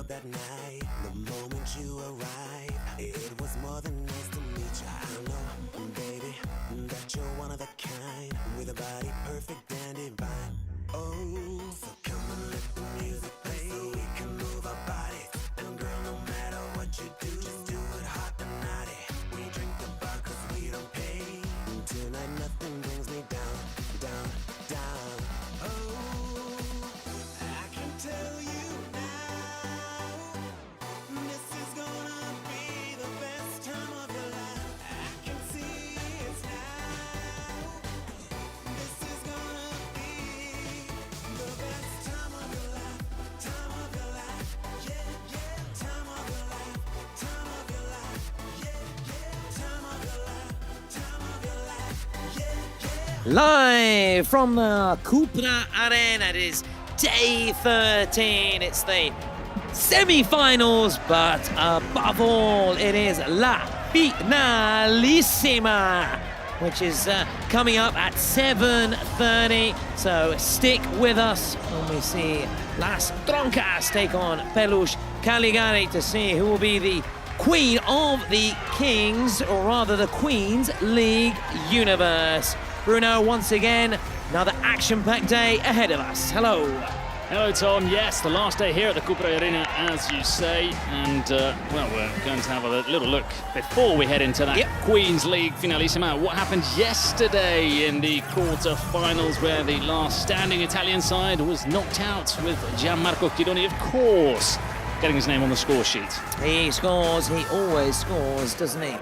club that night. The moment you arrived, it was more than nice to meet you. I know, baby, that you're one of the kind, with a body perfect and divine. Oh, so come and let the music play, so we can move our bodies. And girl, no matter what you do, just do it hot and naughty. We drink the bar 'cause we don't pay. Tonight nothing brings me down, down, down. Oh, I can tell you now, this is gonna be the best time of your life. I can see it now. This is gonna be the best time of your life, time of your life, yeah, yeah, time of your life, time of your life, yeah, yeah, time of your life, time of your life, yeah, yeah. Live from the Cupra Arena, it is day 13. It's the semi-finals, but above all, it is La Finalissima, which is coming up at 7:30. So stick with us when we see Las Troncas take on Peluche Caligari to see who will be the Queen of the Kings, or rather the Queen's League universe. Bruno, once again, another action-packed day ahead of us. Hello. Hello, Tom. Yes, the last day here at the Cupra Arena, as you say, and well, we're going to have a little look before we head into that Queen's League Finalissima. What happened yesterday in the quarterfinals, where the last standing Italian side was knocked out, with Gianmarco Chironi, of course, getting his name on the score sheet. He scores, he always scores, doesn't he?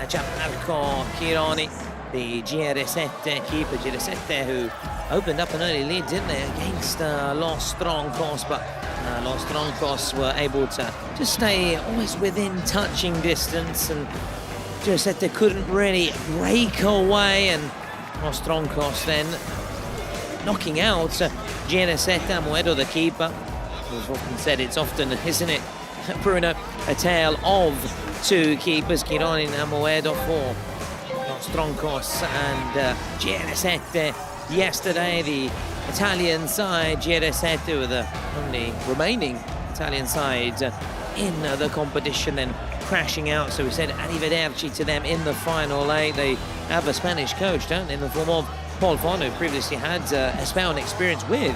Gianmarco Chironi, the GR7 keeper, GR7, who opened up an early lead, didn't they, against Los Troncos, but Los Troncos were able to just stay always within touching distance, and GR7 couldn't really break away, and Los Troncos then knocking out GR7, Amoedo, the keeper. We've often said it's often, isn't it, Bruno, a tale of two keepers, Chironi and Amoedo, for Los Troncos and GR7. Yesterday, the Italian side, GR7, were the only remaining Italian side in the competition, then crashing out. So we said arrivederci to them in the final eight. They have a Spanish coach, don't they, in the form of Paul Fon, who previously had a spell and experience with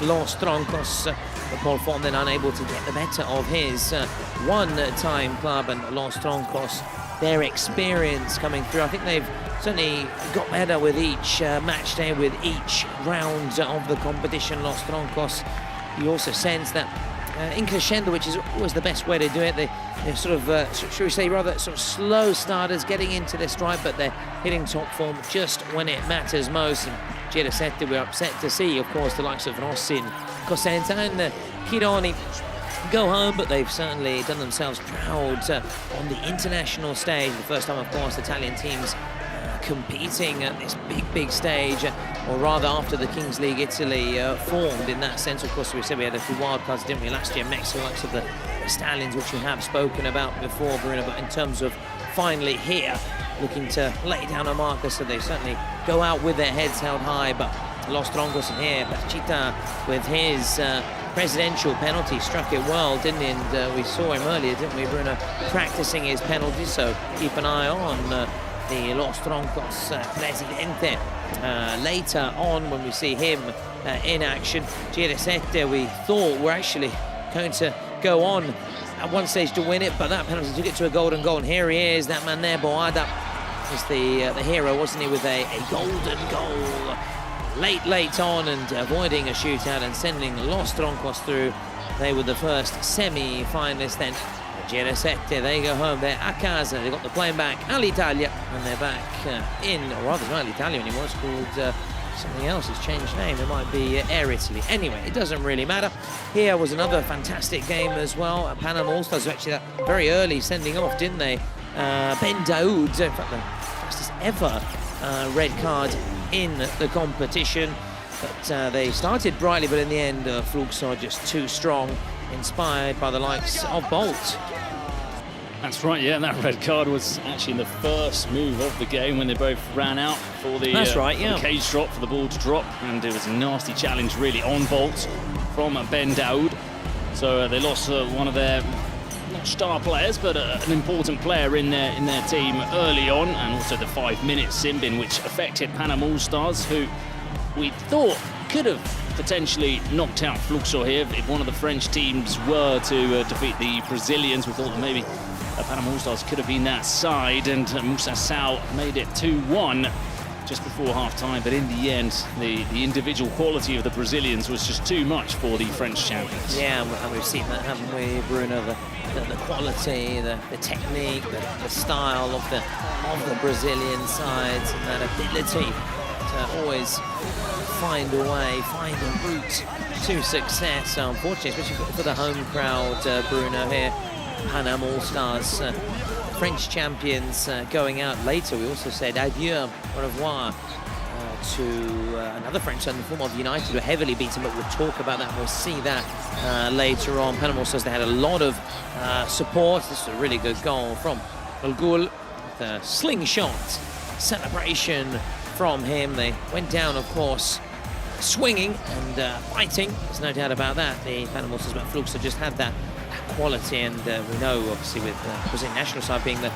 Los Troncos. But Paul Fon then unable to get the better of his one-time club, and Los Troncos, their experience coming through. I think they've certainly got better with each match day, with each round of the competition. Los Troncos, you also sense that in crescendo, which is always the best way to do it. They're sort of, should we say, rather sort of slow starters getting into their stride, but they're hitting top form just when it matters most. And GR7, we're upset to see, of course, the likes of Rossi, Cosenza and Chironi go home, but they've certainly done themselves proud on the international stage. The first time, of course, Italian teams competing at this big stage, or rather after the Kings League Italy formed in that sense. Of course, we said we had a few wild cards, didn't we, last year? Mexico, likes of the Stallions, which we have spoken about before, Bruno, but in terms of finally here, looking to lay down a marker, so they certainly go out with their heads held high. But Los Troncos in here, Pachita with his presidential penalty, struck it well, didn't he? And we saw him earlier, didn't we, Bruno, practicing his penalty, so keep an eye on the Los Troncos Presidente later on when we see him in action. GR7, we thought were actually going to go on at one stage to win it, but that penalty took it to a golden goal, and here he is, that man there, Boada, was the hero, wasn't he, with a golden goal late on, and avoiding a shootout and sending Los Troncos through. They were the first semi-finalists. Then GR7, they go home, they're a casa, they got the plane back, Alitalia, and they're back in, or rather, it's not Alitalia anymore, it's called something else, it's changed name, it might be Air Italy. Anyway, it doesn't really matter. Here was another fantastic game as well. Panama All-Stars actually that very early sending off, didn't they? Ben Daoud, in fact, the fastest ever red card in the competition. But they started brightly, but in the end, Fluxo just too strong, inspired by the likes of Bolt. That's right, yeah, and that red card was actually in the first move of the game when they both ran out for the, the cage drop, for the ball to drop, and it was a nasty challenge really on Bolt from Ben Daoud. So So they lost one of their, not star players, but an important player in their team early on, and also the 5-minute sin bin, which affected Panam All-Stars, who we thought could have potentially knocked out Fluxo here if one of the French teams were to defeat the Brazilians. We thought that maybe Panam All-Stars could have been that side, and Musa Sao made it 2-1 just before half-time, but in the end, the individual quality of the Brazilians was just too much for the French champions. Yeah, and we've seen that, haven't we, Bruno? The quality, the technique, the style of the Brazilian sides, and that ability to always find a way, find a route to success. Unfortunately, especially for the home crowd, Bruno, here, Panam All-Stars, French champions going out later. We also said adieu, au revoir to another French side in the form of United, who were heavily beaten, but we'll talk about that. We'll see that later on. Panam All-Stars, they had a lot of support. This is a really good goal from Ulgul, with a slingshot celebration from him. They went down, of course, swinging and fighting. There's no doubt about that. The Panam All-Stars, but Fluxo just had that quality, and we know, obviously, with Brazilian national side being the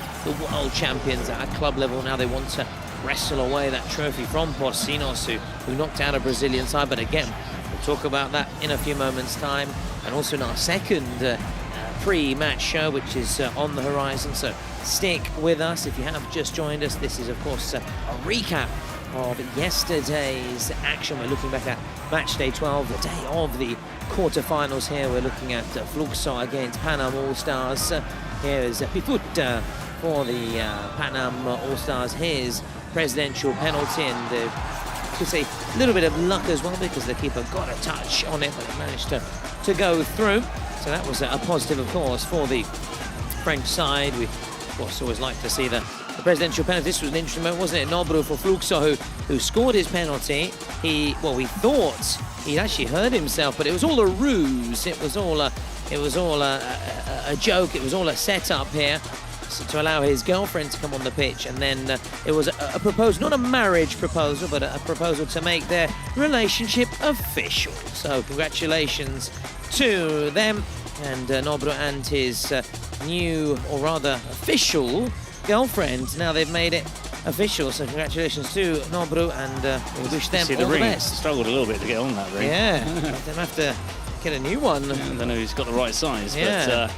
world champions at club level, now they want to wrestle away that trophy from Porcinos, who knocked out a Brazilian side. But again, we'll talk about that in a few moments' time, and also in our second pre-match show, which is on the horizon. So stick with us if you have just joined us. This is, of course, a recap of yesterday's action. We're looking back at match day 12, the day of the quarterfinals. Here we're looking at Fluxo against Panam All-Stars. Here is Pifut for the Panam All-Stars. His presidential penalty, and you could say a little bit of luck as well, because the keeper got a touch on it, but it managed to go through. So that was a positive, of course, for the French side. We, of course, always like to see the presidential penalty. This was an interesting moment, wasn't it? Nobru for Fluxo, who scored his penalty. We thought he'd actually hurt himself, but it was all a ruse. It was all a joke. It was all a setup here, so to allow his girlfriend to come on the pitch, and then it was a proposal, not a marriage proposal, but a proposal to make their relationship official. So congratulations to them, and Nobru and his new, or rather official, girlfriend. Now they've made it official, so congratulations to Nobru, and we wish them all the best. Struggled a little bit to get on that ring. Yeah, they'll have to get a new one. I don't know who's got the right size, yeah.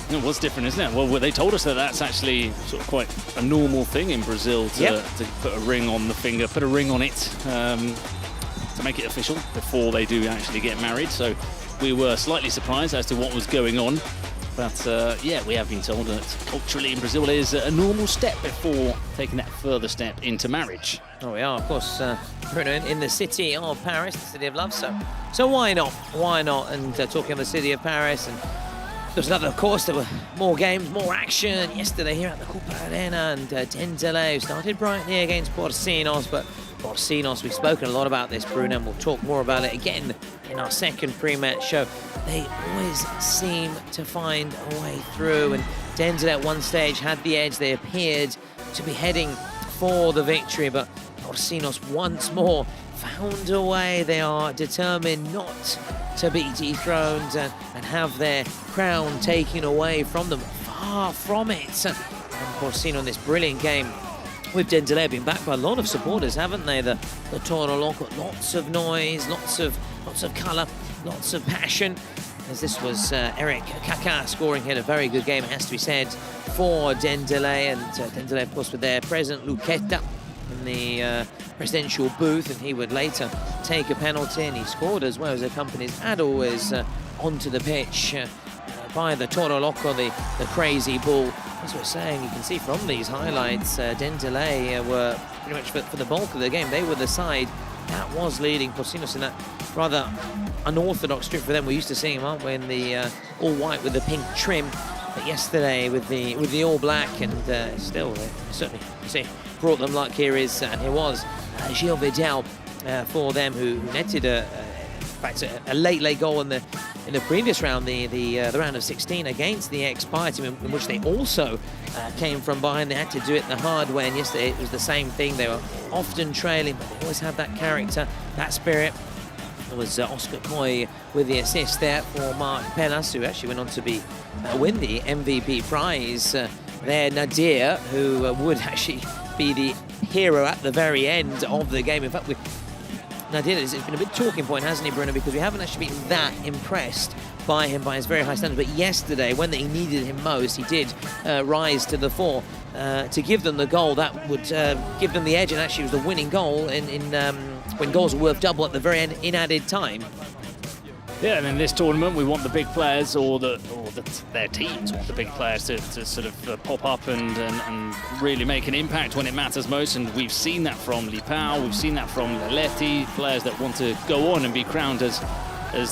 But it was different, isn't it? Well, they told us that that's actually sort of quite a normal thing in Brazil to put a ring on the finger, put a ring on it to make it official before they do actually get married. So we were slightly surprised as to what was going on. But yeah, we have been told that culturally in Brazil it is a normal step before taking that further step into marriage. Oh, we are, of course, Bruno, in the city of Paris, the city of love. So why not? Why not? And talking of the city of Paris, and there's another, of course, there were more games, more action yesterday here at the Coupe Arena, and Dendele started brightly against Porcinos, but Porcinos, we've spoken a lot about this, Bruno, and we'll talk more about it again in our second pre-match show. They always seem to find a way through, and Dendele at one stage had the edge. They appeared to be heading for the victory, but Porcinos once more found a way. They are determined not to be dethroned and have their crown taken away from them. Far from it. And Porcinos in this brilliant game with Dendele being backed by a lot of supporters, haven't they? The Tronos, lots of noise, lots of colour, lots of passion. As this was Eric Kaká scoring, here a very good game, it has to be said, for Dendele. And Dendele, of course, with their president Luqueta in the presidential booth, and he would later take a penalty, and he scored as well, as accompanied as always onto the pitch by the Toro Loco, the crazy bull. As we're saying, you can see from these highlights, Dendele were pretty much for the bulk of the game. They were the side that was leading Porcinos in that rather unorthodox strip for them. We're used to seeing them, aren't we, in the all white with the pink trim. But yesterday with the all black, and still certainly brought them luck. Here was Gil Vidal for them, who netted a late goal in the previous round, the round of 16 against the Expire team, in which they also came from behind. They had to do it the hard way, and yesterday it was the same thing. They were often trailing, but they always had that character, that spirit. It was Oscar Coy with the assist there for Mark Pellas, who actually went on to win the MVP prize. There, Nadir, who would actually be the hero at the very end of the game. In fact, Nadir, it's been a big talking point, hasn't he, Bruno? Because we haven't actually been that impressed by him, by his very high standards. But yesterday, when they needed him most, he did rise to the fore to give them the goal that would give them the edge, and actually was the winning goal when goals were worth double at the very end in added time. Yeah, and in this tournament, we want the big players, or their teams want the big players to sort of pop up and really make an impact when it matters most. And we've seen that from Lipao, we've seen that from Leletti, players that want to go on and be crowned as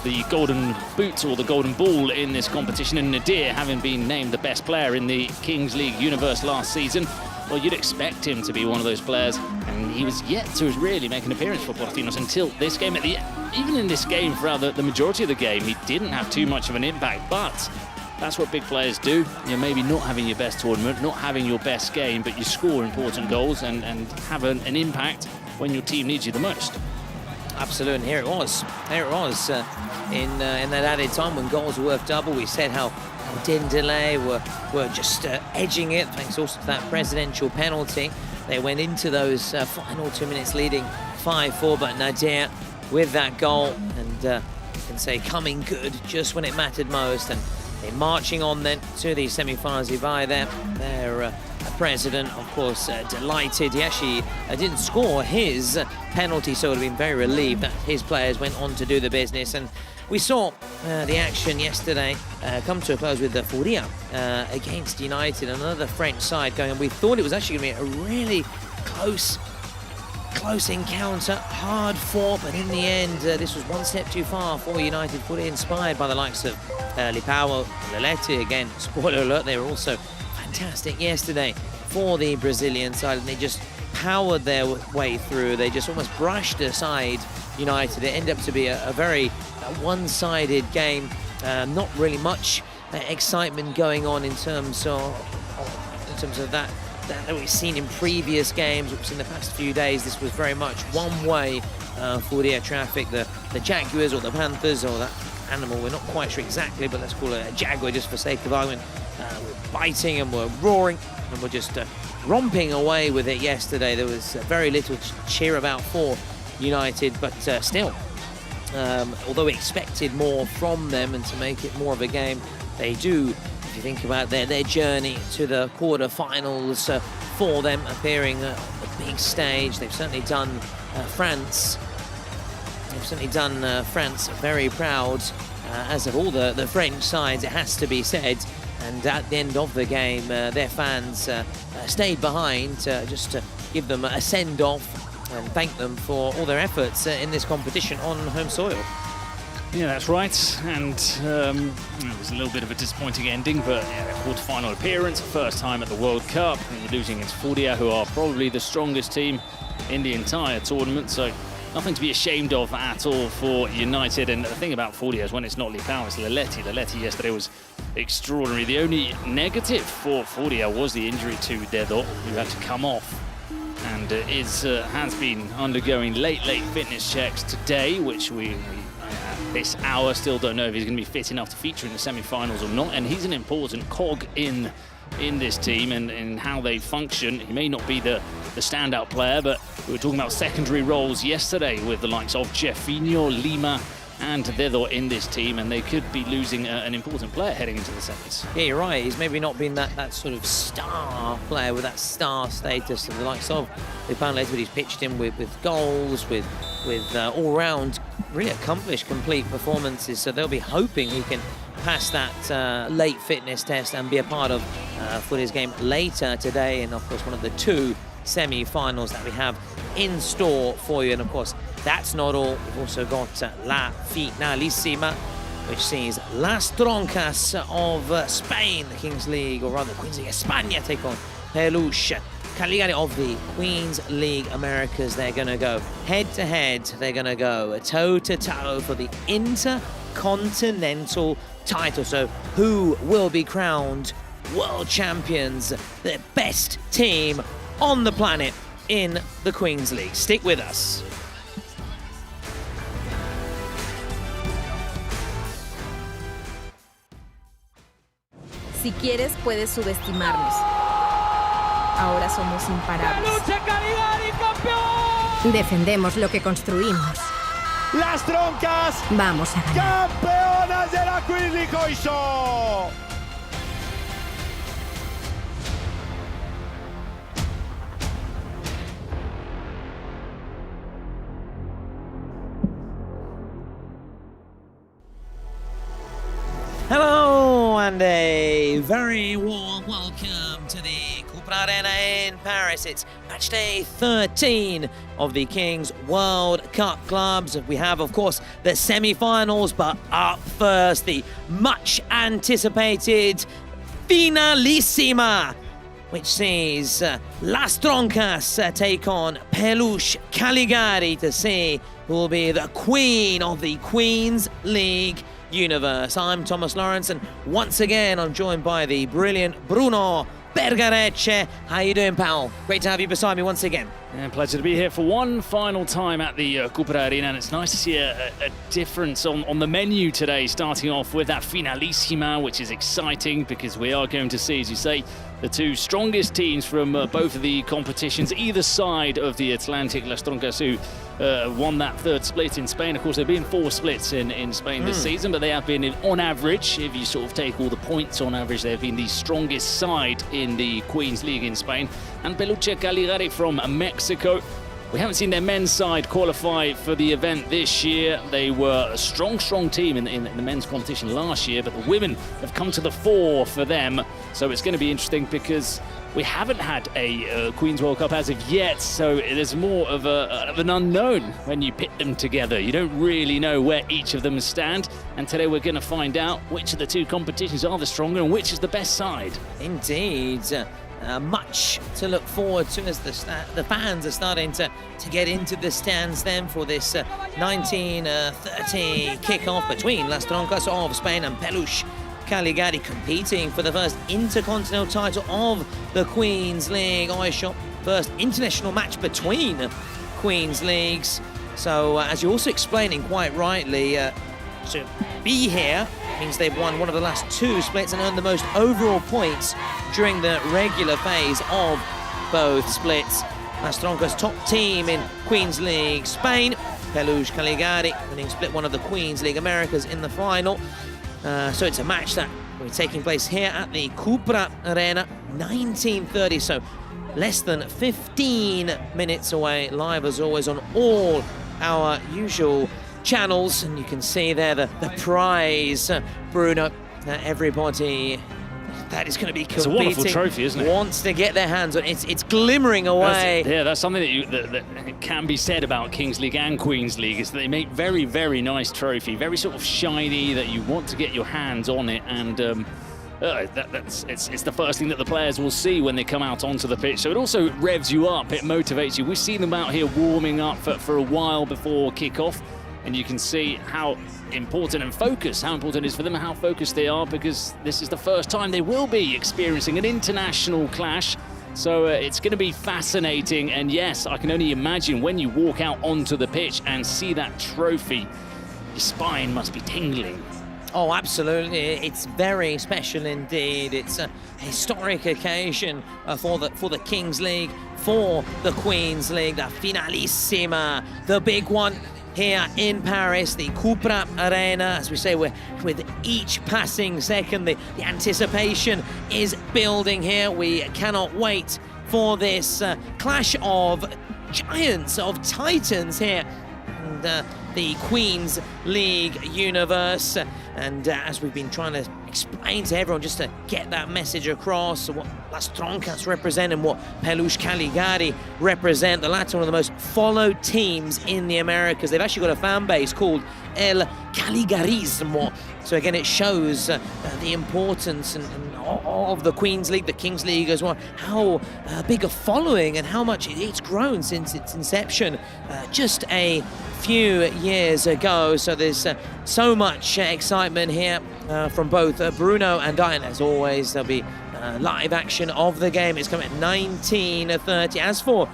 the golden boot or the golden ball in this competition. And Nadir, having been named the best player in the Kings League universe last season, well, you'd expect him to be one of those players, and he was yet to really make an appearance for Porcinos until this game. Even in this game, throughout the majority of the game, he didn't have too much of an impact, but that's what big players do. You're maybe not having your best tournament, not having your best game, but you score important goals and have an impact when your team needs you the most. Absolutely, and here it was in that added time when goals were worth double. We said how Dindele were just edging it, thanks also to that presidential penalty. They went into those final 2 minutes leading 5-4, but Nadir with that goal, and you can say coming good just when it mattered most. And they're marching on then to the semi-finals. Ibai their president, of course, delighted. He actually didn't score his penalty, so it would have been very relieved that his players went on to do the business. And we saw the action yesterday come to a close with the Furia against United, another French side going, and we thought it was actually going to be a really close encounter, hard fought, but in the end, this was one step too far for United. Fully inspired by the likes of Lipao, Leletti. Again, spoiler alert, they were also fantastic yesterday for the Brazilian side, and they just powered their way through. They just almost brushed aside United. It ended up to be a very one-sided game. Not really much excitement going on in terms of that we've seen in previous games, which in the past few days. This was very much one-way Furia traffic. The Jaguars or the Panthers or that animal, we're not quite sure exactly, but let's call it a Jaguar just for sake of argument. We're biting and we're roaring and we're just romping away with it yesterday. There was very little cheer about for United, but still, although we expected more from them and to make it more of a game, they do, if you think about their journey to the quarterfinals, for them appearing at the big stage. They've certainly done France. They've certainly done France very proud, as of all the French sides, it has to be said. And at the end of the game, their fans stayed behind just to give them a send-off and thank them for all their efforts in this competition on home soil. Yeah, that's right. And it was a little bit of a disappointing ending, but yeah, quarter-final appearance, first time at the World Cup, and losing against Furia, who are probably the strongest team in the entire tournament. So nothing to be ashamed of at all for United. And the thing about Furia is when it's not Lipao, it's Leletti. Leletti yesterday was extraordinary. The only negative for Furia was the injury to Dedo, who had to come off, and has been undergoing late fitness checks today, which we at this hour still don't know if he's going to be fit enough to feature in the semi-finals or not. And he's an important cog in this team and in how they function. He may not be the standout player, but we were talking about secondary roles yesterday with the likes of Jeffinho, Lima and Dedo in this team, and they could be losing an important player heading into the semis. Yeah, you're right. He's maybe not been that sort of star player with that star status of the likes of Lipao, but he's pitched in with goals, with all-round really accomplished, complete performances. So they'll be hoping he can pass that late fitness test and be a part of Furia's game later today, and of course one of the two semi-finals that we have in store for you. And of course, that's not all. We've also got La Finalissima, which sees Las Troncas of Spain, the Kings League, or rather Queens League España, take on Peluche Caligari of the Queens League Americas. They're going to go head-to-head. They're going to go toe-to-toe for the Intercontinental title. So who will be crowned world champions, the best team on the planet in the Queens League? Stick with us. Si quieres, puedes subestimarnos. Ahora somos imparables. Defendemos lo que construimos. Las troncas, Vamos a ganar. campeonas de la Queens League hoy son. Hello and a very warm welcome to the Cupra Arena in Paris. It's match day 13 of the Kings World Cup clubs. We have, of course, the semi-finals, but up first, the much anticipated Finalissima, which sees Las Troncas take on Peluche Caligari to see who will be the queen of the Queens League universe. I'm Thomas Lawrence, and once again I'm joined by the brilliant Bruno Bergarecce. How you doing, pal? Great to have you beside me once again. Yeah, pleasure to be here for one final time at the Cupra Arena, and it's nice to see a difference on the menu today, starting off with that Finalissima, which is exciting because we are going to see, as you say, the two strongest teams from both of the competitions, either side of the Atlantic. Las Troncas, who won that third split in Spain. Of course, there have been 4 splits in Spain this season, but they have been, on average, if you sort of take all the points on average, they have been the strongest side in the Queens League in Spain. And Peluche Caligari from Mexico. We haven't seen their men's side qualify for the event this year. They were a strong team in the men's competition last year, but the women have come to the fore for them. So it's going to be interesting because we haven't had a Queens World Cup as of yet, so it is more of an unknown when you pit them together. You don't really know where each of them stand, and today we're going to find out which of the two competitions are the stronger and which is the best side. Indeed. Much to look forward to as the fans are starting to get into the stands then for this 1930 kickoff between Las Troncas of Spain and Peluche Caligari, competing for the first intercontinental title of the Queens League. iShop, first international match between Queens Leagues. So as you're also explaining quite rightly, to be here means they've won one of the last 2 splits and earned the most overall points during the regular phase of both splits. Las Troncas top team in Queens League Spain. Peluche Caligari winning split 1 of the Queens League Americas in the final. So it's a match that will be taking place here at the Cupra Arena, 1930, so less than 15 minutes away, live as always on all our usual channels. And you can see there the prize, Bruno, that everybody that is going to be competing, it's a wonderful trophy, isn't it? Wants to get their hands on. It's glimmering away. That's something that can be said about Kings League and Queens League, is that they make very, very nice trophy, very sort of shiny, that you want to get your hands on it, and it's the first thing that the players will see when they come out onto the pitch. So it also revs you up, it motivates you. We've seen them out here warming up for a while before kickoff, and you can see how important and focused, how important it is for them and how focused they are, because this is the first time they will be experiencing an international clash. So it's going to be fascinating, and yes, I can only imagine when you walk out onto the pitch and see that trophy, your spine must be tingling. Oh, absolutely. It's very special indeed. It's a historic occasion for the Kings League, for the Queens League, the Finalissima, the big one here in Paris, the Cupra Arena. As we say, with each passing second, the anticipation is building here. We cannot wait for this clash of giants, of titans here in the Queens League universe. And as we've been trying to explain to everyone, just to get that message across, what Las Troncas represent and what Peluche Caligari represent, the latter one of the most followed teams in the Americas. They've actually got a fan base called El Caligarismo. So again, it shows the importance of the Queens League, the Kings League as well, how big a following and how much it's grown since its inception just a few years ago. So there's so much excitement here from both Bruno and I, and as always there'll be live action of the game. It's coming at 19:30. As for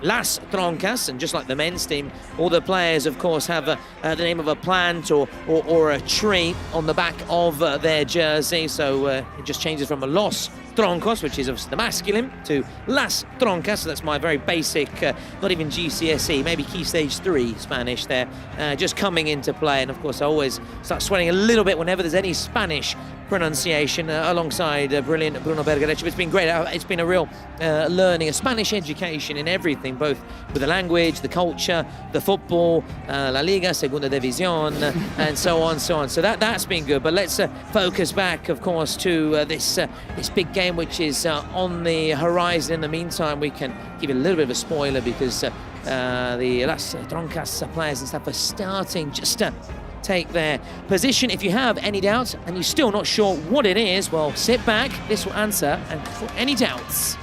Las Troncas, and just like the men's team, all the players, of course, have the name of a plant or a tree on the back of their jersey. So it just changes from a Los Troncos, which is obviously the masculine, to Las Troncas. So that's my very basic, not even GCSE, maybe Key Stage 3 Spanish there, just coming into play. And of course, I always start sweating a little bit whenever there's any Spanish pronunciation alongside brilliant Bruno Bergarecci. It's been great. It's been a real learning, a Spanish education in everything, both with the language, the culture, the football, La Liga, Segunda División, and so on, so on. So that's been good. But let's focus back, of course, to this big game, which is on the horizon. In the meantime, we can give you a little bit of a spoiler because the Las Troncas players and stuff are starting just to take their position. If you have any doubts and you're still not sure what it is, well, sit back. This will answer and for any doubts.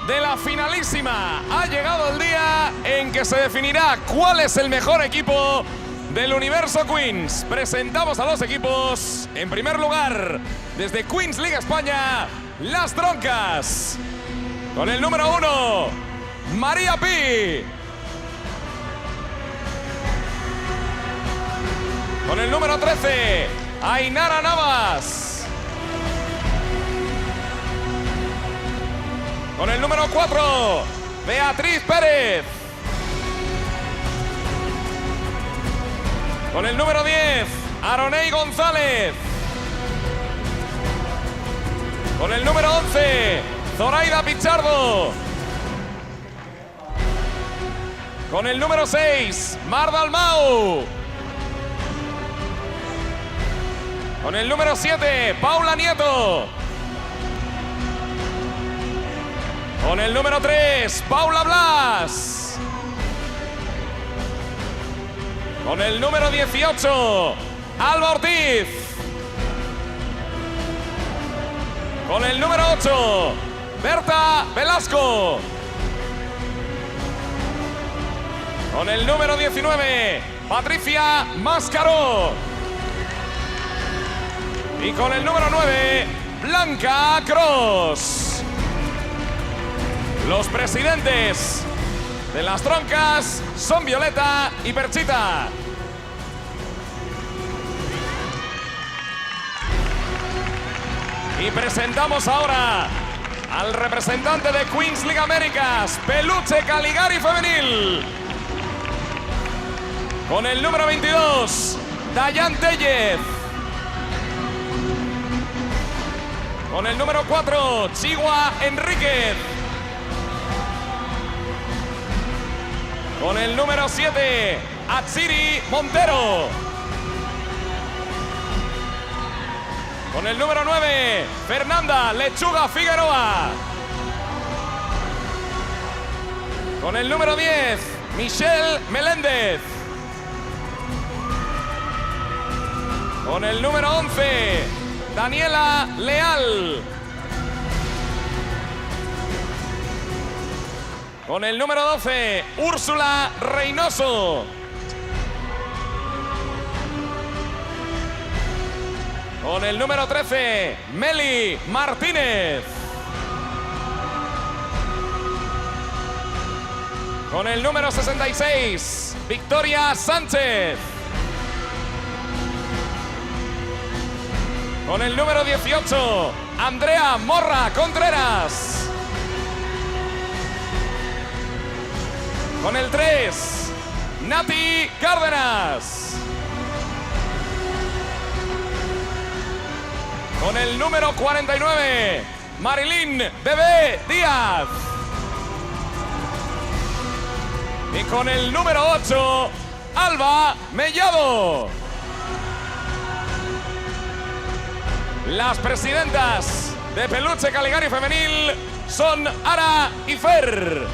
De la finalísima. Ha llegado el día en que se definirá cuál es el mejor equipo del universo Queens. Presentamos a los equipos. En primer lugar, desde Queens League España, Las Troncas. Con el número 1, María Pi. Con el número 13, Ainara Navas. Con el número 4, Beatriz Pérez. Con el número 10, Aronei González. Con el número 11, Zoraida Pichardo. Con el número 6, Mar Dalmau. Con el número 7, Paula Nieto. Con el número 3, Paula Blas. Con el número 18, Alba Ortiz. Con el número 8, Berta Velasco. Con el número 19, Patricia Máscaro. Y con el número 9, Blanca Cross. Los presidentes de Las Troncas son Violeta y Perchita. Y presentamos ahora al representante de Queens League Américas, Peluche Caligari Femenil. Con el número 22, Dayan Tellez. Con el número 4, Chigua Enríquez. Con el número 7, Atsiri Montero. Con el número 9, Fernanda Lechuga Figueroa. Con el número 10, Michelle Meléndez. Con el número 11, Daniela Leal. Con el número 12, Úrsula Reynoso. Con el número 13, Meli Martínez. Con el número 66, Victoria Sánchez. Con el número 18, Andrea Morra Contreras. Con el 3, Nati Cárdenas. Con el número 49, Marilyn Bebé Díaz. Y con el número 8, Alba Mellado. Las presidentas de Peluche Caligari Femenil son Ara y Fer.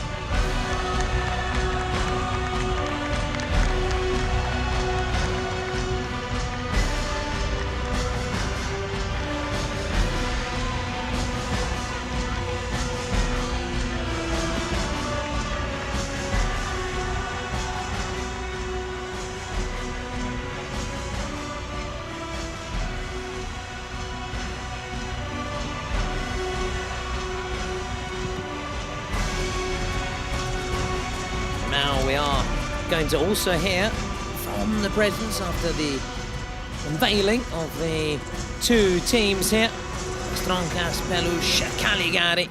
Now we are going to also hear from the presidents after the unveiling of the two teams here. Strongcast, Peluche, Caligari.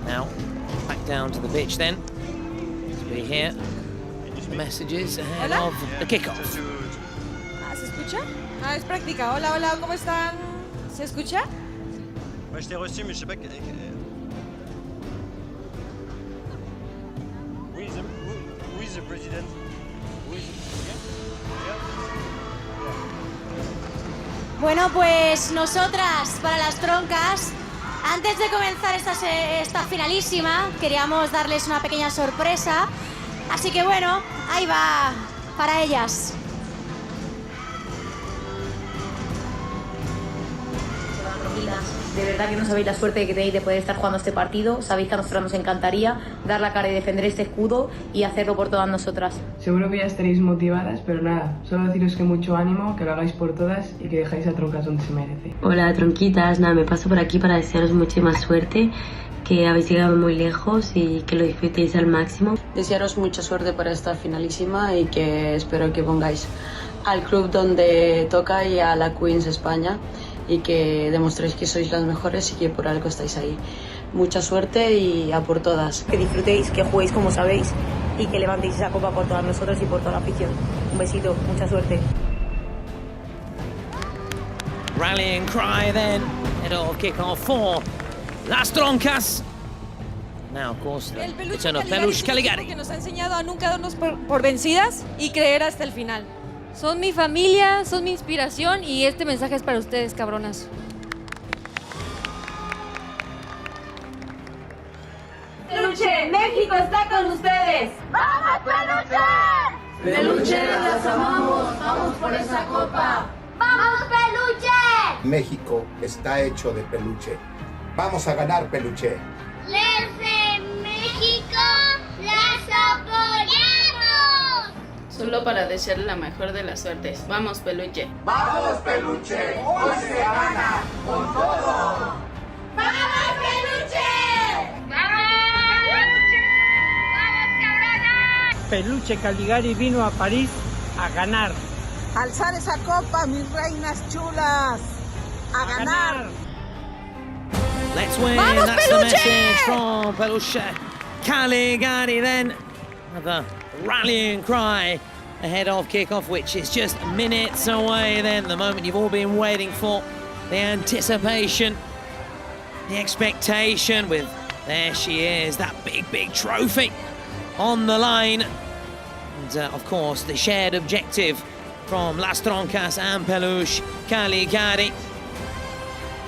Now, back down to the pitch then, as we hear the messages ahead of the kickoff. Ah, ¿se escucha? Ah, es práctica. Hola, hola, ¿cómo están? ¿Se escucha? Moi je t'ai reçu, mais je sais pas. Who is the president? Who is Bueno, pues nosotras, para las troncas, antes de comenzar esta finalísima, queríamos darles una pequeña sorpresa. Así que bueno, ahí va para ellas. De verdad que no sabéis la suerte que tenéis de poder estar jugando este partido. Sabéis que a nosotros nos encantaría dar la cara y defender este escudo y hacerlo por todas nosotras. Seguro que ya estaréis motivadas, pero nada, solo deciros que mucho ánimo, que lo hagáis por todas y que dejáis a Troncas donde se merece. Hola tronquitas, nada, me paso por aquí para desearos muchísima suerte, que habéis llegado muy lejos y que lo disfrutéis al máximo. Desearos mucha suerte para esta finalísima y que espero que pongáis al club donde toca y a la Queens España y que demostréis que sois las mejores y que por algo estáis ahí. Mucha suerte y a por todas. Que disfrutéis, que juguéis como sabéis y que levantéis esa copa por todas nosotros y por toda la afición. Un besito, mucha suerte. Rallying cry then, head of kickoff for Las Troncas. Now, of course, the return of Peluche Caligari. Que nos ha enseñado a nunca darnos por vencidas y creer hasta el final. Son mi familia, son mi inspiración y este mensaje es para ustedes, cabronas. Peluche, México está con ustedes. ¡Vamos, Peluche! Pelucheras, las amamos, vamos por esa copa. ¡Vamos, Peluche! México está hecho de peluche. Vamos a ganar, Peluche. ¡Les de México las apoyamos! Solo para desearle la mejor de las suertes. ¡Vamos, Peluche! ¡Vamos, Peluche! ¡Hoy se gana con todo! ¡Vamos, Peluche! ¡Vamos, Peluche! ¡Vamos, cabronas! Peluche Caligari vino a París a ganar. Alzar esa copa, mis reinas chulas. A ganar. Let's win. ¡Vamos, That's Peluche! the message from Peluche Caligari then. Another rallying cry ahead of kickoff, which is just minutes away then. The moment you've all been waiting for. The anticipation, the expectation with, there she is, that big, big trophy on the line. And of course, the shared objective from Las Troncas and Peluche Caligari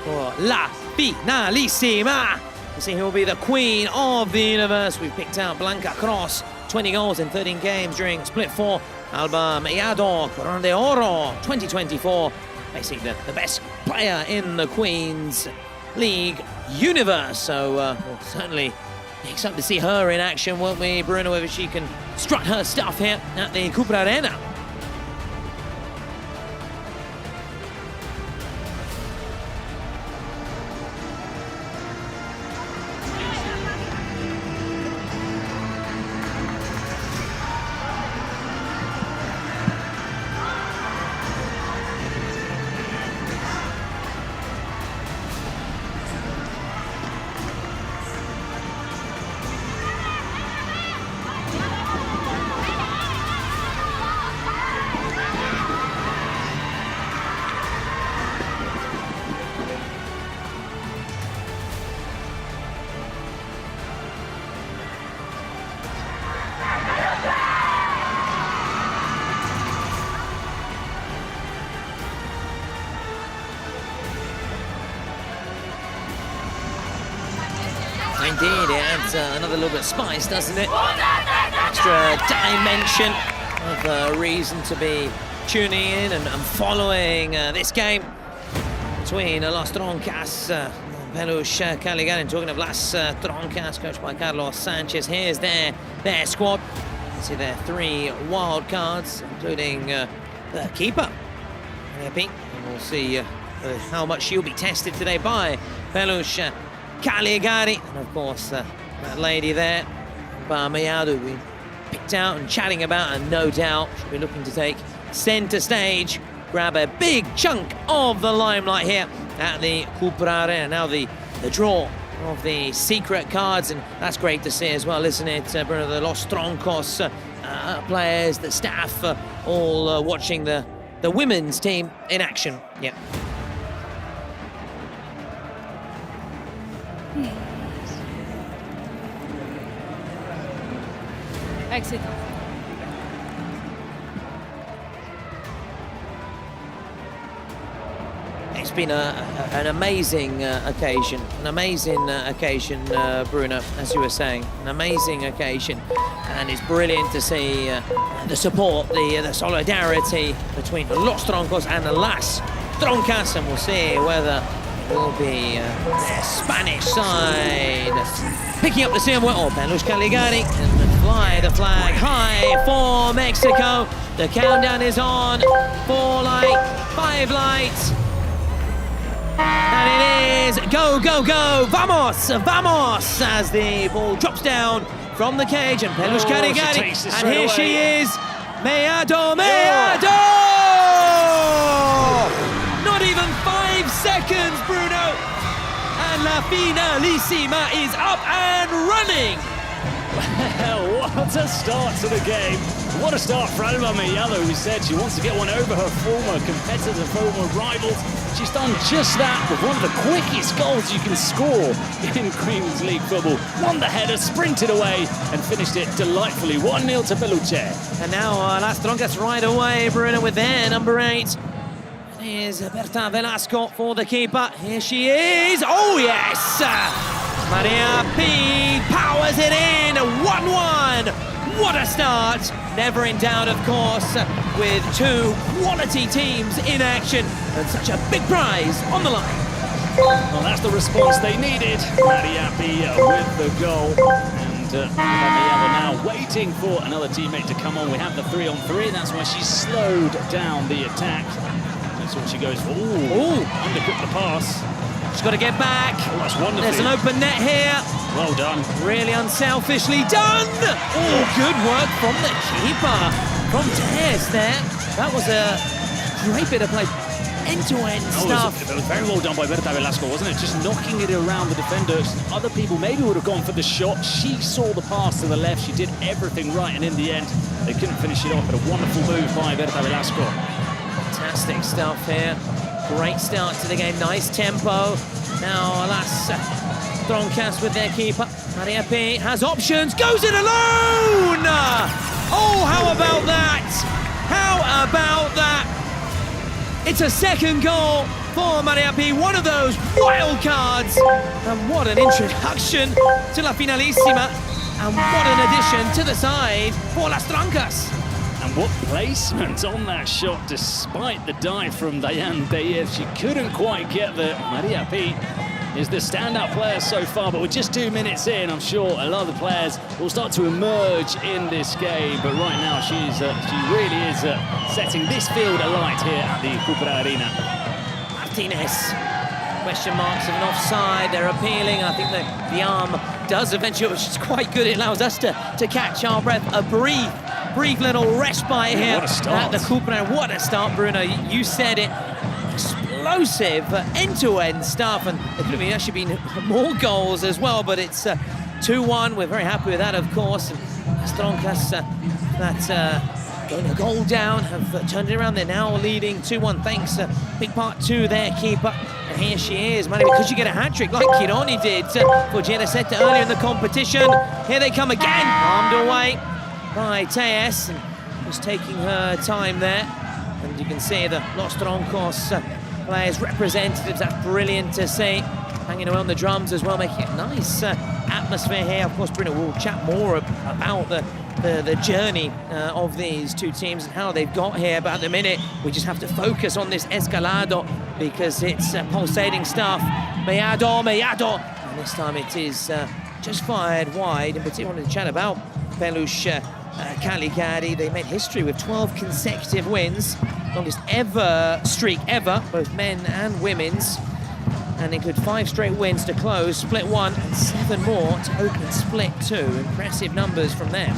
for La Finalissima. We'll see who will be the queen of the universe. We've picked out Blanca Cross, 20 goals in 13 games during Split 4. Alba Mellado, Corona de Oro, 2024. Basically the best player in the Queen's League universe. So we'll certainly be excited to see her in action, won't we, Bruno, whether she can strut her stuff here at the Cupra Arena. indeed. It adds another little bit of spice, doesn't it? Extra dimension of reason to be tuning in and following this game between Las Troncas, Peluche, Caligari. And talking of Las Troncas, coached by Carlos Sanchez, here's their squad. You see their 3 wild cards, including the keeper, and we'll see how much she'll be tested today by Peluche Caligari. And of course, that lady there, Mayado, we picked out and chatting about, and no doubt she'll be looking to take centre stage, grab a big chunk of the limelight here at the Cupra Arena. Now the draw of the secret cards, and that's great to see as well, isn't it, Bruno? The Los Troncos players, the staff, all watching the women's team in action. Yeah. Exit. It's been an amazing occasion, Bruno, as you were saying, an amazing occasion, and it's brilliant to see the support, the solidarity between Los Troncos and the Las Troncas, and we'll see whether it will be the Spanish side picking up the silver, or Peluche Caligari, and fly the flag high for Mexico. The countdown is on, 4 light, 5 lights. And it is go, go, go, vamos, vamos, as the ball drops down from the cage, and Peluche Caligari, and here she is, Mayado, Mayado! Not even 5 seconds, Bruno, and La Finalissima is up and running. What a start to the game. What a start for Alma Mayado, who said she wants to get one over her former competitor, former rivals. She's done just that with one of the quickest goals you can score in Queens League football. Won the header, sprinted away, and finished it delightfully. 1-0 to Peluche. And now Las Troncas right away, Bruno, with their number 8. Here's Berta Velasco for the keeper. Here she is. Oh, yes! Maria P powers it in. 1-1. What a start. Never in doubt, of course, with 2 quality teams in action and such a big prize on the line. Well, that's the response they needed. Maria P with the goal. And Mayado now waiting for another teammate to come on. We have the 3-on-3. That's why she slowed down the attack. That's what she goes for. Ooh, undercut the pass. She's got to get back. Oh, that's wonderful. There's an open net here. Well done. Really unselfishly done. Oh, good work from the keeper. From Tess there. That was a great bit of play. End-to-end stuff. It was very well done by Berta Velasco, wasn't it? Just knocking it around the defenders. Other people maybe would have gone for the shot. She saw the pass to the left. She did everything right, and in the end, they couldn't finish it off. But a wonderful move by Berta Velasco. Fantastic stuff here. Great start to the game, nice tempo. Now Las Troncas with their keeper. Maria P has options, goes it alone! Oh, how about that? How about that? It's a second goal for Maria P, one of those wild cards. And what an introduction to La Finalissima. And what an addition to the side for Las Troncas. And what placement on that shot, despite the dive from Diane Dayev. She couldn't quite get there. Maria P is the standout player so far, but we're just 2 minutes in. I'm sure a lot of the players will start to emerge in this game, but right now she really is setting this field alight here at the Cupra Arena. Martinez, question marks of an offside. They're appealing. I think the arm does eventually, which is quite good. It allows us to catch our breath, a brief little respite here at the Cupra. What a start, Bruno. You said it. Explosive end-to-end stuff, and there could have actually been more goals as well, but it's 2-1. We're very happy with that, of course. And Las Troncas, going a goal down, have turned it around. They're now leading 2-1, thanks big part to their keeper. And here she is, Mani, could you get a hat-trick like Kironi did for Girasetta earlier in the competition? Here they come again, armed away by Teas, and just taking her time there. And you can see the Los Troncos players, representatives, that's brilliant to see. Hanging around the drums as well, making it nice atmosphere here. Of course, Bruno will chat more about the journey of these two teams and how they've got here. But at the minute, we just have to focus on this Escalado because it's pulsating stuff. Mellado. And this time it is just fired wide. In particular, I wanted to chat about Peluche Caligari. They made history with 12 consecutive wins. Longest ever streak ever, both men and women's. And include 5 straight wins to close split 1 and 7 more to open split 2. Impressive numbers from them.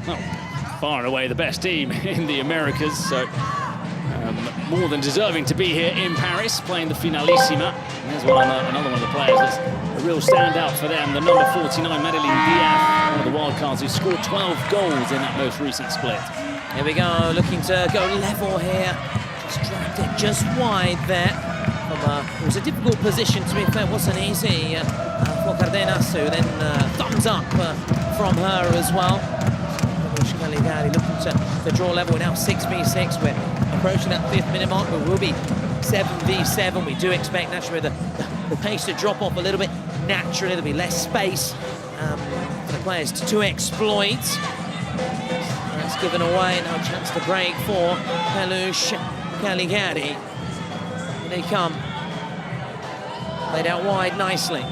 Well, far and away the best team in the Americas, so more than deserving to be here in Paris, playing the Finalissima. And there's another one of the players that's a real standout for them, the number 49, Madeline Diaz, one of the wildcards who scored 12 goals in that most recent split. Here we go, looking to go level here. Just dragged it just wide there. It was a difficult position, to be fair, it wasn't easy for Cardenas, who then thumbs up from her as well. Caligari looking to draw level. We're now 6v6. We're approaching that 5th minute mark. We will be 7v7. We do expect naturally the pace to drop off a little bit. Naturally, there'll be less space for the players to exploit. That's given away. Now a chance to break for Peluche Caligari. Here they come. Played out wide nicely.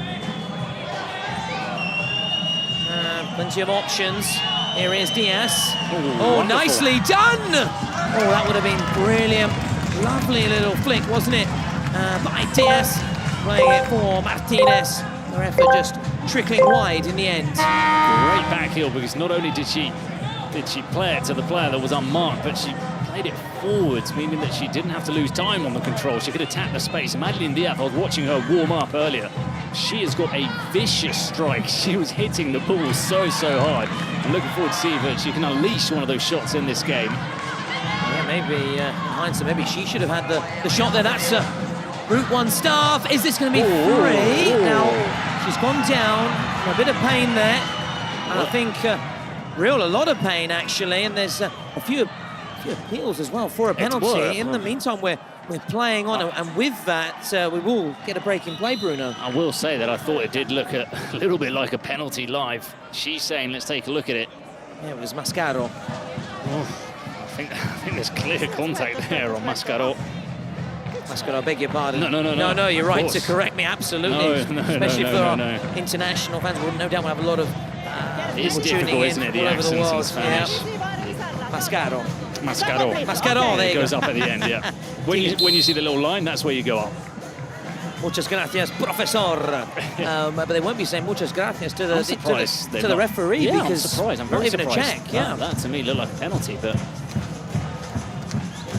Plenty of options. Here is Diaz. Oh, nicely done! Oh, that would have been brilliant. Lovely little flick, wasn't it? By Diaz, playing it for Martinez. Their effort just trickling wide in the end. Great back heel, because not only did she play it to the player that was unmarked, but she played it forwards, meaning that she didn't have to lose time on the control. She could attack the space. And Madeline Diaz, I was watching her warm up earlier. She has got a vicious strike. She was hitting the ball so hard. I'm looking forward to seeing that she can unleash one of those shots in this game. Yeah, maybe in hindsight, maybe she should have had the shot there. That's Route 1 staff. Is this going to be free? Now, she's gone down. A bit of pain there. And I think a lot of pain, actually. And there's a few appeals as well for a penalty. In the meantime, we're playing on, and with that, we will get a break in play, Bruno. I will say that I thought it did look a little bit like a penalty live. She's saying, let's take a look at it. Yeah, it was Mascaro. Oh, I think there's clear contact there on Mascaro. Mascaro, I beg your pardon. No, you're right to correct me, absolutely. Especially for our international fans. We'll no doubt have a lot of it's people tuning difficult, in isn't it, all the over the world. accents in Spanish. Yeah. Mascaro. Mascaro, there it you goes go. up at the end, yeah. When you see the little line, that's where you go up. Muchas gracias, profesor. But they won't be saying muchas gracias to the referee, yeah, because I'm surprised. I'm very not surprised. even a check. Yeah, that to me looked like a penalty, but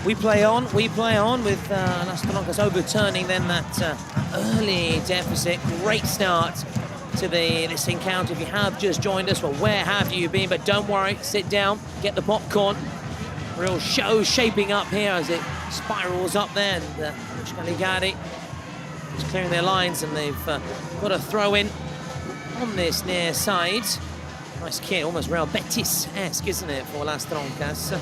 we play on with Las Troncas overturning then that early deficit. Great start to this encounter. If you have just joined us, well, where have you been? But don't worry, sit down, get the popcorn. Real show shaping up here as it spirals up there. And Caligari is clearing their lines, and they've got a throw in on this near side. Nice kick, almost Real Betis-esque, isn't it, for Las Troncas?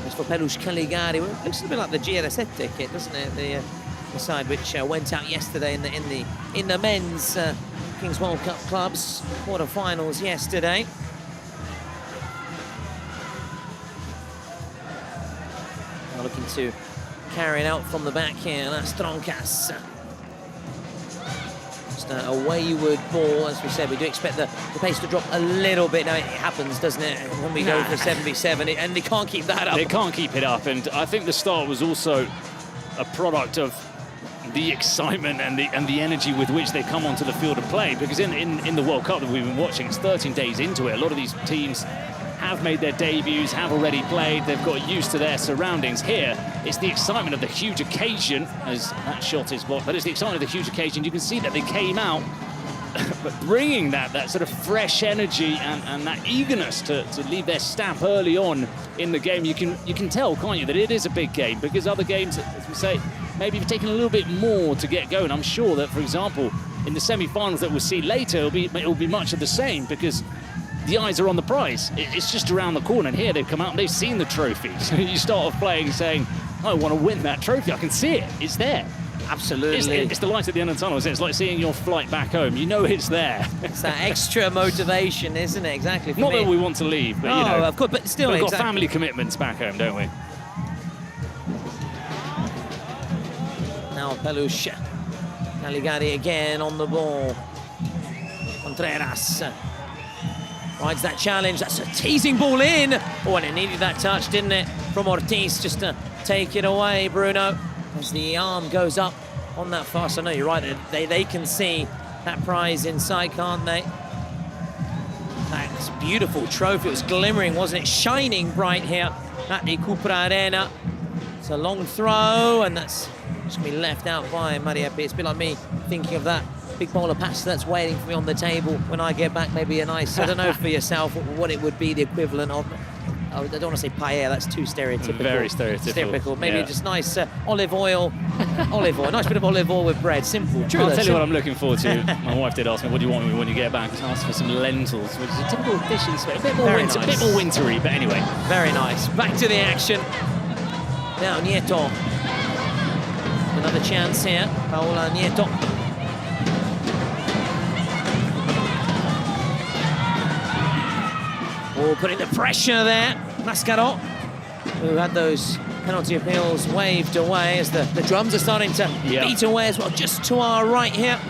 As for Peluche Caligari, it looks a bit like the GR7 kit, doesn't it? The side which went out yesterday in the men's Kings World Cup clubs quarterfinals yesterday. We're looking to carry it out from the back here, Las Troncas. Just a wayward ball, as we said. We do expect the pace to drop a little bit. Now it happens, doesn't it, when we go for 7v7, and they can't keep that up. They can't keep it up, and I think the start was also a product of the excitement and the energy with which they come onto the field of play, because in the World Cup that we've been watching, it's 13 days into it. A lot of these teams have made their debuts, have already played, they've got used to their surroundings. Here, it's the excitement of the huge occasion, as that shot is blocked, but it's the excitement of the huge occasion. You can see that they came out, but bringing that sort of fresh energy and that eagerness to leave their stamp early on in the game. You can tell, can't you, that it is a big game, because other games, as we say, maybe have taken a little bit more to get going. I'm sure that, for example, in the semi-finals that we'll see later, it'll be much of the same, because the eyes are on the prize. It's just around the corner, and here they've come out and they've seen the trophy. So you start off playing saying, I want to win that trophy. I can see it. It's there. Absolutely. It's the light at the end of the tunnel, isn't it? It's like seeing your flight back home. You know it's there. It's that extra motivation, isn't it? Exactly. Not that we want to leave, but you know. of course, but still, we've got family commitments back home, don't we? Now Peluche. Caligari again on the ball. Contreras rides that challenge. That's a teasing ball in. Oh, and it needed that touch, didn't it? From Ortiz just to take it away, Bruno. As the arm goes up on that fast. I know you're right. They can see that prize inside, can't they? That beautiful trophy. It was glimmering, wasn't it? Shining bright here at the Cupra Arena. It's a long throw, and that's just going to be left out by Maria P. It's a bit like me thinking of that big bowl of pasta that's waiting for me on the table when I get back. Maybe a nice, I don't know for yourself what it would be the equivalent of. I don't want to say paella, that's too stereotypical. Very stereotypical. Maybe just nice olive oil. Nice bit of olive oil with bread. Simple. True. I'll tell you what I'm looking forward to. My wife did ask me, what do you want when you get back? I asked for some lentils, which is a typical dish in Spain. A bit more wintry, but anyway. Very nice. Back to the action. Now Nieto. Another chance here. Paola Nieto. Oh, putting the pressure there. Mascaro, who had those penalty appeals waved away as the drums are starting to beat away as well, just to our right here.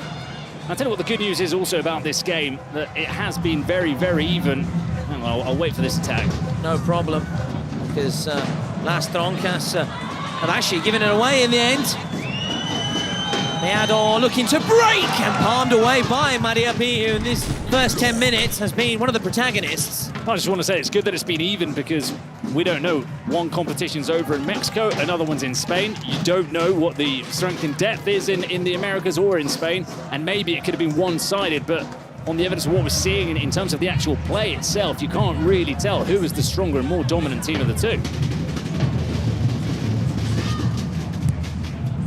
I'll tell you what the good news is also about this game, that it has been very, very even. Hang on, I'll wait for this attack. No problem, because Las Troncas have actually given it away in the end. Meado looking to break and palmed away by Maria P, who in this first 10 minutes has been one of the protagonists. I just want to say it's good that it's been even, because we don't know. One competition's over in Mexico, another one's in Spain. You don't know what the strength in depth is in the Americas or in Spain, and maybe it could have been one-sided, but on the evidence of what we're seeing in terms of the actual play itself, you can't really tell who is the stronger and more dominant team of the two.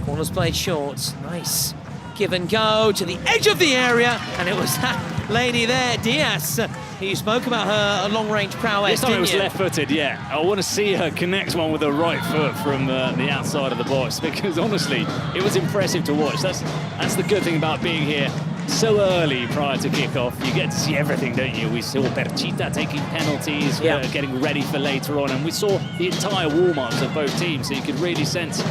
Corners played short. Nice give and go to the edge of the area, and it was that lady there, Diaz, you spoke about her long-range prowess. This time it was left-footed, yeah. I want to see her connect one with her right foot from the outside of the box, because honestly, it was impressive to watch. That's the good thing about being here so early prior to kickoff. You get to see everything, don't you? We saw Perchita taking penalties, getting ready for later on, and we saw the entire warm-ups of both teams, so you could really sense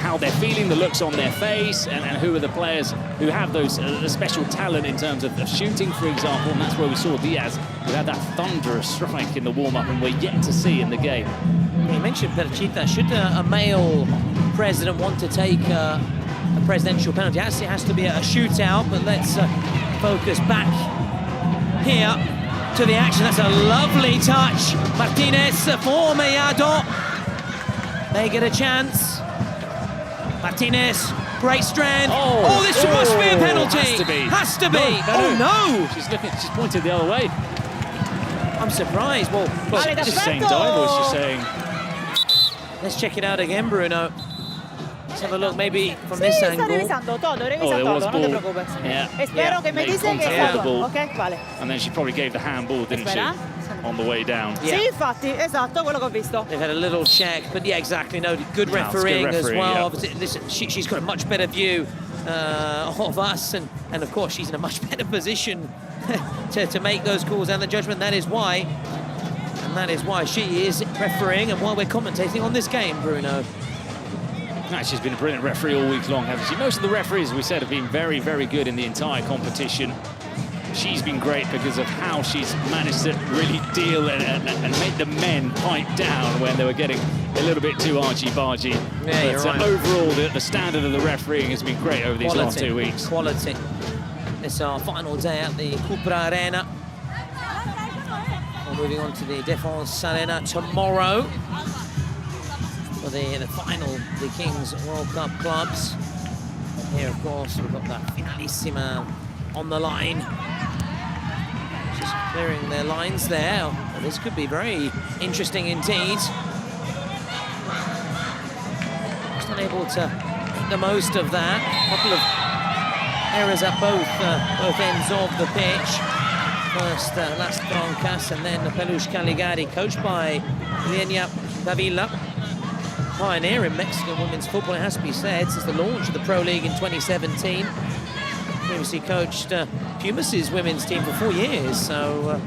how they're feeling, the looks on their face, and who are the players who have those special talent in terms of shooting, for example, and that's where we saw Diaz, who had that thunderous strike in the warm-up, and we're yet to see in the game. You mentioned Perchita. Should a male president want to take a presidential penalty, it has to be a shootout, but let's focus back here to the action. That's a lovely touch. Martinez for Mellado. They get a chance. Martinez, great strength. This must be a penalty. Has to be. No. She's pointed the other way. I'm surprised. Well, she's saying dive, or she's saying... Let's check it out again, Bruno. Let's have a look, maybe from this angle. There was ball. Yeah. And then she probably gave the handball, didn't she? On the way down. Sì, infatti, esatto, quello che ho visto. They've had a little check, but yeah, exactly. No, good refereeing as well. Listen, she's got a much better view of us, and of course she's in a much better position to make those calls and the judgment. That is why she is refereeing and why we're commentating on this game, Bruno. She's been a brilliant referee all week long, hasn't she? Most of the referees, we said, have been very, very good in the entire competition. She's been great because of how she's managed to really deal and make the men pipe down when they were getting a little bit too argy-bargy. Yeah, you're right. Overall, the standard of the refereeing has been great over these last 2 weeks. Quality. It's our final day at the Cupra Arena. We're moving on to the Défense Arena tomorrow for the final of the Kings World Cup clubs. Here, of course, we've got that Finalissima on the line. Just clearing their lines there. Well, this could be very interesting indeed. Just unable to make the most of that. A couple of errors at both ends of the pitch. First Las Troncas, and then Peluche Caligari, coached by Lienia Davila. pioneer in Mexican women's football, it has to be said, since the launch of the Pro League in 2017. Previously coached Pumas' women's team for 4 years, so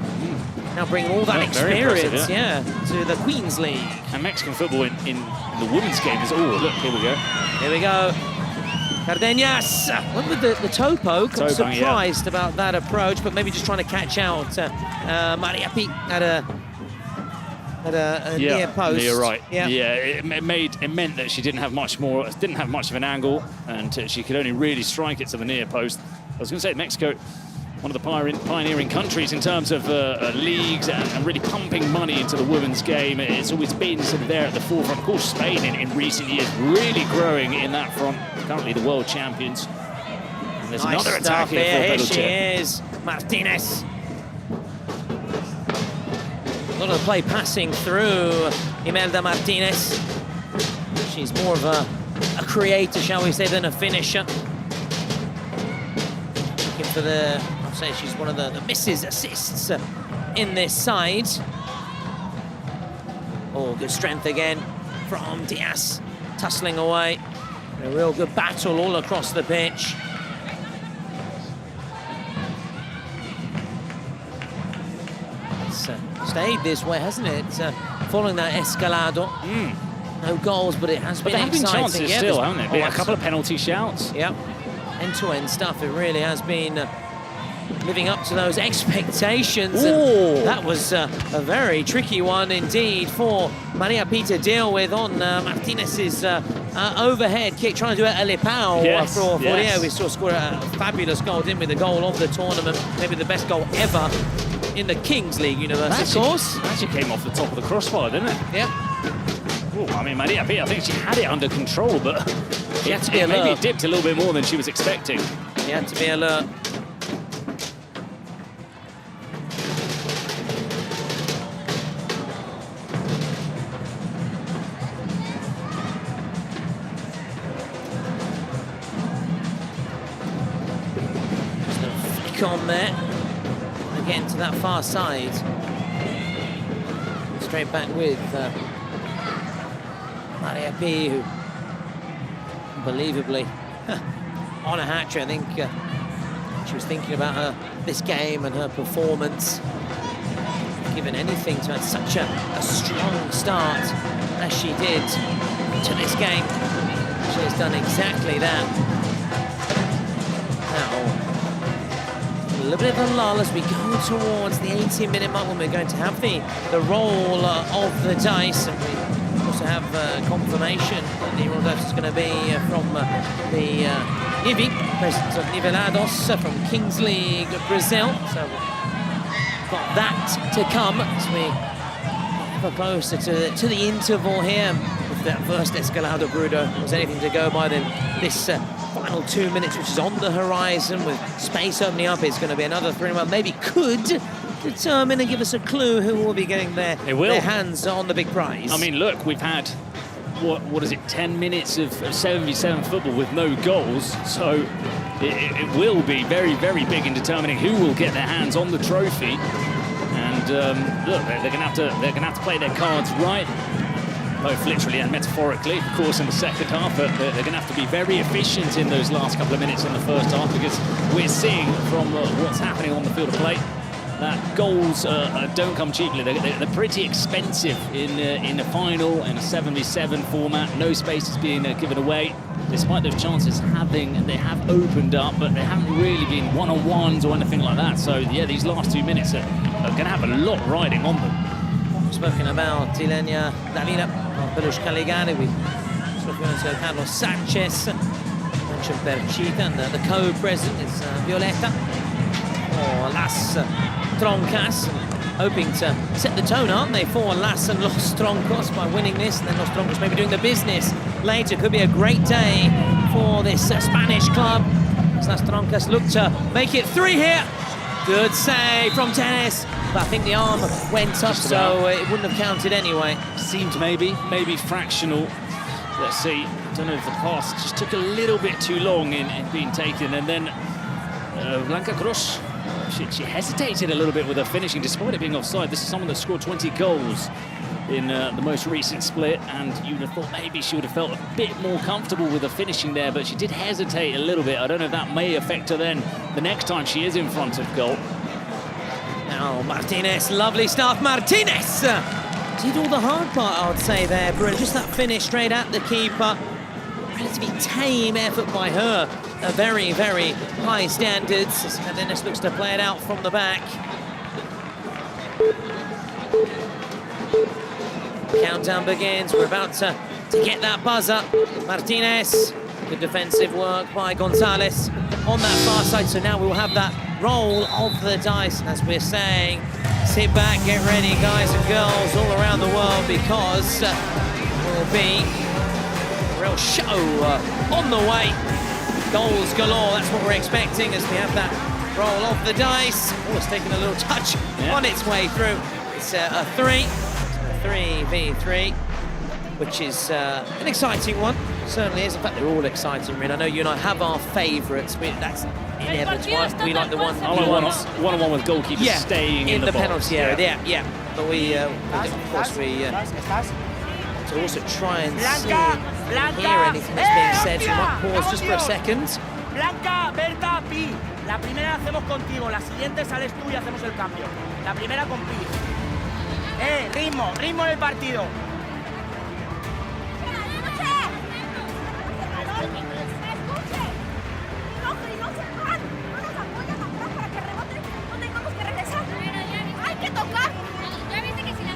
now bringing all that experience, to the Queens League. And Mexican football in the women's game is, look, here we go. Here we go. Cardenas went with the topo. I'm surprised about that approach, but maybe just trying to catch out Maria P at a near post. Near right. Yeah, it meant that she didn't have much of an angle, and she could only really strike it to the near post. I was going to say Mexico, one of the pioneering countries in terms of leagues and really pumping money into the women's game. It's always been sort of there at the forefront. Of course, Spain in recent years really growing in that front. Currently the world champions. And there's another attack here for Peluche. Here she is, Martinez. A lot of the play passing through Imelda Martinez. She's more of a creator, shall we say, than a finisher. Looking for I'll say she's one of the misses assists in this side. Oh, good strength again from Diaz, tussling away. A real good battle all across the pitch. It's stayed this way, hasn't it? Following that escalado. No goals, but it has been exciting. There have been chances still, haven't there? A couple of penalty shouts. Yep. End-to-end stuff. It really has been living up to those expectations. And that was a very tricky one indeed for Maria P to deal with on Martinez's overhead kick, trying to do a Lepau for Furia. We saw score a fabulous goal, didn't we? The goal of the tournament, maybe the best goal ever in the Kings League universe, of course. Actually came off the top of the crossbar, didn't it? Yeah. I mean, Maria P, I think she had it under control, but she had to be alert. Maybe dipped a little bit more than she was expecting. She had to be alert. Just a flick on there. Again to that far side. Straight back with Maria P, who unbelievably on a hat-trick. I think she was thinking about this game and her performance. Given anything to have such a strong start as she did to this game. She has done exactly that. Now, a little bit of a lull as we go towards the 18-minute mark when we're going to have the roll of the dice. And we also have confirmation that the roll dice is going to be from the Nivi, president of Nivelados from Kings League Brazil. So we've got that to come as we get closer to the interval here. If that first Escalado Brudo was anything to go by, then this final 2 minutes, which is on the horizon with space opening up, is going to be another 3-1. Maybe could determine and give us a clue who will be getting their hands on the big prize. I mean, look, we've had, what is it, 10 minutes of 7v7 football with no goals, so it will be very, very big in determining who will get their hands on the trophy. And look, they're going to have to play their cards right, both literally and metaphorically, of course, in the second half, but they're going to have to be very efficient in those last couple of minutes in the first half, because we're seeing from what's happening on the field of play that goals don't come cheaply. They're pretty expensive in a final, in a 7v7 format. No space is being given away, despite those chances they have opened up, but they haven't really been one-on-ones or anything like that. So yeah, these last 2 minutes are going to have a lot riding on them. We've spoken about Ilenia Davina, Peluche Caligari, we've spoken to Carlos Sanchez, mentioned Perchita, and the co-president is Violeta, or Las Troncas, hoping to set the tone, aren't they, for Las and Los Troncos by winning this, and then Los Troncos maybe doing the business later. Could be a great day for this Spanish club. Las Troncas look to make it 3 here. Good save from Tennis, but I think the arm went up, so it wouldn't have counted anyway. Seemed maybe fractional. Let's see. I don't know if the pass just took a little bit too long in being taken, and then Blanca Cruz, she hesitated a little bit with her finishing, despite it being offside. This is someone that scored 20 goals in the most recent split, and you'd have thought maybe she would have felt a bit more comfortable with the finishing there, but she did hesitate a little bit. I don't know if that may affect her then the next time she is in front of goal. Now Martinez, lovely stuff. Martinez did all the hard part, I would say there, Bruno. Just that finish straight at the keeper. Relatively tame effort by her. A very, very high standards. As Cardenas looks to play it out from the back. Countdown begins. We're about to get that buzzer. Martinez. Good defensive work by Gonzalez on that far side. So now we'll have that roll of the dice. As we're saying, sit back, get ready, guys and girls all around the world, because it will be a real show on the way. Goals galore, that's what we're expecting as we have that roll of the dice. Oh, it's taking a little touch on its way through. It's a 3v3, which is an exciting one. Certainly is. In fact, they're all exciting, Rin. I know you and I have our favourites. That's inevitable. We like the one-on-one with goalkeepers staying in the penalty area. Yeah. But we, of course, to also try and hear anything that's being said. So we might pause just for a second. Blanca, Berta, Pi. La primera hacemos contigo, la siguiente sales tú y hacemos el cambio. La primera con Pi. Ritmo en el partido.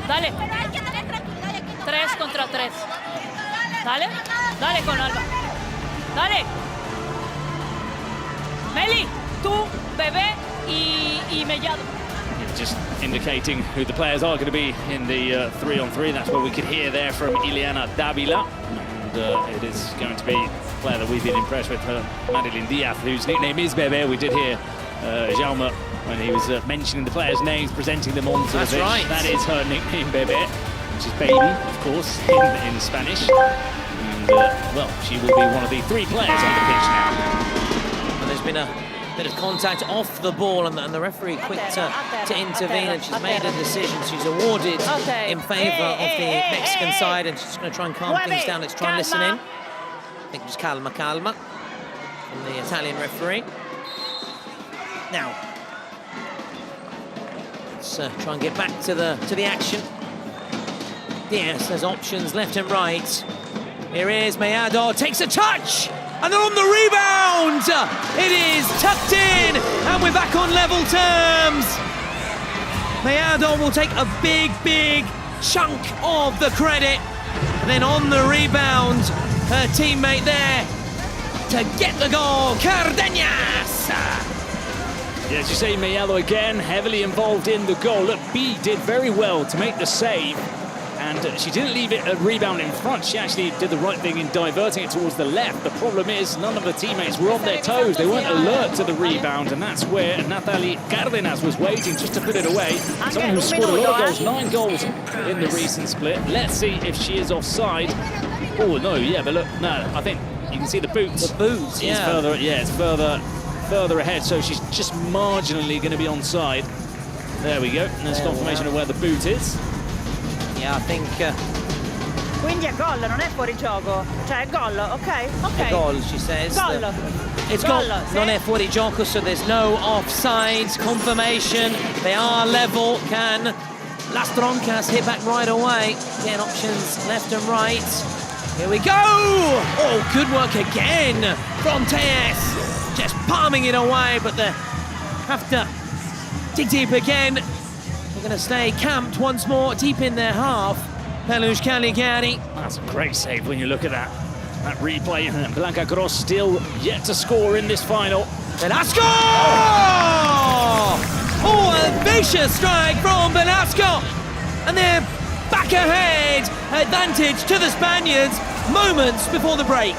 Dale. Pero hay que tener tranquilidad y aquí no 3 contra 3. Dale. Dale con Alba. Dale. Meli, tú, Bebé y Mellado. Just indicating who the players are going to be in the 3-on-3. That's what we could hear there from Ileana Davila. And it is going to be a player that we've been impressed with, Madeline Diaz, whose nickname is Bebe. We did hear Jaume when he was mentioning the players' names, presenting them onto the pitch. Right. That is her nickname, Bebe, which is baby, of course, in Spanish. And, well, she will be one of the 3 players on the pitch now. And there's been a bit of contact off the ball, and the referee quick to intervene, and she's made a decision. She's awarded in favour of the Mexican side, and she's going to try and calm things down. Let's try and listen in. I think just calma from the Italian referee. Now, let's try and get back to the action. Yes, there's options left and right. Here is Mellado, takes a touch, and they're on the rebound! It is tucked in, and we're back on level terms. Mellado will take a big chunk of the credit. And then on the rebound, her teammate there to get the goal, Cardenas! Yeah, as you say, Mellado again, heavily involved in the goal. Look, B did very well to make the save, and she didn't leave it a rebound in front. She actually did the right thing in diverting it towards the left. The problem is none of her teammates were on their toes. They weren't alert to the rebound, and that's where Nathalie Cardenas was waiting just to put it away. Someone who scored a lot of goals, 9 goals in the recent split. Let's see if she is offside. Oh, no, yeah, but look, no, I think you can see the boots. The boots, yeah. It's further ahead, so she's just marginally going to be onside. There we go. There's confirmation of where the boot is. Yeah, I think... Quindi è gol, non è fuori gioco. Cioè è gol, ok? È gol, she says. Gol. It's gol, non è fuori gioco, so there's no offside. Confirmation, they are level. Can Las Troncas hit back right away? Again, options left and right. Here we go! Oh, good work again from Tejas. Just palming it away, but they have to dig deep again. They're going to stay camped once more, deep in their half. Peluche Caligari. That's a great save when you look at that replay. Blanca Gross still yet to score in this final. Velasco! Oh, a vicious strike from Velasco. And they're back ahead. Advantage to the Spaniards moments before the break.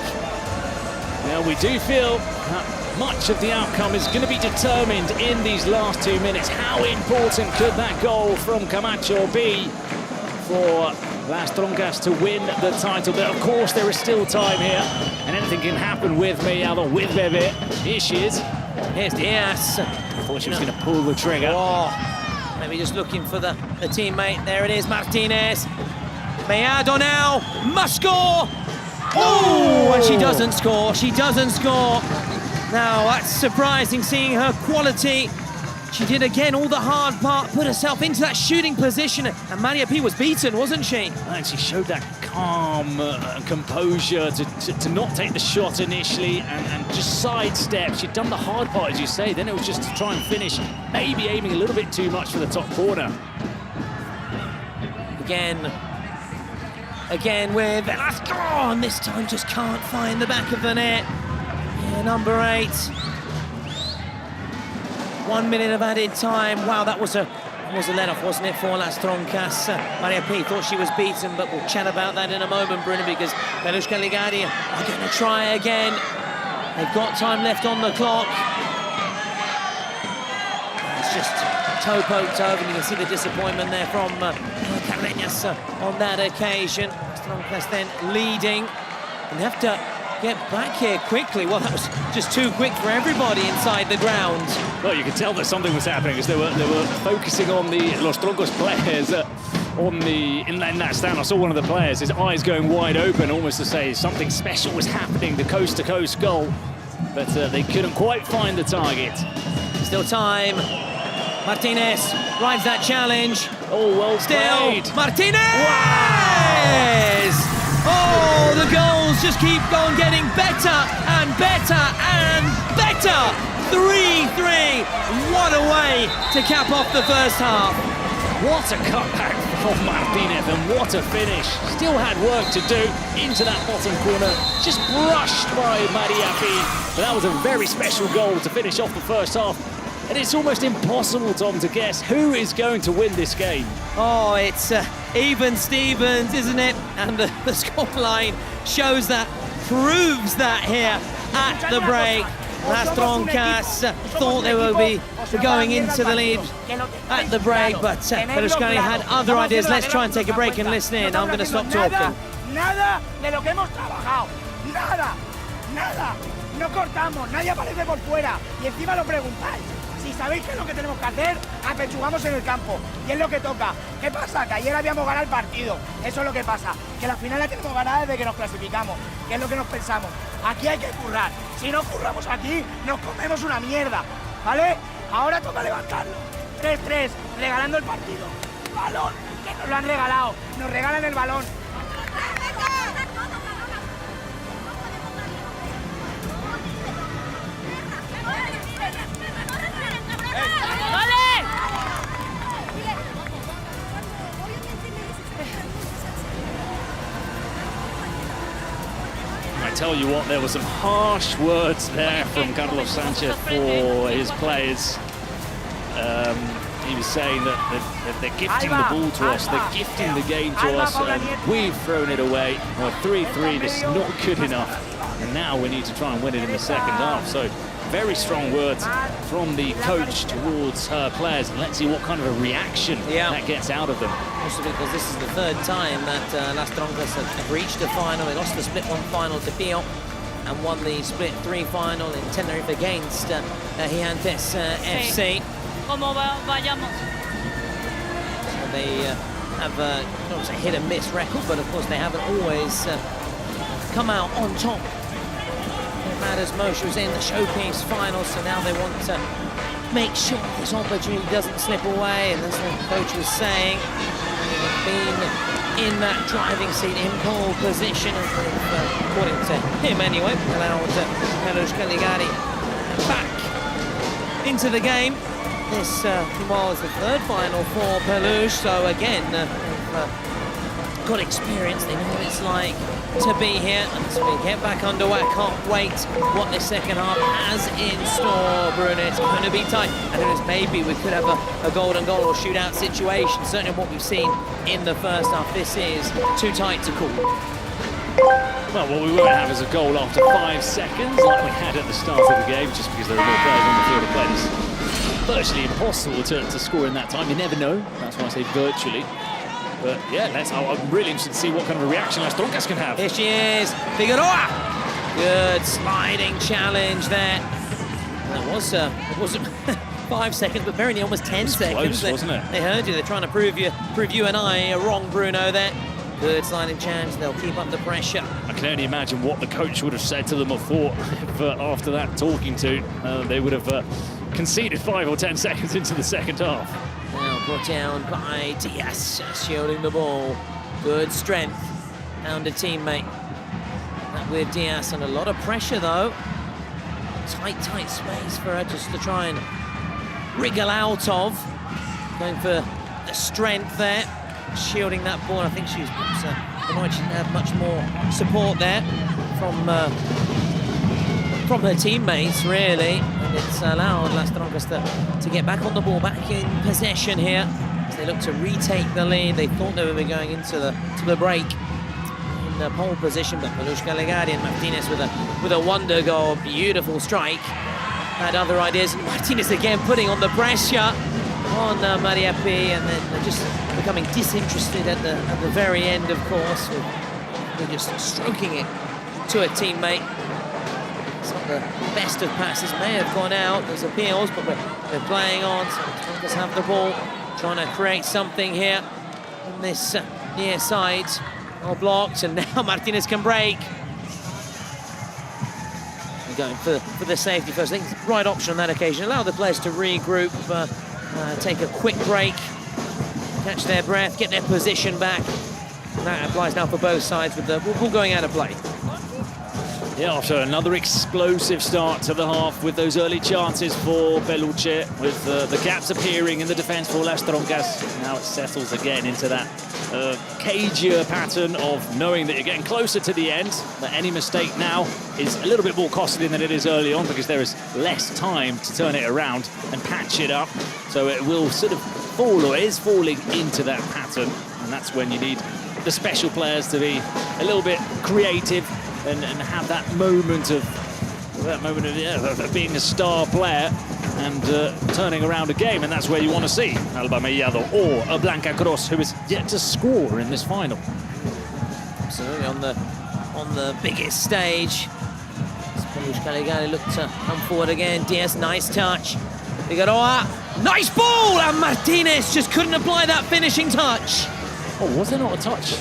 Now, we do feel that much of the outcome is going to be determined in these last 2 minutes. How important could that goal from Camacho be for Las Troncas to win the title? But of course, there is still time here, and anything can happen with Mellado, with Bebe. Here she is. Here's Diaz. I thought she was going to pull the trigger. Oh, maybe just looking for the teammate. There it is, Martinez. Meado now, must score! Oh, and she doesn't score, she doesn't score. Now, that's surprising, seeing her quality. She did again all the hard part, put herself into that shooting position, and Maria P was beaten, wasn't she? And she showed that calm composure to not take the shot initially and just sidestep. She'd done the hard part, as you say, then it was just to try and finish, maybe aiming a little bit too much for the top corner. Again with Velasco, and this time just can't find the back of the net. Yeah, number 8. 1 minute of added time. Wow, that was a let-off, wasn't it, for Las Troncas? Maria P thought she was beaten, but we'll chat about that in a moment, Bruno, because Peluche Caligari are going to try again. They've got time left on the clock. It's just toe poked over, and you can see the disappointment there from Carreñas on that occasion. Las Troncas then leading, and they have to get back here quickly. Well, that was just too quick for everybody inside the ground. Well, you could tell that something was happening as they were focusing on the Los Troncos players in that stand. I saw one of the players, his eyes going wide open, almost to say something special was happening, the coast-to-coast goal, but they couldn't quite find the target. Still time. Martinez rides that challenge. Oh, well played. Martinez! Wow! Oh, the goals just keep on getting better and better and better. 3-3. What a way to cap off the first half. What a cutback from Martinez, and what a finish. Still had work to do into that bottom corner. Just brushed by Maria P. But that was a very special goal to finish off the first half. And it's almost impossible, Tom, to guess who is going to win this game. Oh, it's even Stevens, isn't it? And the scoreline shows that, proves that here at the break. Las Troncas thought they would be going into the lead at the break, but Pelushkani had other ideas. Let's try and take a break and listen in. I'm going to stop talking. Nada de lo que hemos trabajado. Nada. No cortamos, nadie aparece por fuera. Y encima lo preguntáis. Si sabéis qué es lo que tenemos que hacer, apechugamos en el campo. Y es lo que toca. ¿Qué pasa? Que ayer habíamos ganado el partido. Eso es lo que pasa. Que la final la tenemos ganada desde que nos clasificamos. Que es lo que nos pensamos. Aquí hay que currar. Si no curramos aquí, nos comemos una mierda. ¿Vale? Ahora toca levantarlo. 3-3, regalando el partido. Balón, que nos lo han regalado. Nos regalan el balón. I tell you what, there were some harsh words there from Carlos Sanchez for his players. He was saying that they're gifting the ball to us, they're gifting the game to us, and we've thrown it away. Well, 3-3, this is not good enough. And now we need to try and win it in the second half. So very strong words from the coach towards her players, and let's see what kind of a reaction that gets out of them. Also because this is the third time that Las Troncas have reached the final. They lost the split 1 final to Pio and won the split 3 final in Tenerife against Gigantes FC. Como vayamos. So they have not to say hit and miss record, but of course they haven't always come out on top. It matters most. She was in the showcase final, so now they want to make sure this opportunity doesn't slip away. And as the coach was saying, they've been in that driving seat, in pole position, according to him anyway, allowed Peluche Caligari back into the game. This was the third final for Peluche, so again, they've got experience, they know what it's like to be here, and as we get back underway, I can't wait what this second half has in store, Bruno. It's going to be tight, and who knows, maybe we could have a golden goal or shootout situation, certainly what we've seen in the first half. This is too tight to call. Well, what we won't have is a goal after 5 seconds, like we had at the start of the game, just because there are more players on the field to play. It's virtually impossible to score in that time. You never know, that's why I say virtually. But yeah, I'm really interested to see what kind of a reaction Las Troncas can have. Here she is, Figueroa! Good sliding challenge there. That was, it wasn't 5 seconds, but very nearly almost 10 seconds. Close, wasn't it? They heard you, they're trying to prove you and I wrong, Bruno, there. Good sliding chance, they'll keep up the pressure. I can only imagine what the coach would have said to them or thought if, after that talking to. They would have conceded 5 or 10 seconds into the second half. Now brought down by Diaz, shielding the ball. Good strength, found a teammate. That with Diaz, and a lot of pressure though. Tight space for her just to try and wriggle out of. Going for the strength there, shielding that ball. I think she's might have much more support there from her teammates, really. And it's allowed Las Troncas to get back on the ball, back in possession here. As they look to retake the lead. They thought they would be going into the break in the pole position, but Peluche Caligari and Martinez with a wonder goal, beautiful strike. Had other ideas, and Martinez again putting on the pressure on Maria P, and then just becoming disinterested at the very end, of course. We're just stroking it to a teammate. Some of the best of passes may have gone out. There's appeals, but we're playing on. So Troncas have the ball, trying to create something here on this near side. All blocked, and now Martinez can break. Going for the safety first. I think it's the right option on that occasion. Allow the players to regroup, take a quick break, catch their breath, get their position back. And that applies now for both sides with the ball going out of play. Yeah, after another explosive start to the half with those early chances for Peluche, with the gaps appearing in the defence for Las Troncas. Now it settles again into that cagier pattern of knowing that you're getting closer to the end, that any mistake now is a little bit more costly than it is early on, because there is less time to turn it around and patch it up. So it will sort of fall, or is falling into that pattern, and that's when you need the special players to be a little bit creative and have that moment of being a star player and turning around a game, and that's where you want to see Alba Mellado or a Blanca Cross, who is yet to score in this final. Absolutely, on the biggest stage. Peluche Caligari looked to come forward again. Diaz, nice touch. Figueroa, nice ball, and Martinez just couldn't apply that finishing touch. Oh, was there not a touch?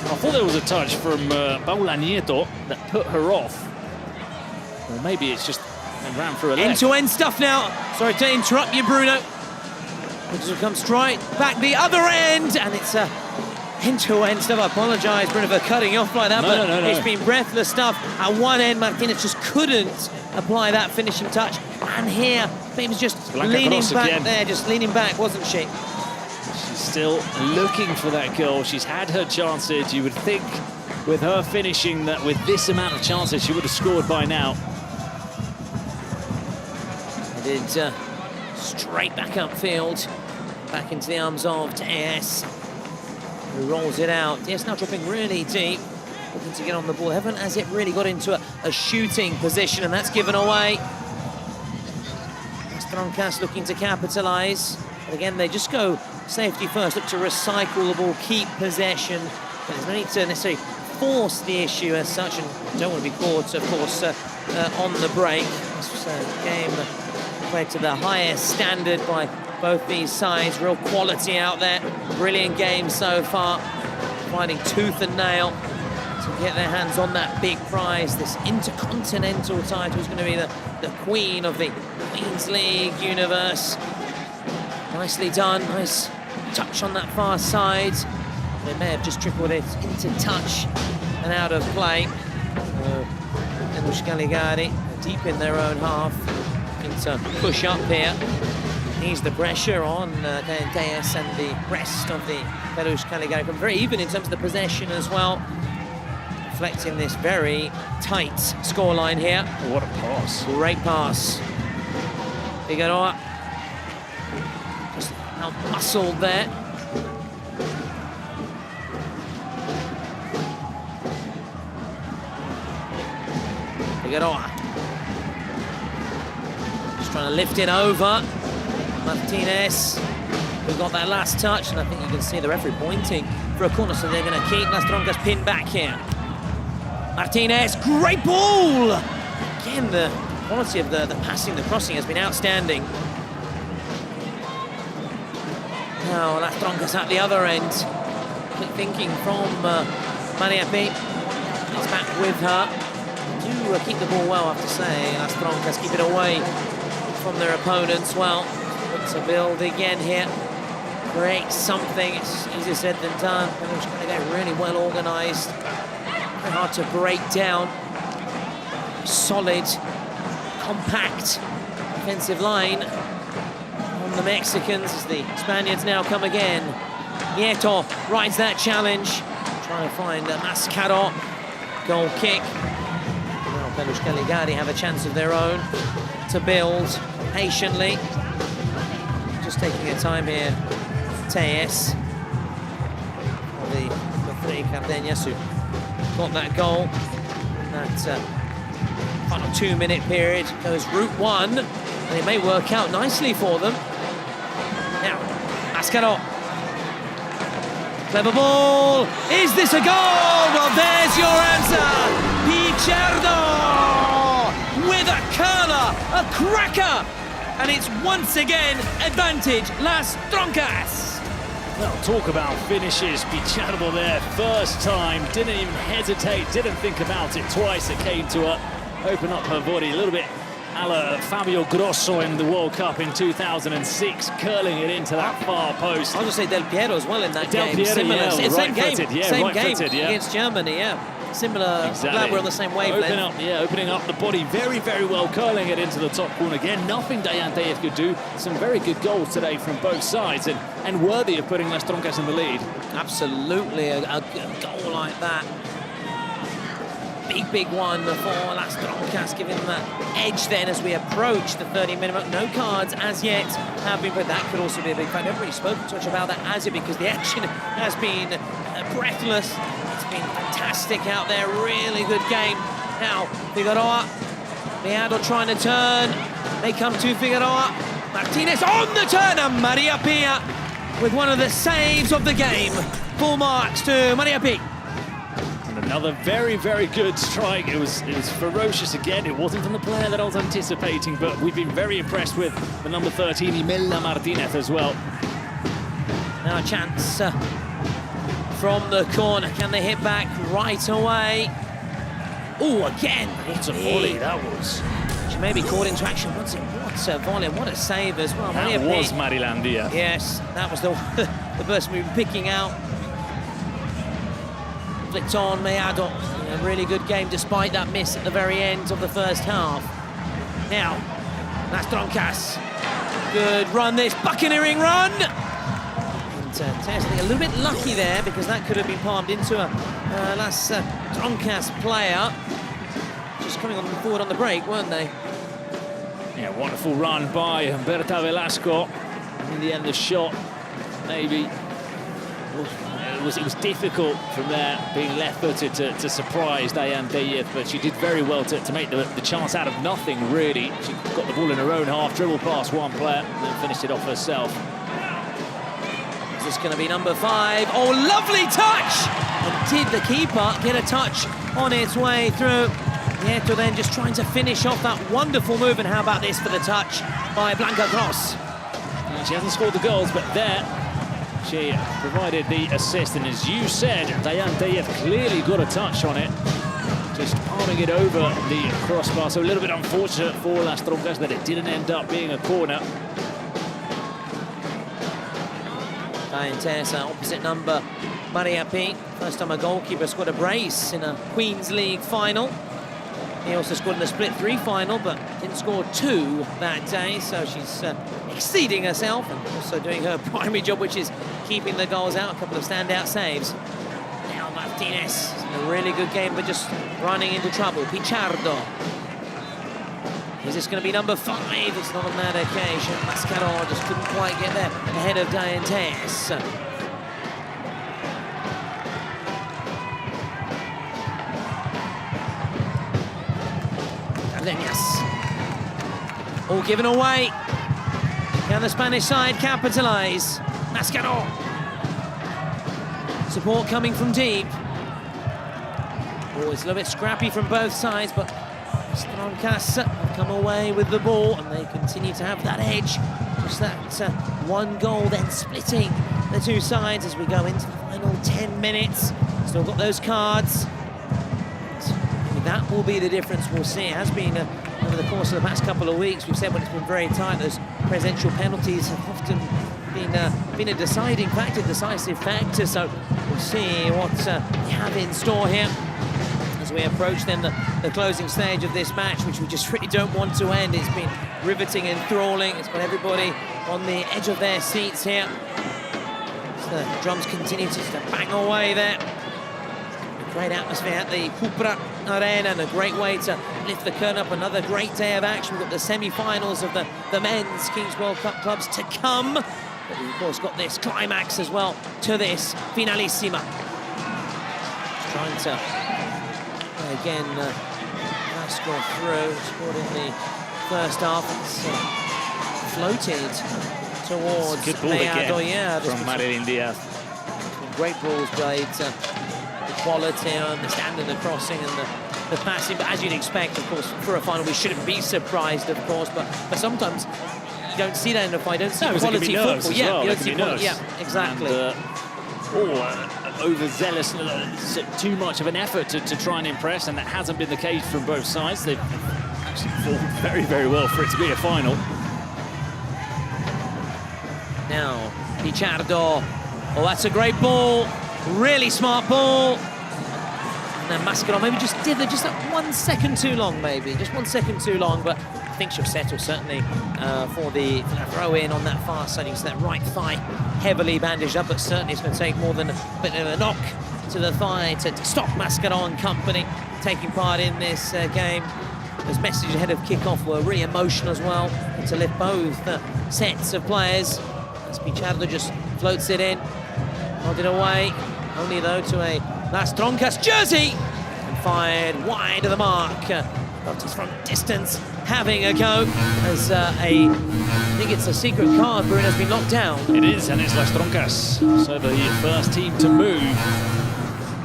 I thought there was a touch from Paula Nieto that put her off. Or maybe it's just ran through a leg. End-to-end stuff now. Sorry to interrupt you, Bruno. It comes straight back the other end, and it's end-to-end stuff. I apologise, Bruno, for cutting you off like that, but it's been breathless stuff. At one end, Martinez just couldn't apply that finishing touch. And here, Babe was just leaning back there, just leaning back, wasn't she? She's still looking for that goal. She's had her chances. You would think with her finishing that with this amount of chances, she would have scored by now. Did straight back upfield, back into the arms of Diaz, who rolls it out. Diaz now dropping really deep, looking to get on the ball. Haven't as it really got into a shooting position, and that's given away. Las Troncas looking to capitalise, but again they just go safety first, look to recycle the ball, keep possession. But there's no need to necessarily force the issue as such, and don't want to be caught, of course, on the break. This game played to the highest standard by both these sides. Real quality out there. Brilliant game so far. Fighting tooth and nail to get their hands on that big prize. This intercontinental title is going to be the queen of the Queen's League universe. Nicely done. Nice touch on that far side. They may have just trickled it into touch and out of play. Peluche Caligari deep in their own half. To push up here, ease the pressure on Diaz and the rest of the Peluche Caligari. Very even in terms of the possession as well, reflecting this very tight scoreline here. Oh, what a pass. Great pass. Figueroa just out-muscled there. Figueroa trying to lift it over. Martinez, who got that last touch, and I think you can see the referee pointing for a corner, so they're going to keep Las Troncas pinned back here. Martinez, great ball! Again, the quality of the passing, the crossing has been outstanding. Now Las Troncas at the other end. Quick thinking from Maria P. It's back with her. Do keep the ball well, I have to say. Las Troncas keep it away from their opponents well. Look to build again here. Create something. It's easier said than done. They're really well organised. Very hard to break down. Solid, compact defensive line on the Mexicans as the Spaniards now come again. Nieto rides that challenge. Trying to find Mascaro. Goal kick. Now Peluche Caligari have a chance of their own to build patiently. Just taking their time here. Tejes. The three Cardenas who got that goal. That final 2-minute period goes route one, and it may work out nicely for them. Now, Mascaro. Clever ball. Is this a goal? Well, there's your answer. Pichardo with a curler, a cracker, and it's once again advantage Las Troncas. Well, talk about finishes. Pichardo there, first time, didn't even hesitate, didn't think about it twice. It came to her, open up her body a little bit a la Fabio Grosso in the World Cup in 2006, curling it into that far post. I was going to say Del Piero as well in that game. Piero, similar, yeah, same game, same game yeah. against Germany, yeah. Similar, exactly. Glad we're on the same wavelength. Opening up the body very, very well, curling it into the top corner. Again, nothing Dayan Tejes could do. Some very good goals today from both sides and worthy of putting Las Troncas in the lead. Absolutely, a goal like that. Big one for Las Troncas, giving them that edge then as we approach the 30-minute mark. No cards as yet have been, but that could also be a big factor. Everybody's spoken too much about that as it because the action has been breathless. It's been fantastic out there, really good game. Now, Figueroa, Meado trying to turn. They come to Figueroa. Martinez on the turn, and Maria Pia with one of the saves of the game. Full marks to Maria Pia. Another very, very good strike. It was ferocious again. It wasn't from the player that I was anticipating, but we've been very impressed with the number 13, Imelda Martinez, as well. Now a chance from the corner. Can they hit back right away? Oh, again. What a volley that was. She may be caught into action. What a volley. What a save as well. That was Marilandia. Yes, that was the burst move picking out. Flicked on Meado. A really good game despite that miss at the very end of the first half. Now, Las Troncas. Good run, this buccaneering run. And Tejes a little bit lucky there because that could have been palmed into a Las Troncas player. Just coming on forward on the break, weren't they? Yeah, wonderful run by Berta Velasco. In the end, the shot maybe. It was difficult from there, being left-footed to surprise Dayan Tejes, but she did very well to make the chance out of nothing, really. She got the ball in her own half, dribbled past one player, and then finished it off herself. Is this going to be number 5? Oh, lovely touch! And did the keeper get a touch on its way through? Nieto then just trying to finish off that wonderful move, and how about this for the touch by Blanca Gross? She hasn't scored the goals, but there she provided the assist, and as you said, Dayan Tejes clearly got a touch on it, just palming it over the crossbar. So a little bit unfortunate for Las Troncas that it didn't end up being a corner. Dayan Tejes, opposite number, Maria P. First time a goalkeeper scored a brace in a Queen's League final. He also scored in the split 3 final, but didn't score 2 that day, so she's exceeding herself and also doing her primary job, which is keeping the goals out. A couple of standout saves. Now Martinez, a really good game, but just running into trouble. Pichardo. Is this going to be number 5? It's not on that occasion. Mascaro just couldn't quite get there ahead of Dayan Tejes. Yes. All given away. Can the Spanish side capitalise? Mascaro. Support coming from deep. Oh, it's a little bit scrappy from both sides, but Troncas have come away with the ball, and they continue to have that edge. Just that one goal then splitting the two sides as we go into the final 10 minutes. Still got those cards. That will be the difference we'll see. It has been over the course of the past couple of weeks. We've said when it's been very tight, those presidential penalties have often been a deciding factor, decisive factor. So we'll see what we have in store here as we approach then the closing stage of this match, which we just really don't want to end. It's been riveting and enthralling. It's got everybody on the edge of their seats here. So the drums continue to bang away there. Great atmosphere at the Cupra Arena and a great way to lift the curtain up. Another great day of action. We've got the semi-finals of the men's Kings World Cup clubs to come. But we've of course got this climax as well to this Finalissima. Trying to again score through. Scored in the first half. It's floated towards good ball again yeah, from Marilyn Diaz. Great balls played. Quality, understanding the crossing and the passing, but as you'd expect, of course, for a final, we shouldn't be surprised, of course, but sometimes you don't see that in a final. You don't see quality football. Yeah, well. you don't see quality. Yeah, exactly. And, overzealous, too much of an effort to try and impress, and that hasn't been the case from both sides. They've actually performed very, very well for it to be a final. Now, Pichardo. Oh, that's a great ball. Really smart ball. And then Mascaron maybe just did just that 1 second too long, maybe. Just 1 second too long, but I think she'll settle certainly for the throw in on that far side. You can see that right thigh heavily bandaged up, but certainly it's going to take more than a bit of a knock to the thigh to stop Mascaron and company taking part in this game. Those messages ahead of kickoff were really emotional as well, to lift both sets of players. As Pichardo just floats it in, nodded away. Only though to a Las Troncas jersey and fired wide of the mark. Ortiz from distance having a go as I think it's a secret card. Bruno's been locked down. It is, and it's Las Troncas. So the first team to move,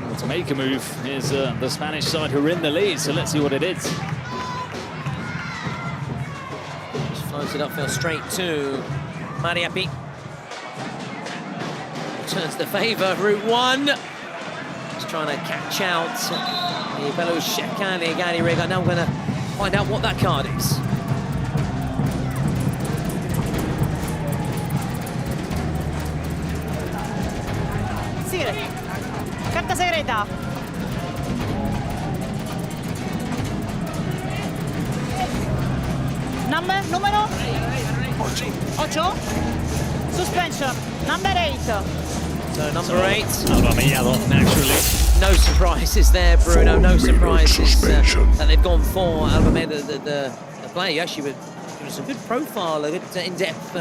or to make a move, is the Spanish side who are in the lead. So let's see what it is. Just floats it upfield straight to Mariapi. Turns the favour, route one. Just trying to catch out the Belarus Caligari rig. Now we're going to find out what that card is. Sigue. Carta segreta. Número? 8. Suspension. Number 8. So number 8. Alba Mellado, naturally. No surprises there, Bruno. No surprises that they've gone for Alba Mellado, the player. Actually, it was a good profile, a good in-depth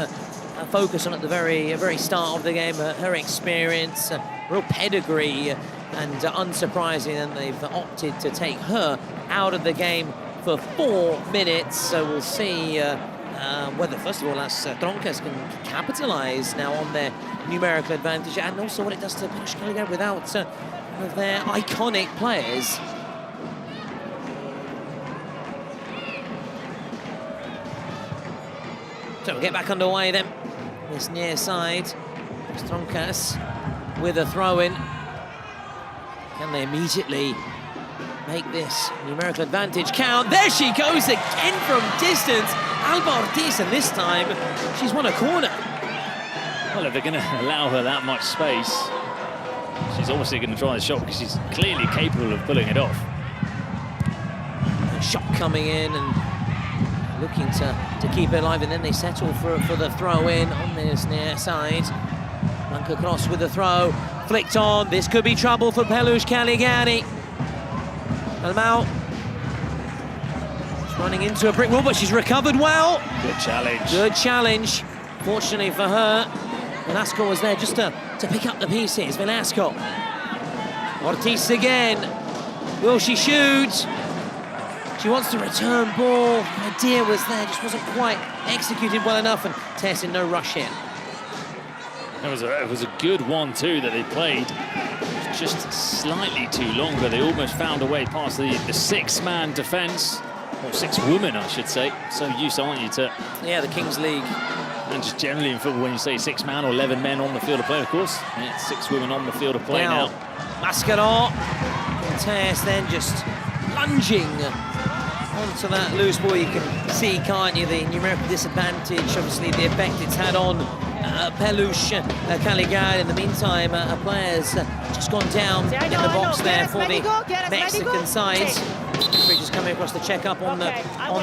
focus on at the very start of the game. Her experience, real pedigree, and unsurprising, and they've opted to take her out of the game for 4 minutes. So we'll see whether, first of all, Las Troncas can capitalise now on their numerical advantage, and also what it does to Belarus Caligari without one of their iconic players. So we'll get back underway then. This near side, Las Troncas with a throw-in. Can they immediately make this numerical advantage count? There she goes again from distance. Alba Ortiz, and this time she's won a corner. Well, if they're going to allow her that much space, she's obviously going to try the shot because she's clearly capable of pulling it off. A shot coming in and looking to keep it alive, and then they settle for the throw-in on this near side. Blanca Cross with the throw, flicked on. This could be trouble for Belarus Caligari. Almao running into a brick wall, but she's recovered well. Good challenge. Good challenge. Fortunately for her, Velasco was there just to pick up the pieces. Velasco. Ortiz again. Will she shoot? She wants to return ball. The idea was there, just wasn't quite executed well enough, and Tess in no rush here. It was a good 1-2 that they played. Just slightly too long, but they almost found a way past the 6-man defence. Or 6-woman, I should say. So used, aren't you, to... Yeah, the Kings League And just generally in football, when you say 6 man or 11 men on the field of play, of course, it's 6 women on the field of play now. Mascarot. Tess then just lunging onto that loose ball. You can see, can't you, the numerical disadvantage, obviously the effect it's had on Peluche Caligari. In the meantime, players just gone down in the box there for the Mexican side. Just coming across the check-up on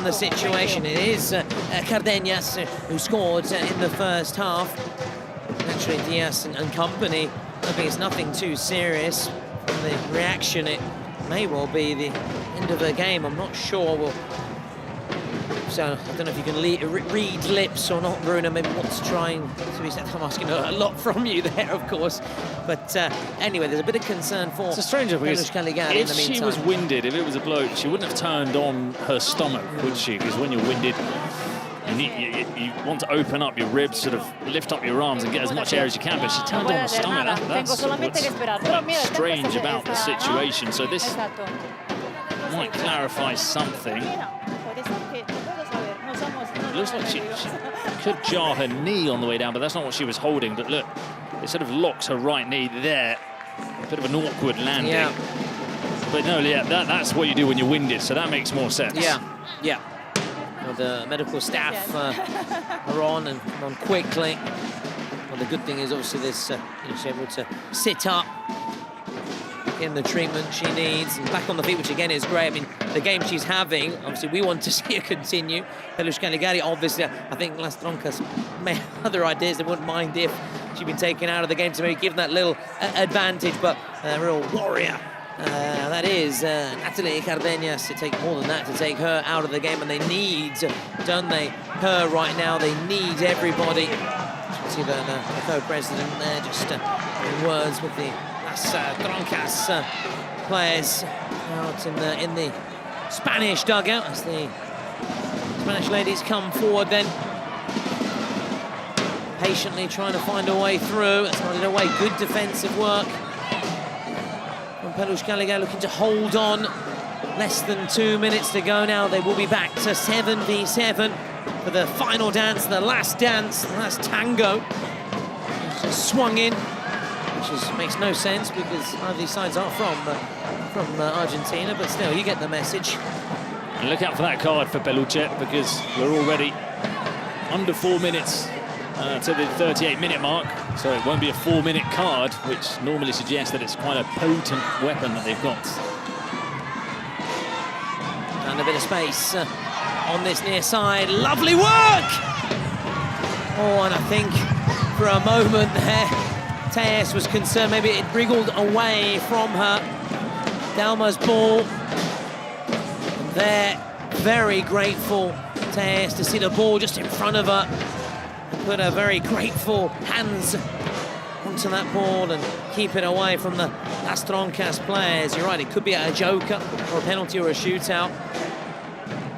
the situation. It is Cardenas who scored in the first half. Naturally, Diaz and company. I think it's nothing too serious. From the reaction, it may well be the end of the game. I'm not sure. So I don't know if you can read lips or not, Bruno. Maybe what's trying to be said. I'm asking a lot from you there, of course. But anyway, there's a bit of concern for it's a stranger because if she was winded, if it was a bloke, she wouldn't have turned on her stomach, would she? Because when you're winded, you want to open up your ribs, sort of lift up your arms and get as much air as you can, but she turned on the stomach. That's what's strange about the situation. So this might clarify something. It looks like she could jar her knee on the way down, but that's not what she was holding. But look, it sort of locks her right knee there. A bit of an awkward landing. Yeah. But no, yeah, that's what you do when you're winded, so that makes more sense. Yeah, yeah. Well, the medical staff are on and on quickly. Well, the good thing is obviously this she's able to sit up in the treatment she needs and back on the feet, which again is great. I mean, the game she's having, obviously we want to see her continue. Peluche Caligari, obviously, I think Las Troncas may have other ideas. They wouldn't mind if she'd been taken out of the game to maybe give that little advantage, but a real warrior. That is Natalie Cardenas. To take more than that to take her out of the game, and they need, don't they, her right now. They need everybody. You can see the co-president there just in words with the Las Troncas players out in the Spanish dugout as the Spanish ladies come forward then. Patiently trying to find a way through. It's not in a way good defensive work. Peluche Caligari looking to hold on. Less than 2 minutes to go now. They will be back to 7v7 for the final dance, the last tango. Just swung in, which makes no sense because none of these sides are from Argentina, but still, you get the message. And look out for that card for Peluche, because we're already under 4 minutes to the 38-minute mark, so it won't be a 4-minute card, which normally suggests that it's quite a potent weapon that they've got. And a bit of space on this near side. Lovely work! Oh, and I think for a moment there, Tejas was concerned maybe it wriggled away from her. Dalma's ball. And there, very grateful Tejas to see the ball just in front of her. Put her very grateful hands onto that ball and keep it away from the Las Troncas players. You're right, it could be a joker or a penalty or a shootout.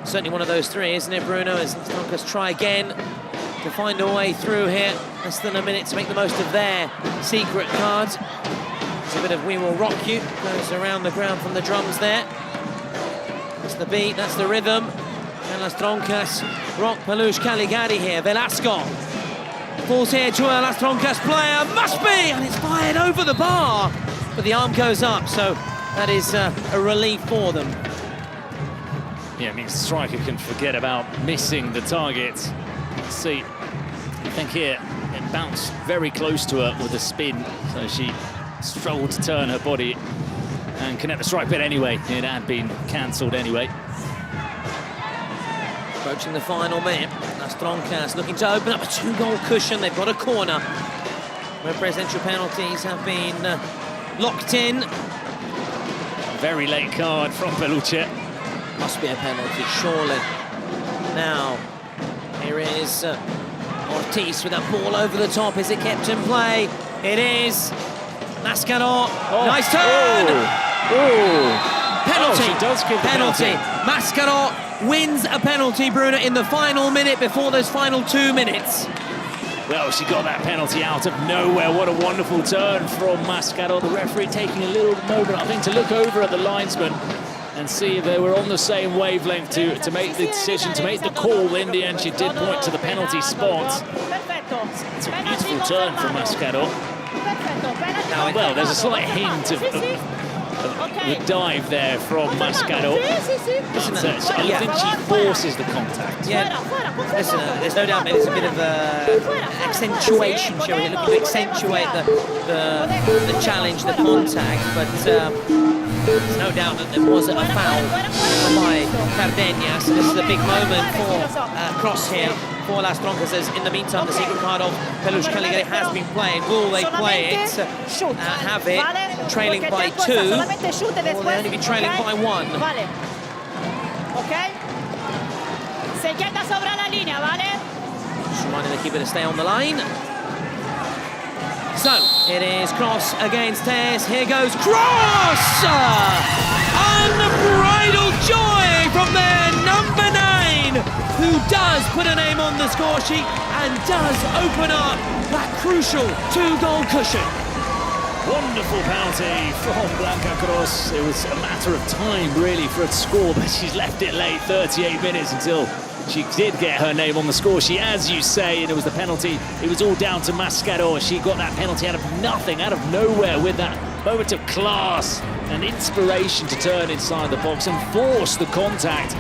Certainly one of those three, isn't it, Bruno? As Las Troncas try again to find a way through here. Less than a minute to make the most of their secret cards. There's a bit of We Will Rock You. Goes around the ground from the drums there. That's the beat, that's the rhythm. And Las Troncas rock Peluche Caligari here. Velasco falls here to a Las Troncas player. Must be! And it's fired over the bar. But the arm goes up, so that is a relief for them. Yeah, it means the striker can forget about missing the target. Let's see. I think here it bounced very close to her with a spin, so she struggled to turn her body and connect the strike bit anyway. It had been cancelled anyway. Approaching the final minute, Las Troncas looking to open up a 2-goal cushion. They've got a corner where presidential penalties have been locked in. Very late card from Peluche. Must be a penalty, surely. Now, here is Ortiz with that ball over the top. Is it kept in play? It is. Mascarot, nice turn! Penalty, she does give the penalty. Mascarot wins a penalty, Bruno, in the final minute before those final 2 minutes. Well, she got that penalty out of nowhere. What a wonderful turn from Mascarot. The referee taking a little moment, I think, to look over at the linesman and see if they were on the same wavelength to make the decision, to make the call. In the end, she did point to the penalty spot. Perfetto. It's a beautiful turn from Mascaro. Perfetto. Penalty Well, there's a slight hint of the dive there from Mascaro. I don't think she forces the contact. Yeah, listen, there's no doubt there's a bit of accentuation, shall we, looking to accentuate the challenge, the contact, but there's no doubt that there was a foul by Cardenas. This is a big moment for Cross here for Las Troncas, as in the meantime the secret card of Peluche Caligari has been played. Will they play it? Have it, trailing by 2, or they'll only be trailing by 1. Vale. Ok. Se queda sobre la línea, ¿vale? Just reminding the keeper to stay on the line. So, it is Cross against Tess. Here goes Cross! Unbridled joy from their number 9, who does put a name on the score sheet and does open up that crucial 2-goal cushion. Wonderful penalty from Blanca Cross. It was a matter of time, really, for her to score, but she's left it late, 38 minutes until she did get her name on the score sheet, as you say, and it was the penalty. It was all down to Mascaro. She got that penalty out of nothing, out of nowhere, with that moment of class and inspiration to turn inside the box and force the contact.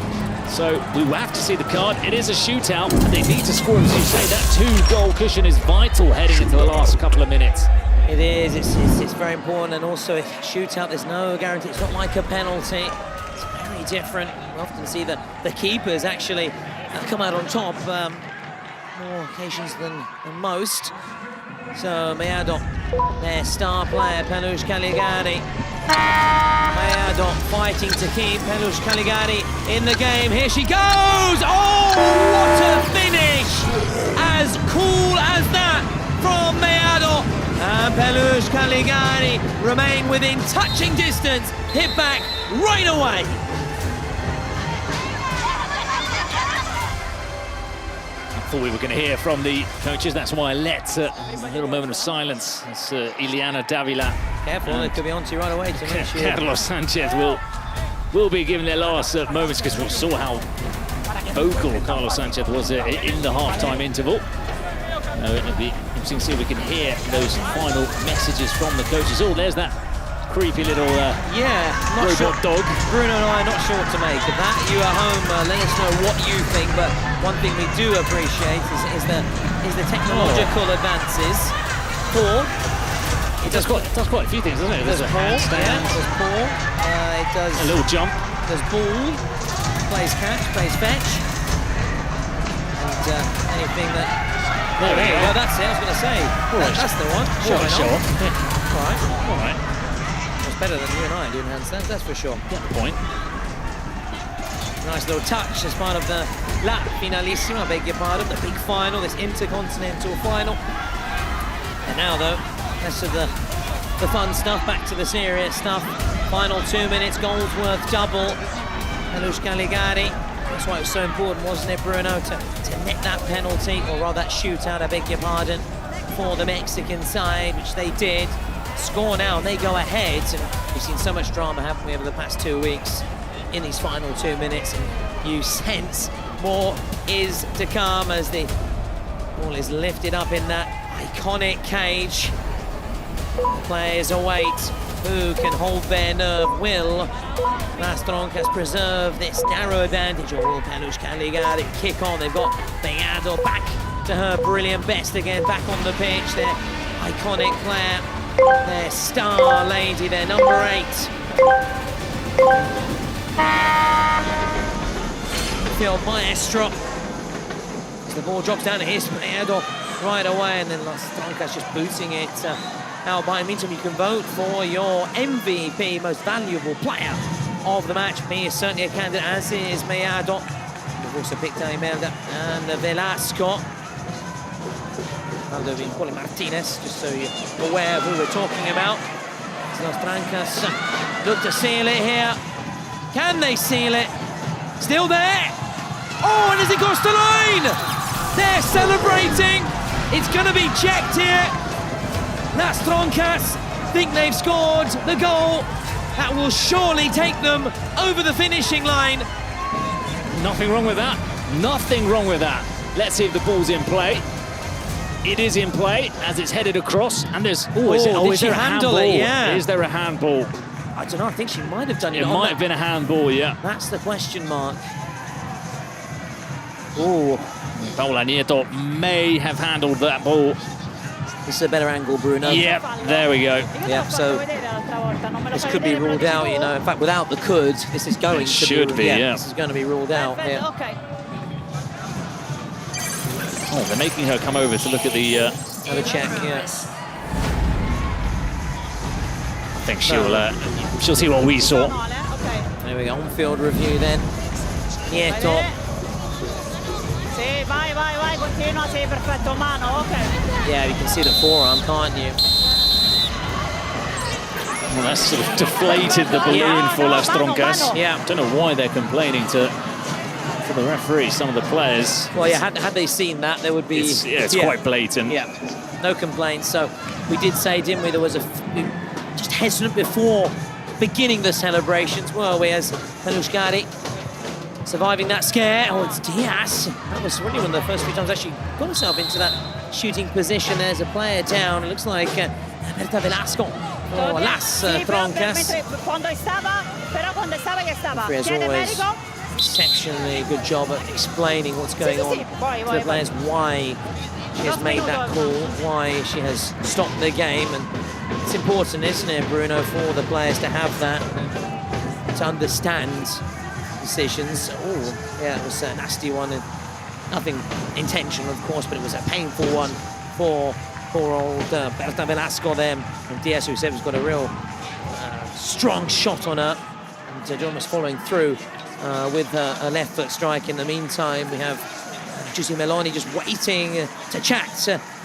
So we will have to see the card. It is a shootout, and they need to score, as you say. That 2-goal cushion is vital heading into the last couple of minutes. It is, it's very important, and also if shootout, there's no guarantee. It's not like a penalty. It's very different. We often see the keepers actually come out on top more occasions than most. So Mayado, their star player, Peluche Caligari. Mayado fighting to keep Peluche Caligari in the game. Here she goes! Oh, what a finish! As cool as that from Mayado. And Peluche Caligari remain within touching distance. Hit back right away. I thought we were going to hear from the coaches. That's why I let a little moment of silence. It's Ileana Davila. Careful, it could be on to you right away to make sure. Carlos Sanchez will be given their last moments, because we saw how vocal Carlos Sanchez was in the half-time interval. It'll be interesting to see if we can hear those final messages from the coaches. Oh, there's that creepy little robot dog. Bruno and I are not sure what to make of that. You at home, let us know what you think, but one thing we do appreciate is the technological advances. Paul. It does quite a few things, doesn't it? There's a paw, there's paw. It does a little jump. There's ball, plays catch, plays fetch. And anything that... There we go, that's it, I was going to say. That's the one. Sure. All right. It's better than you and I doing handstands, that's for sure. Get the point. Nice little touch as part of the La Finalissima, I beg your pardon, the big final, this intercontinental final. And now, though, rest of the fun stuff, back to the serious stuff. Final 2 minutes, Goldsworth double. Peluche Caligari. That's why it was so important, wasn't it, Bruno, to net that penalty, or rather that shootout, I beg your pardon, for the Mexican side, which they did. Score now, and they go ahead. And we've seen so much drama, haven't we, over the past 2 weeks in these final 2 minutes, and you sense more is to come as the ball is lifted up in that iconic cage. Players await who can hold their nerve. Will Las Troncas preserve this narrow advantage, or will Peluche Caligari kick on? They've got Mayado back to her brilliant best again, back on the pitch. Their iconic player, their star lady, their number 8. Phil Maestro. As the ball drops down to his Mayado right away, and then Las Troncas just booting it out. By the meantime, you can vote for your MVP, most valuable player of the match. Me is certainly a candidate, as is Mayado. We've also picked Imelda and Velasco. Aldo Vincoli Martinez, just so you're aware of who we're talking about. Las Troncas look to seal it here. Can they seal it? Still there. Oh, and as it goes to line, they're celebrating. It's going to be checked here. Las Troncas think they've scored the goal that will surely take them over the finishing line. Nothing wrong with that. Nothing wrong with that. Let's see if the ball's in play. It is in play as it's headed across, and there's... Did she handle it? Yeah. Is there a handball? I don't know, I think she might have done it. It might have been a handball, yeah. That's the question mark. Oh. Paula Nieto may have handled that ball. This is a better angle, Bruno. Yep, there we go. Yeah, so this could be ruled out, you know. In fact, without the could, this is going to should be, yeah. This is going to be ruled out, yeah. Oh, they're making her come over to look at the... Have a check, yeah. I think she'll see what we saw. There we go, on-field review then. Nieto. Yeah, you can see the forearm, can't you? Well, that's sort of deflated the balloon for Las Troncas. Yeah. Don't know why they're complaining to the referee, some of the players. Well, yeah, had they seen that, there would be... It's quite blatant. Yeah, no complaints. So we did say, didn't we, there was just hesitant before beginning the celebrations, were we, as Pelushkari surviving that scare. Oh, it's Diaz. That was really one of the first few times actually got herself into that shooting position. There's a player down. It looks like Berta Velasco for Las Troncas. As always, exceptionally good job at explaining what's going on to the players, why she has made that call, why she has stopped the game. And it's important, isn't it, Bruno, for the players to have that, to understand decisions. Oh, yeah, it was a nasty one, and nothing intentional, of course, but it was a painful one for poor old Berta Velasco there. And Diaz, who said, has got a real strong shot on her, and almost following through with a left foot strike. In the meantime, we have Giusy Meloni just waiting to chat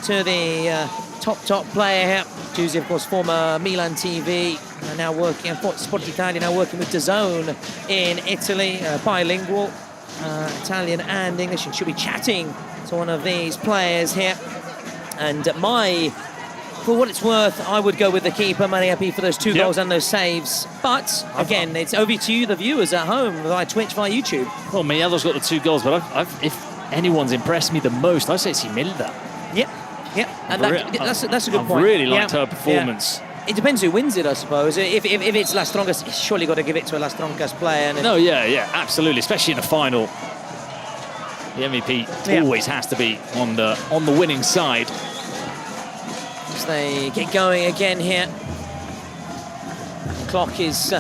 to the top player here. Giusy, of course, former Milan TV, now working at Sport Italia, now working with DAZN in Italy, bilingual, Italian and English, and she'll be chatting to one of these players here. And for what it's worth, I would go with the keeper, Maria P, for those two goals and those saves. But, again, it's over to you, the viewers at home, via Twitch, via YouTube. Well, Miado's got the 2 goals, but if anyone's impressed me the most, I'd say it's Imelda. Yep, and that's a good point. I've really liked her performance. Yeah. It depends who wins it, I suppose. If it's Las Troncas, it's surely got to give it to a Las Troncas player. And no, yeah, absolutely, especially in a final. The MVP always has to be on the winning side. As they get going again here. The clock is,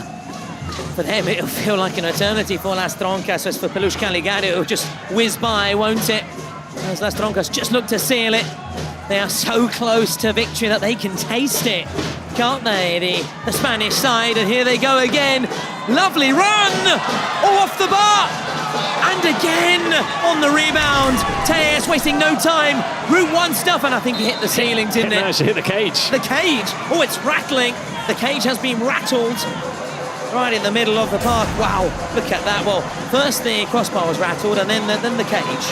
for them, it'll feel like an eternity for Las Troncas. As for Peluche Caligari, it'll just whiz by, won't it? As Las Troncas just look to seal it. They are so close to victory that they can taste it, can't they? The Spanish side, and here they go again. Lovely run! Oh, off the bar! And again on the rebound. Tejas wasting no time. Route 1 stuff, and I think it hit the ceiling, didn't it? No, she hit the cage. The cage! Oh, it's rattling. The cage has been rattled right in the middle of the park. Wow, look at that. Well, first the crossbar was rattled, and then the cage.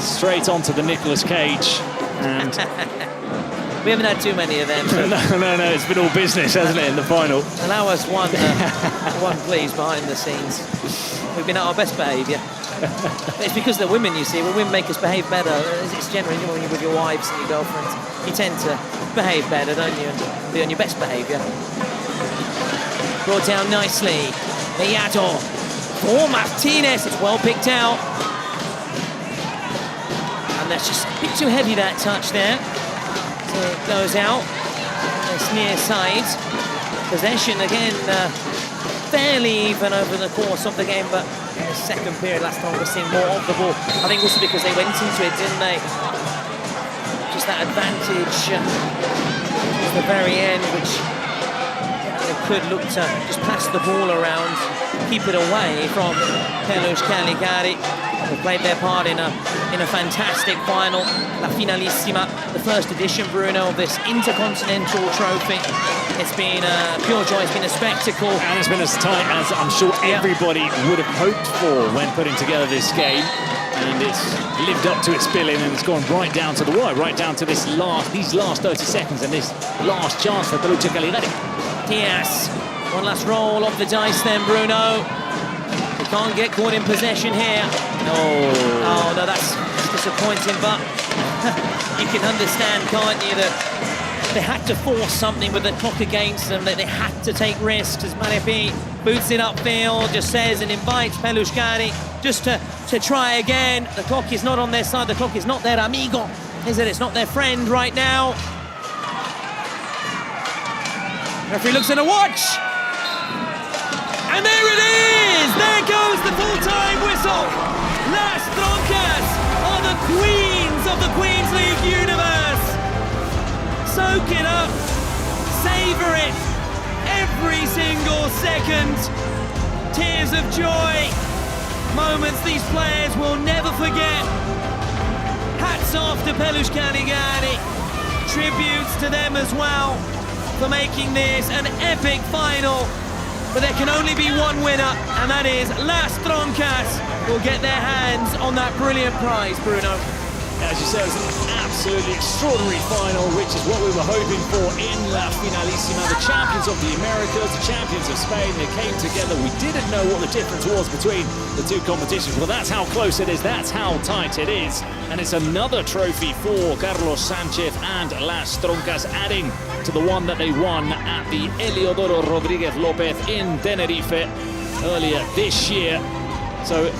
Straight onto the Nicolas Cage, and we haven't had too many of them. No, it's been all business, hasn't it, in the final? Allow us one, please, behind the scenes. We've been at our best behaviour. It's because they're women, you see. Well, women make us behave better. It's generally when you're with your wives and your girlfriends, you tend to behave better, don't you? And be on your best behaviour. Brought down nicely. Bellato for Martinez. It's well picked out. And that's just a bit too heavy, that touch there. So it goes out. This near side. Possession again, fairly even over the course of the game, but in the second period, Las Troncas seeing more of the ball. I think also because they went into it, didn't they? Just that advantage at the very end, which they could look to just pass the ball around, keep it away from Peluche Caligari. They played their part in a fantastic final, La Finalissima, the first edition, Bruno, of this Intercontinental Trophy. It's been a pure joy, it's been a spectacle. And it's been as tight as I'm sure everybody would have hoped for when putting together this game. And it's lived up to its billing, and it's gone right down to the wire, right down to these last 30 seconds and this last chance for Peluche Caligari. Yes, one last roll of the dice then, Bruno. Can't get caught in possession here. Oh no, that's disappointing, but you can understand, can't you, that they had to force something with the clock against them, that they had to take risks as Manepi boots it upfield, just says and invites Pelushkari just to try again. The clock is not on their side, the clock is not their amigo, is it? It's not their friend right now. Referee looks at a watch, and there it is! There goes the full-time whistle! Las Troncas are the queens of the Queens League universe! Soak it up, savor it, every single second. Tears of joy, moments these players will never forget. Hats off to Pelushkani Gani, tributes to them as well for making this an epic final. But there can only be one winner, and that is Las Troncas will get their hands on that brilliant prize, Bruno. As you said, it was an absolutely extraordinary final, which is what we were hoping for in La Finalissima. The champions of the Americas, the champions of Spain, they came together. We didn't know what the difference was between the two competitions. Well, that's how close it is, that's how tight it is. And it's another trophy for Carlos Sanchez and Las Troncas, adding to the one that they won at the Eliodoro Rodríguez López in Tenerife earlier this year. So,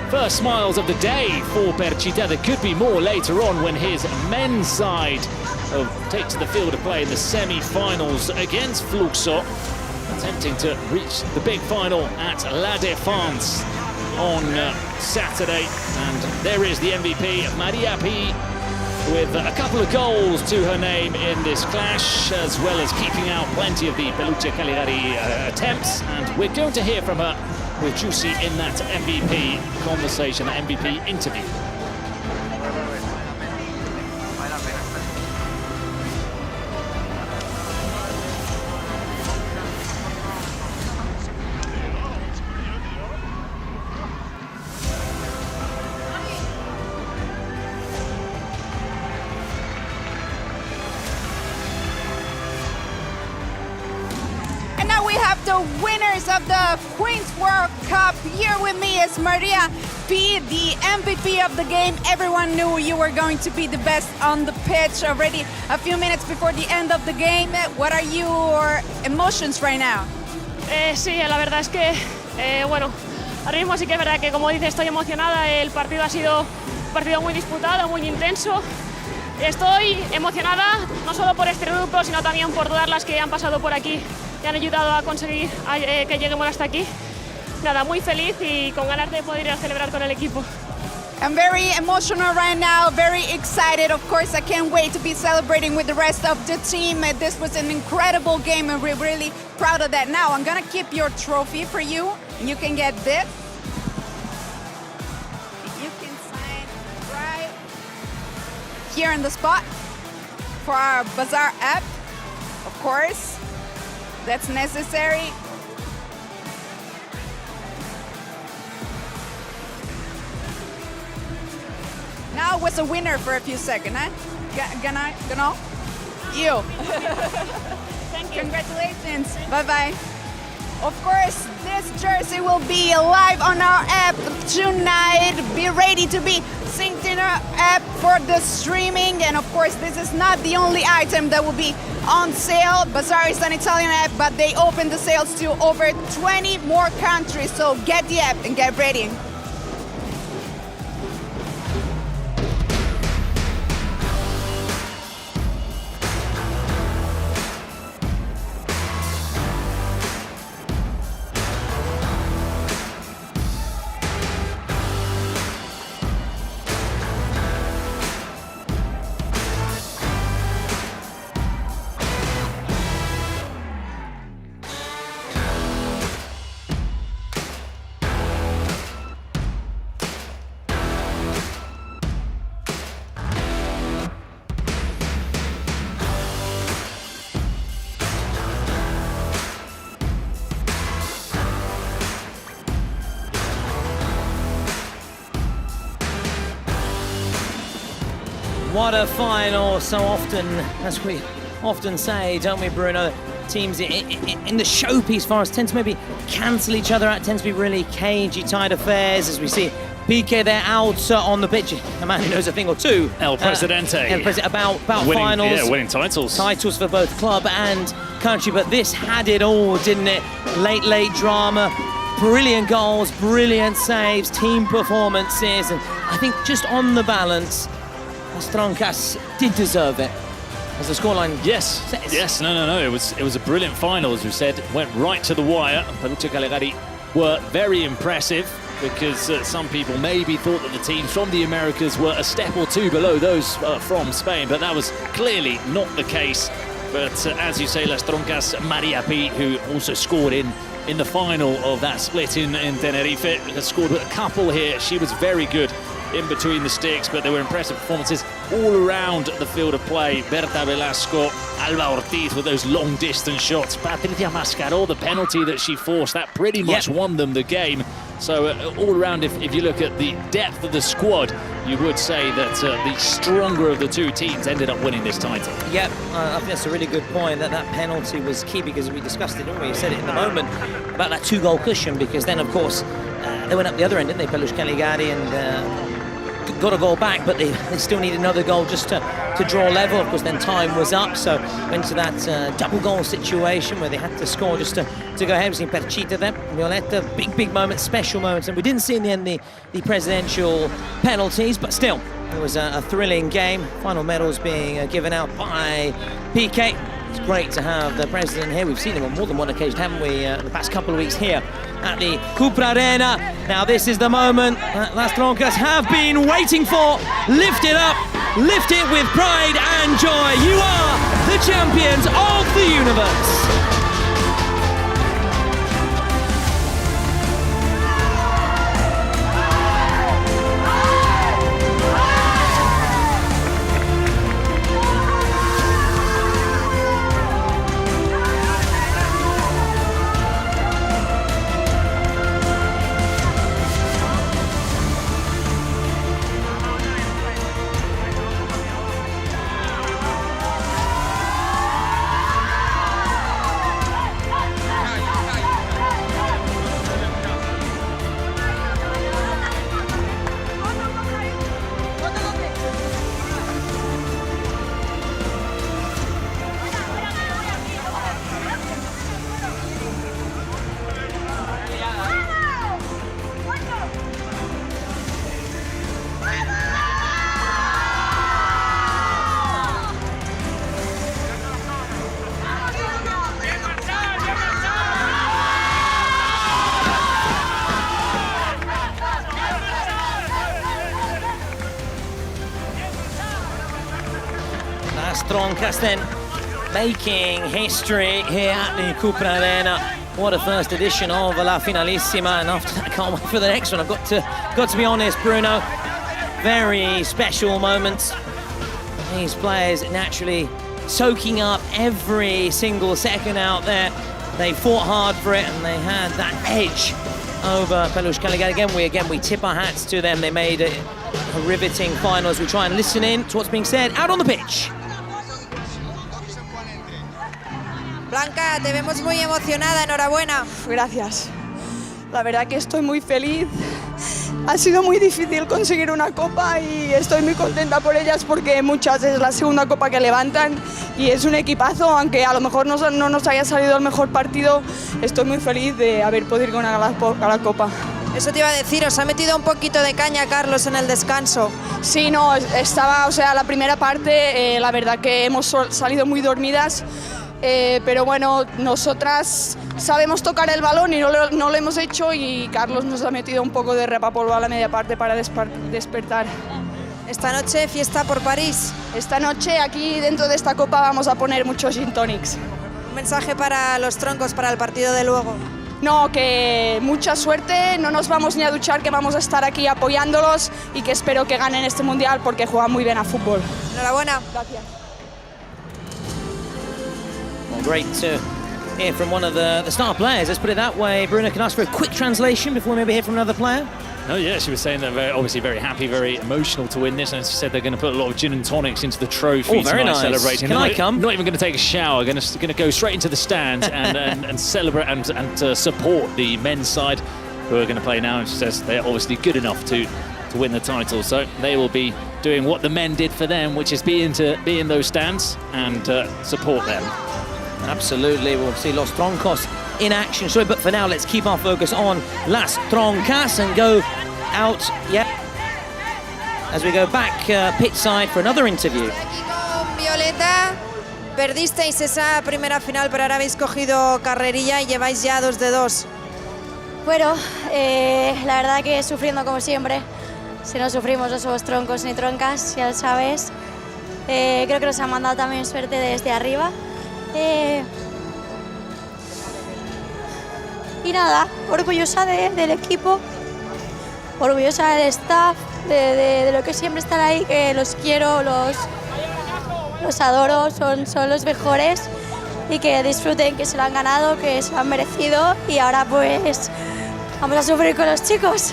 first smiles of the day for Perchita. There could be more later on when his men's side takes the field of play in the semi-finals against Fluxo, attempting to reach the big final at La Défense on Saturday. And there is the MVP, Maria P, with a couple of goals to her name in this clash, as well as keeping out plenty of the Peluche Caligari attempts. And we're going to hear from her with Juicy in that MVP conversation, that MVP interview. And now we have the winners of the Queens World Cup. Here with me is Maria P, the MVP of the game. Everyone knew you were going to be the best on the pitch already a few minutes before the end of the game. What are your emotions right now? Sí, la verdad es que, bueno, ahora mismo sí que es verdad que, como dices, estoy emocionada. El partido ha sido un partido muy disputado, muy intenso. Estoy emocionada no solo por este grupo, sino también por todas las que han pasado por aquí y han ayudado a conseguir que lleguemos hasta aquí. Nada, muy feliz y con ganas de poder ir a celebrar con el equipo. I'm very emotional right now, very excited. Of course, I can't wait to be celebrating with the rest of the team. This was an incredible game and we're really proud of that. Now, I'm gonna keep your trophy for you. You can get this. You can sign right here in the spot for our Bazaar app. Of course, that's necessary. Now was a winner for a few seconds, huh? Gonna? You. Thank you. Congratulations. Bye-bye. Of course, this jersey will be live on our app tonight. Be ready to be synced in our app for the streaming. And of course, this is not the only item that will be on sale. Bazaar is an Italian app, but they open the sales to over 20 more countries. So get the app and get ready. What a final, so often, as we often say, don't we, Bruno? Teams in the showpiece for us tend to maybe cancel each other out, tends to be really cagey, tight affairs, as we see Piqué, they're out on the pitch. A man who knows a thing or two. El Presidente. About winning, finals. Yeah, winning titles. Titles for both club and country, but this had it all, didn't it? Late drama, brilliant goals, brilliant saves, team performances, and I think just on the balance, Las Troncas did deserve it. As the scoreline says. Yes, no. It was a brilliant final, as we said. Went right to the wire. Peluche Caligari were very impressive because some people maybe thought that the teams from the Americas were a step or two below those from Spain, but that was clearly not the case. But as you say, Las Troncas, Maria P, who also scored in the final of that split in Tenerife, has scored a couple here. She was very good in between the sticks, but there were impressive performances all around the field of play. Berta Velasco, Alba Ortiz with those long distance shots. Patricia Mascaró, the penalty that she forced, that pretty much won them the game. So all around, if you look at the depth of the squad, you would say that the stronger of the two teams ended up winning this title. Yep, I think that's a really good point, that penalty was key, because we discussed it, didn't we? You said it in the moment about that 2-goal cushion, because then, of course, they went up the other end, didn't they, Peluche Caligari, and got a goal back, but they still need another goal just to draw level. Of course, then time was up, so went to that double goal situation where they had to score just to go ahead. We've seen Perchita there, Violetta, big moments, special moments, and we didn't see in the end the presidential penalties, but still, it was a thrilling game. Final medals being given out by Piqué. It's great to have the president here. We've seen him on more than one occasion, haven't we, in the past couple of weeks here at the Cupra Arena. Now this is the moment that Las Troncas have been waiting for. Lift it up, lift it with pride and joy. You are the champions of the universe. Las Troncas then making history here at the Cupra Arena. What a first edition of La Finalissima, and after that I can't wait for the next one. I've got to be honest, Bruno, very special moments. These players naturally soaking up every single second out there. They fought hard for it and they had that edge over Peluche Caligari. Again, we tip our hats to them. They made a riveting final as we try and listen in to what's being said out on the pitch. Blanca, te vemos muy emocionada, enhorabuena. Gracias. La verdad que estoy muy feliz. Ha sido muy difícil conseguir una copa y estoy muy contenta por ellas porque muchas es la segunda copa que levantan y es un equipazo, aunque a lo mejor no nos haya salido el mejor partido, estoy muy feliz de haber podido ganar la copa. Eso te iba a decir, os ha metido un poquito de caña Carlos en el descanso. Sí, no, estaba, o sea, la primera parte, la verdad que hemos salido muy dormidas. Pero bueno, nosotras sabemos tocar el balón y no lo hemos hecho y Carlos nos ha metido un poco de repapolvo a la media parte para despertar. Esta noche fiesta por París. Esta noche aquí dentro de esta copa vamos a poner muchos gin tonics. Un mensaje para los troncos para el partido de luego. No, que mucha suerte, no nos vamos ni a duchar, que vamos a estar aquí apoyándolos y que espero que ganen este mundial porque juegan muy bien a fútbol. Enhorabuena. Gracias. Well, great to hear from one of the star players, let's put it that way. Bruno, can I ask for a quick translation before we maybe hear from another player? Oh yeah, she was saying that obviously very happy, very emotional to win this, and she said they're going to put a lot of gin and tonics into the trophy very tonight, nice. celebrating. Can I come? Not even going to take a shower. Going to go straight into the stand and celebrate and support the men's side. who are going to play now, and she says they're obviously good enough to win the title. So they will be doing what the men did for them, which is be in those stands and support them. Absolutely, we'll see Los Troncos in action. Sorry, but for now, let's keep our focus on Las Troncas and go out, as we go back pit side for another interview. Aquí con Violeta, perdisteis esa primera final, pero ahora habéis cogido carrerilla y lleváis ya 2 de 2. Bueno, la verdad que sufriendo como siempre. Si no sufrimos no somos troncos ni troncas, ya lo sabes. Creo que nos han mandado también suerte desde arriba. Y nada, orgullosa del equipo, orgullosa del staff, de lo que siempre están ahí, que los quiero, los adoro, son los mejores, y que disfruten, que se lo han ganado, que se lo han merecido, y ahora pues vamos a sufrir con los chicos.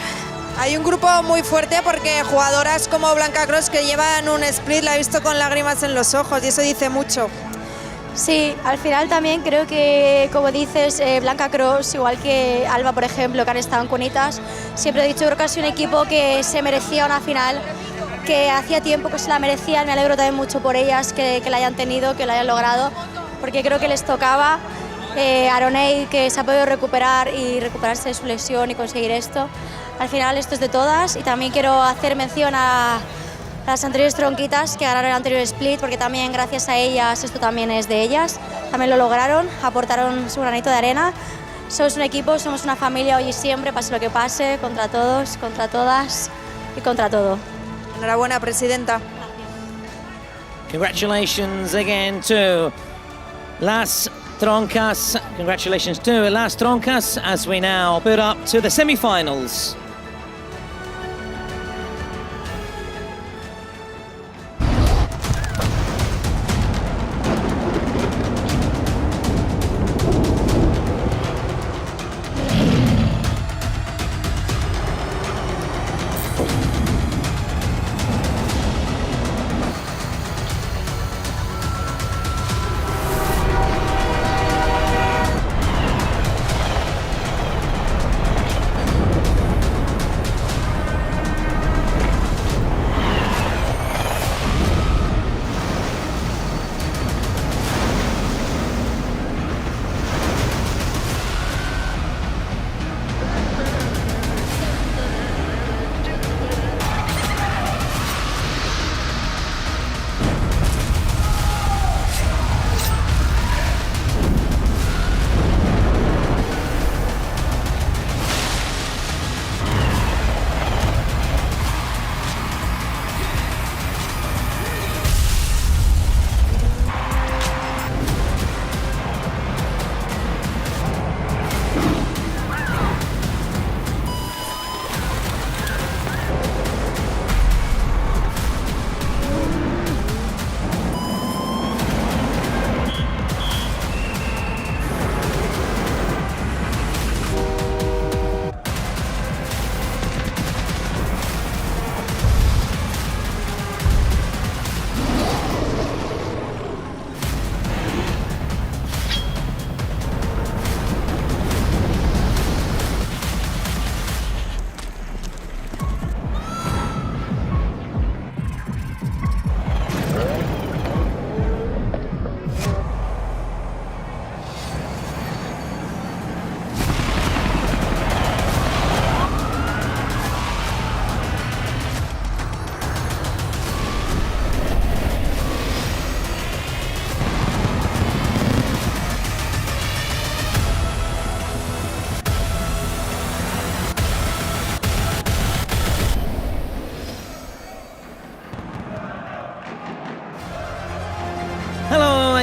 Hay un grupo muy fuerte porque jugadoras como Blanca Cross que llevan un split, la he visto con lágrimas en los ojos y eso dice mucho. Sí, al final también creo que, como dices, Blanca Cross, igual que Alba, por ejemplo, que han estado en Cunitas, siempre he dicho, creo que ha sido un equipo que se merecía una final, que hacía tiempo que se la merecían. Me alegro también mucho por ellas, que la hayan tenido, que la hayan logrado, porque creo que les tocaba. Aronei, que se ha podido recuperar y recuperarse de su lesión y conseguir esto. Al final esto es de todas, y también quiero hacer mención a las anteriores tronquitas que ganaron el anterior split, porque también gracias a ellas esto también es de ellas. También lo lograron, aportaron su granito de arena. Somos un equipo, somos una familia hoy y siempre, pase lo que pase, contra todos, contra todas y contra todo. Enhorabuena, presidenta. Congratulations again to Las Troncas. Congratulations to Las Troncas as we now build up to the semi-finals.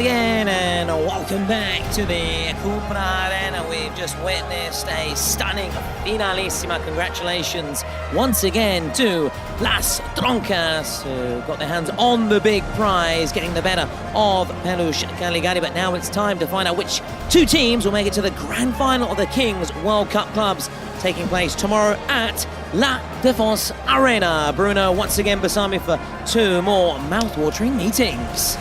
Again, and welcome back to the Cupra Arena. We've just witnessed a stunning Finalissima. Congratulations once again to Las Troncas, who got their hands on the big prize, getting the better of Peluche Caligari. But now it's time to find out which two teams will make it to the grand final of the Kings World Cup Clubs, taking place tomorrow at La Défense Arena. Bruno, once again beside me for two more mouth-watering meetings.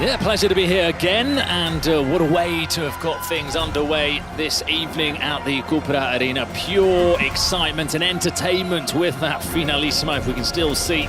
Yeah, pleasure to be here again, and what a way to have got things underway this evening at the Cupra Arena. Pure excitement and entertainment with that Finalissima. If we can still see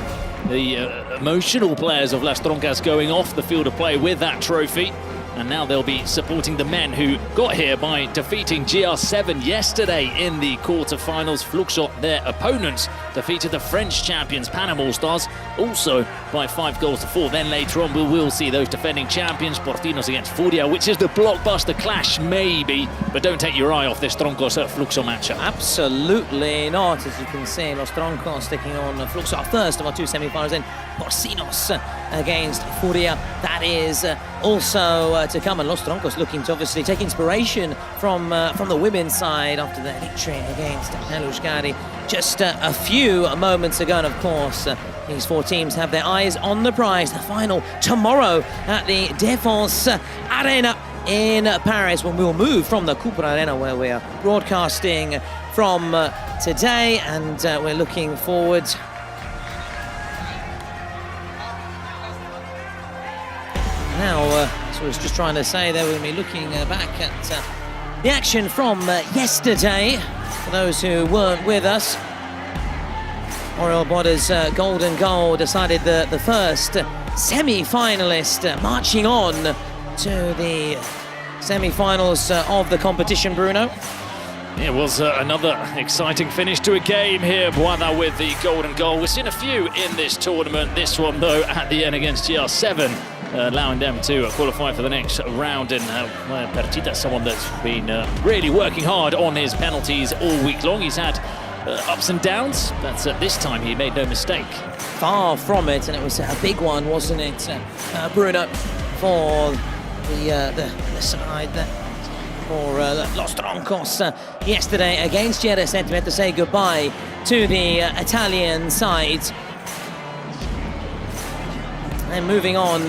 the emotional players of Las Troncas going off the field of play with that trophy. And now they'll be supporting the men who got here by defeating GR7 yesterday in the quarterfinals. Fluxo, their opponents, defeated the French champions, Panama Stars, also by 5-4. Then later on, we will see those defending champions, Porcinos against Furia, which is the blockbuster clash, maybe. But don't take your eye off this Troncos Fluxo matchup. Absolutely not. As you can see, Los Troncos taking on Fluxo, our first of our two semi-finals, in Porcinos against Furia. That is also to come, and Los Troncos looking to obviously take inspiration from the women's side after their victory against Pelushkari just a few moments ago. And of course, these four teams have their eyes on the prize. The final tomorrow at the Défense Arena in Paris, when we will move from the Cupra Arena, where we are broadcasting from today, and we're looking forward. Now, so I was just trying to say there, we're going to be looking back at the action from yesterday. For those who weren't with us, Oriol Boda's golden goal decided the first semi-finalist marching on to the semi-finals of the competition, Bruno. It was another exciting finish to a game here. Boada with the golden goal. We've seen a few in this tournament. This one, though, at the end against GR7. Allowing them to qualify for the next round. And Pertita, someone that's been really working hard on his penalties all week long. He's had ups and downs. That's this time he made no mistake. Far from it, and it was a big one, wasn't it, Bruno, for the side for Los Troncos yesterday against GR7. We had to say goodbye to the Italian side. And moving on,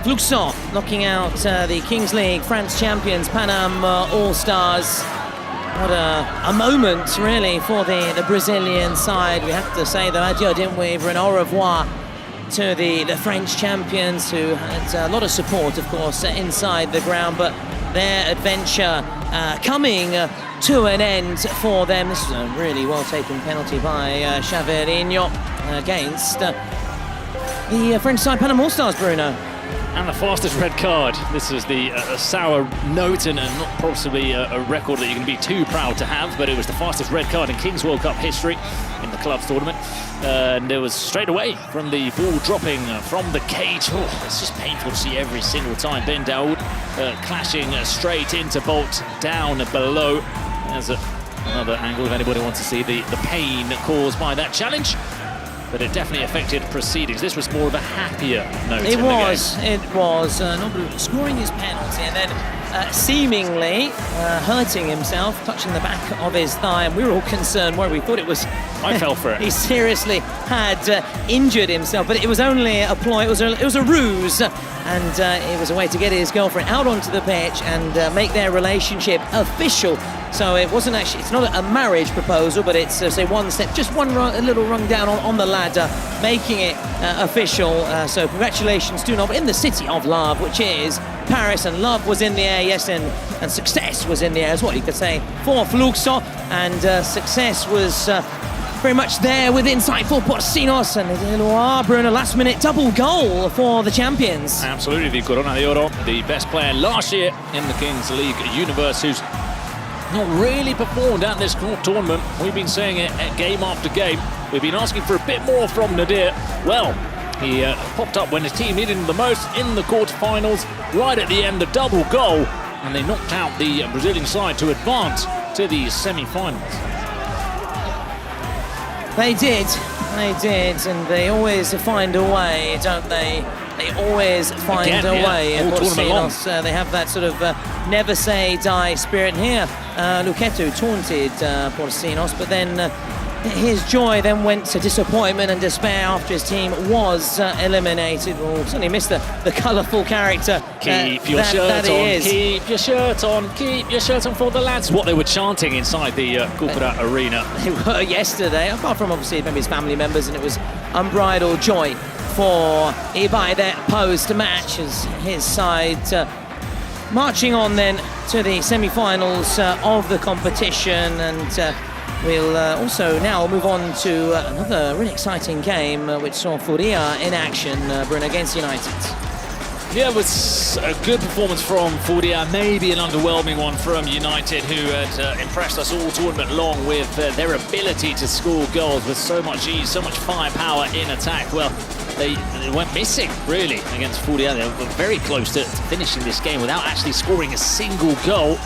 Fluxo knocking out the Kings League France champions, Panam All-Stars. What a moment, really, for the Brazilian side. We have to say, though, adieu, didn't we? An au revoir to the French champions, who had a lot of support, of course, inside the ground, but their adventure coming to an end for them. This is a really well-taken penalty by Chaverinho against the French side, Panama All-Stars, Bruno. And the fastest red card. This is the sour note, and not possibly a record that you can be too proud to have, but it was the fastest red card in Kings World Cup history in the clubs tournament. And it was straight away from the ball dropping from the cage. Oh, it's just painful to see every single time. Ben Daoud clashing straight into Bolt down below. There's another angle if anybody wants to see the pain caused by that challenge. But it definitely affected proceedings. This was more of a happier note. It was Noblu scoring his penalty and then seemingly hurting himself, touching the back of his thigh, and we were all concerned where we thought it was. I fell for it. He seriously had injured himself, but it was only a ploy. It was a ruse, and it was a way to get his girlfriend out onto the pitch and make their relationship official. So it wasn't actually, it's not a marriage proposal, but it's, say, one step, just a little rung down on the ladder, making it official. So congratulations to Noblu in the city of love, which is Paris, and love was in the air, yes, and success was in the air, is what you could say, for Fluxo, and success was very much there with insight for Porcinos, and Bruno, last-minute double goal for the champions. Absolutely, the Corona de Oro, the best player last year in the Kings League universe, who's not really performed at this tournament. We've been saying it game after game. We've been asking for a bit more from Nadir. Well, he popped up when his team needed him the most in the quarterfinals, right at the end, a double goal, and they knocked out the Brazilian side to advance to the semi-finals. They did, and they always find a way, don't they? They always find a way. All tournament long. They have that sort of never say die spirit. And here, Luquetu taunted Porcinos, but then his joy then went to disappointment and despair after his team was eliminated. We'll certainly miss the colourful character. Keep your shirt on, keep your shirt on, keep your shirt on for the lads. What they were chanting inside the Cupra Arena. They were yesterday, apart from obviously maybe his family members, and it was unbridled joy for Ibai there post-match as his side marching on then to the semi-finals of the competition, and we'll also now move on to another really exciting game which saw Furia in action, Bruno, against United. Yeah, it was a good performance from Furia, maybe an underwhelming one from United, who had impressed us all tournament long with their ability to score goals with so much ease, so much firepower in attack. Well, they went missing, really, against Furia. They were very close to finishing this game without actually scoring a single goal.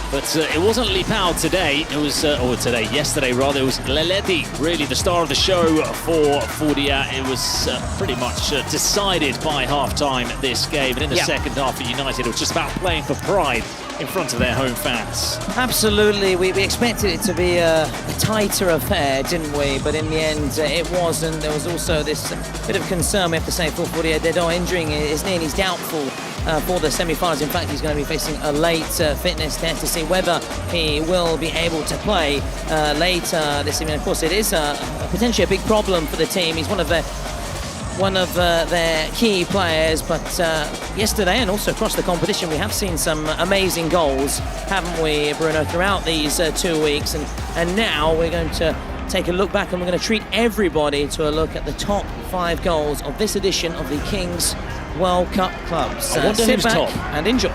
But it wasn't Lipao today, it was, yesterday rather, it was Leledi, really the star of the show for Furia. It was pretty much decided by half-time this game, and in the second half for United, it was just about playing for pride in front of their home fans. Absolutely, we expected it to be a tighter affair, didn't we? But in the end, it wasn't. There was also this bit of concern, we have to say, for Furia. Dedo injuring his knee, and he's doubtful for the semi-finals. In fact, he's going to be facing a late fitness test to see whether he will be able to play later this evening. Of course, it is potentially a big problem for the team. He's one of their key players, but yesterday and also across the competition, we have seen some amazing goals, haven't we, Bruno, throughout these 2 weeks, and now we're going to take a look back, and we're going to treat everybody to a look at the top 5 goals of this edition of the Kings World Cup Clubs. I wonder sit who's back top. and enjoy.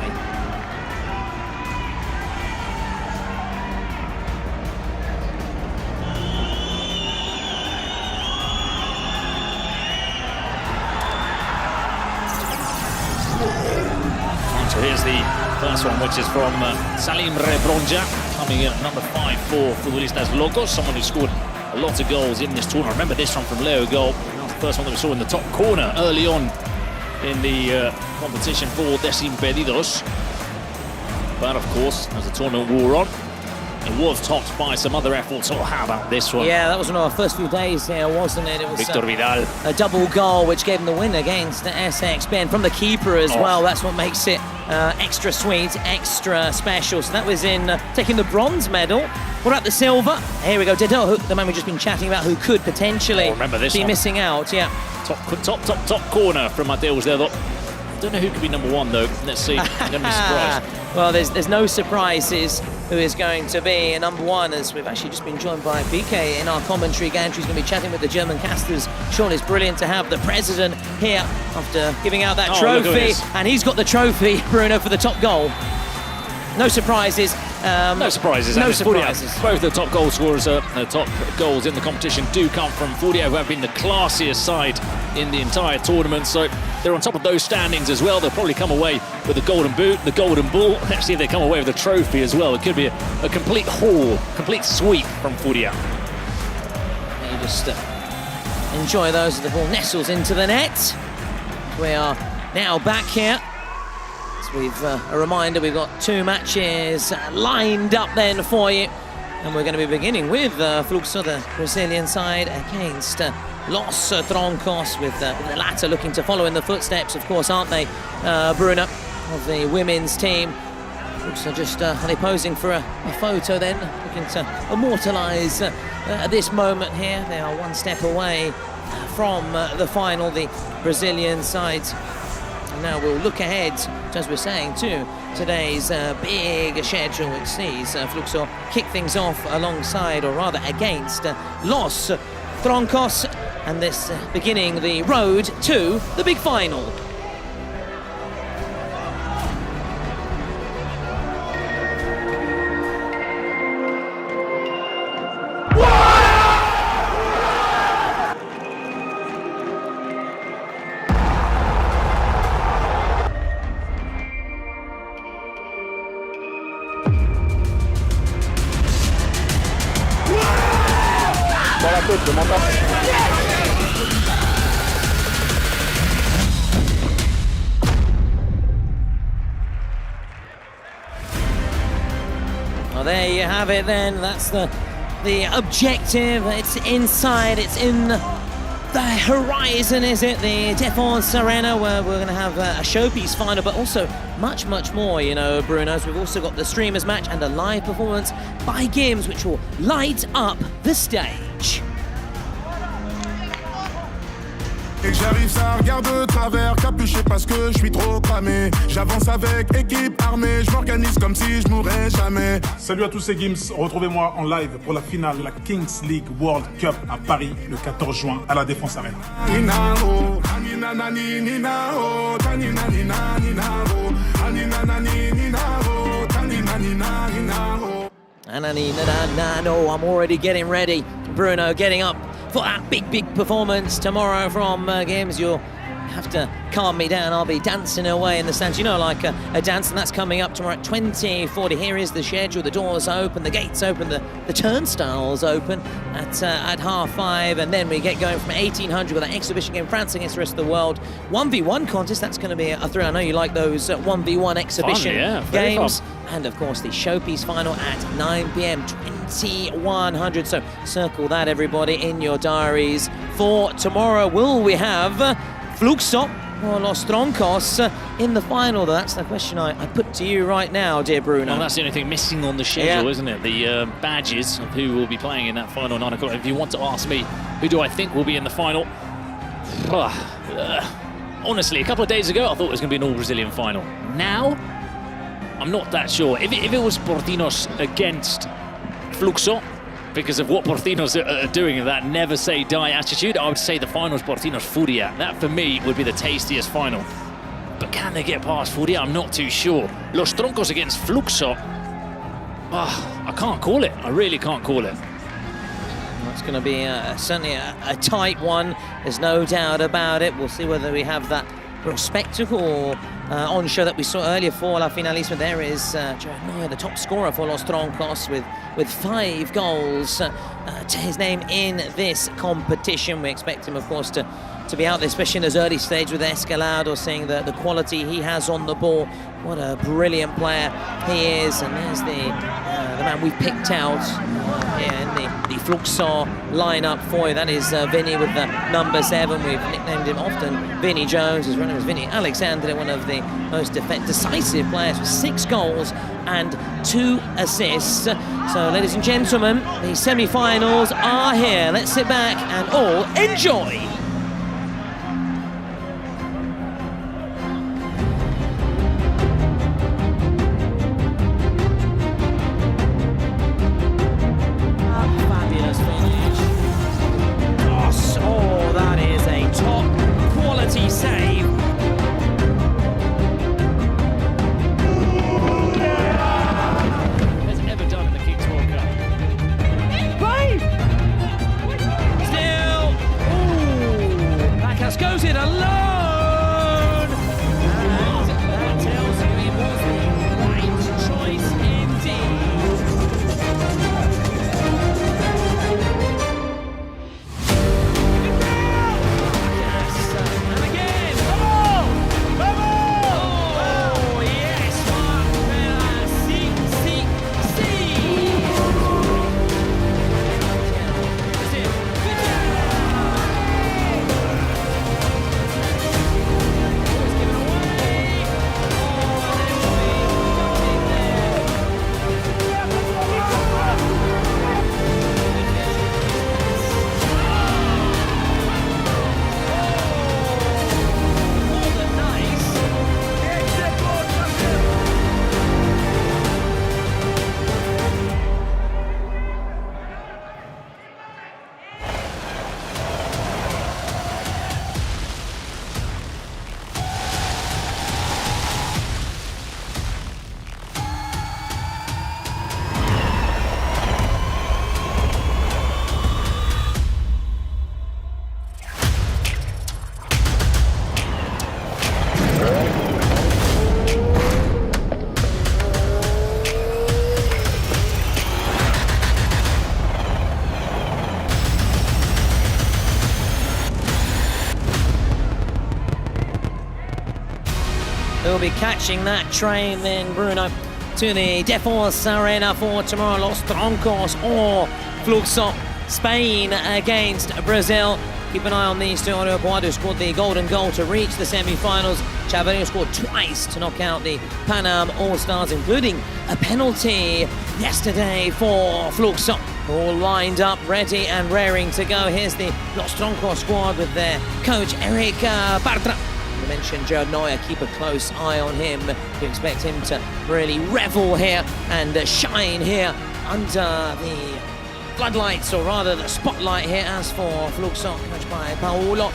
So here's the first one, which is from Salim Rebronja, coming in at number 5 for Futbolistas Locos, someone who scored a lot of goals in this tournament. Remember this one from Leo Goal, the first one that we saw in the top corner early on in the competition for Desimpedidos. But of course, as the tournament wore on, it was topped by some other efforts. So how about this one? Yeah, that was one of our first few days here, wasn't it? It was Victor Vidal. A double goal, which gave him the win against SX Ben from the keeper as well. That's what makes it extra sweet, extra special. So that was in taking the bronze medal. What about the silver? Here we go, Dedo, the man we've just been chatting about, who could potentially remember this be one. missing out. Yeah. Top corner from Mateus there. I don't know who could be number 1 though. Let's see. I'm going to be surprised. Well, there's no surprises who is going to be number 1, as we've actually just been joined by BK in our commentary. Gantry's going to be chatting with the German casters. Sean, it's brilliant to have the president here after giving out that trophy, and he's got the trophy, Bruno, for the top goal. No surprises. No surprises. No surprises. Both the top goal scorers, the top goals in the competition do come from Furia, who have been the classiest side in the entire tournament. So they're on top of those standings as well. They'll probably come away with the golden boot, the golden ball. Let's see if they come away with a trophy as well. It could be a complete haul, complete sweep from Furia. You just enjoy those as the ball nestles into the net. We are now back here. We've a reminder, we've got 2 matches lined up then for you, and we're going to be beginning with Fluxo, the Brazilian side, against Los Troncos, with the latter looking to follow in the footsteps, of course, aren't they, Bruno, of the women's team. Fluxo just are they posing for a photo then, looking to immortalise this moment here. They are 1 step away from the final, the Brazilian side. Now we'll look ahead, as we're saying, to today's big schedule, which sees Fluxo kick things off alongside, or rather against, Los Troncos, and this beginning the road to the big final. Well, there you have it then. That's the objective. It's inside, it's in the horizon, is it? The Defense Arena, where we're going to have a showpiece final, but also much, much more, you know, Bruno's. We've also got the streamers match and a live performance by Gims, which will light up the stage. Et que j'arrive, ça regarde de travers, capuché parce que je suis trop cramé. J'avance avec équipe armée, je m'organise comme si je mourrais jamais. Salut à tous, c'est Gims. Retrouvez-moi en live pour la finale de la Kings League World Cup à Paris le 14 juin à la Défense Arena. I'm already getting ready. Bruno getting up for that big performance tomorrow from Games. You'll have to calm me down. I'll be dancing away in the stands. You know, like a dance, and that's coming up tomorrow at 20:40. Here is the schedule. The doors open, the gates open, the turnstiles open at 5:30, and then we get going from 1800 with an exhibition game, France against the rest of the world. 1v1 contest, that's going to be a thrill. I know you like those 1v1 exhibition games. Fun. And of course the showpiece final at 9 p.m. 2100. So circle that, everybody, in your diaries for tomorrow. Will we have Fluxo or Los Troncos in the final? That's the question I put to you right now, dear Bruno. Well, that's the only thing missing on the schedule, isn't it? The badges of who will be playing in that final 9 o'clock. If you want to ask me, who do I think will be in the final? Honestly, a couple of days ago, I thought it was going to be an all-Brazilian final. Now, I'm not that sure. If it was Porcinos against Fluxo, because of what Porcinos are doing in that never say die attitude, I would say the final's Porcinos Furia. That for me would be the tastiest final. But can they get past Furia? I'm not too sure. Los Troncos against Fluxo, I can't call it. I really can't call it. It's going to be certainly a tight one. There's no doubt about it. We'll see whether we have that real spectacle on show that we saw earlier for La Finalissima. There is Jeremiah, the top scorer for Los Troncos, with 5 goals to his name in this competition. We expect him, of course, to be out there, especially in his early stage with Escalado, seeing the quality he has on the ball. What a brilliant player he is. And there's the man we've picked out in the Fluxo lineup for you. That is Vinny with the number 7. We've nicknamed him often Vinny Jones. His runner is Vinny Alexander, one of the most decisive players with 6 goals and 2 assists. So, ladies and gentlemen, the semi-finals are here. Let's sit back and all enjoy. Goes in alone, and that tells you it was the right choice indeed. Yes, and again. Oh, yes, We'll be catching that train then, Bruno, to the Defense Arena for tomorrow. Los Troncos or Fluxo. Spain against Brazil. Keep an eye on these two. Eduardo scored the golden goal to reach the semi-finals. Chavarino scored twice to knock out the Pan Am All-Stars, including a penalty yesterday for Fluxo. all lined up, ready and raring to go. Here's the Los Troncos squad with their coach, Eric Bartra. I mentioned Gerard Neuer, keep a close eye on him. We expect him to really revel here and shine here under the floodlights, or rather the spotlight here. As for Fluxo, coached by Paolo,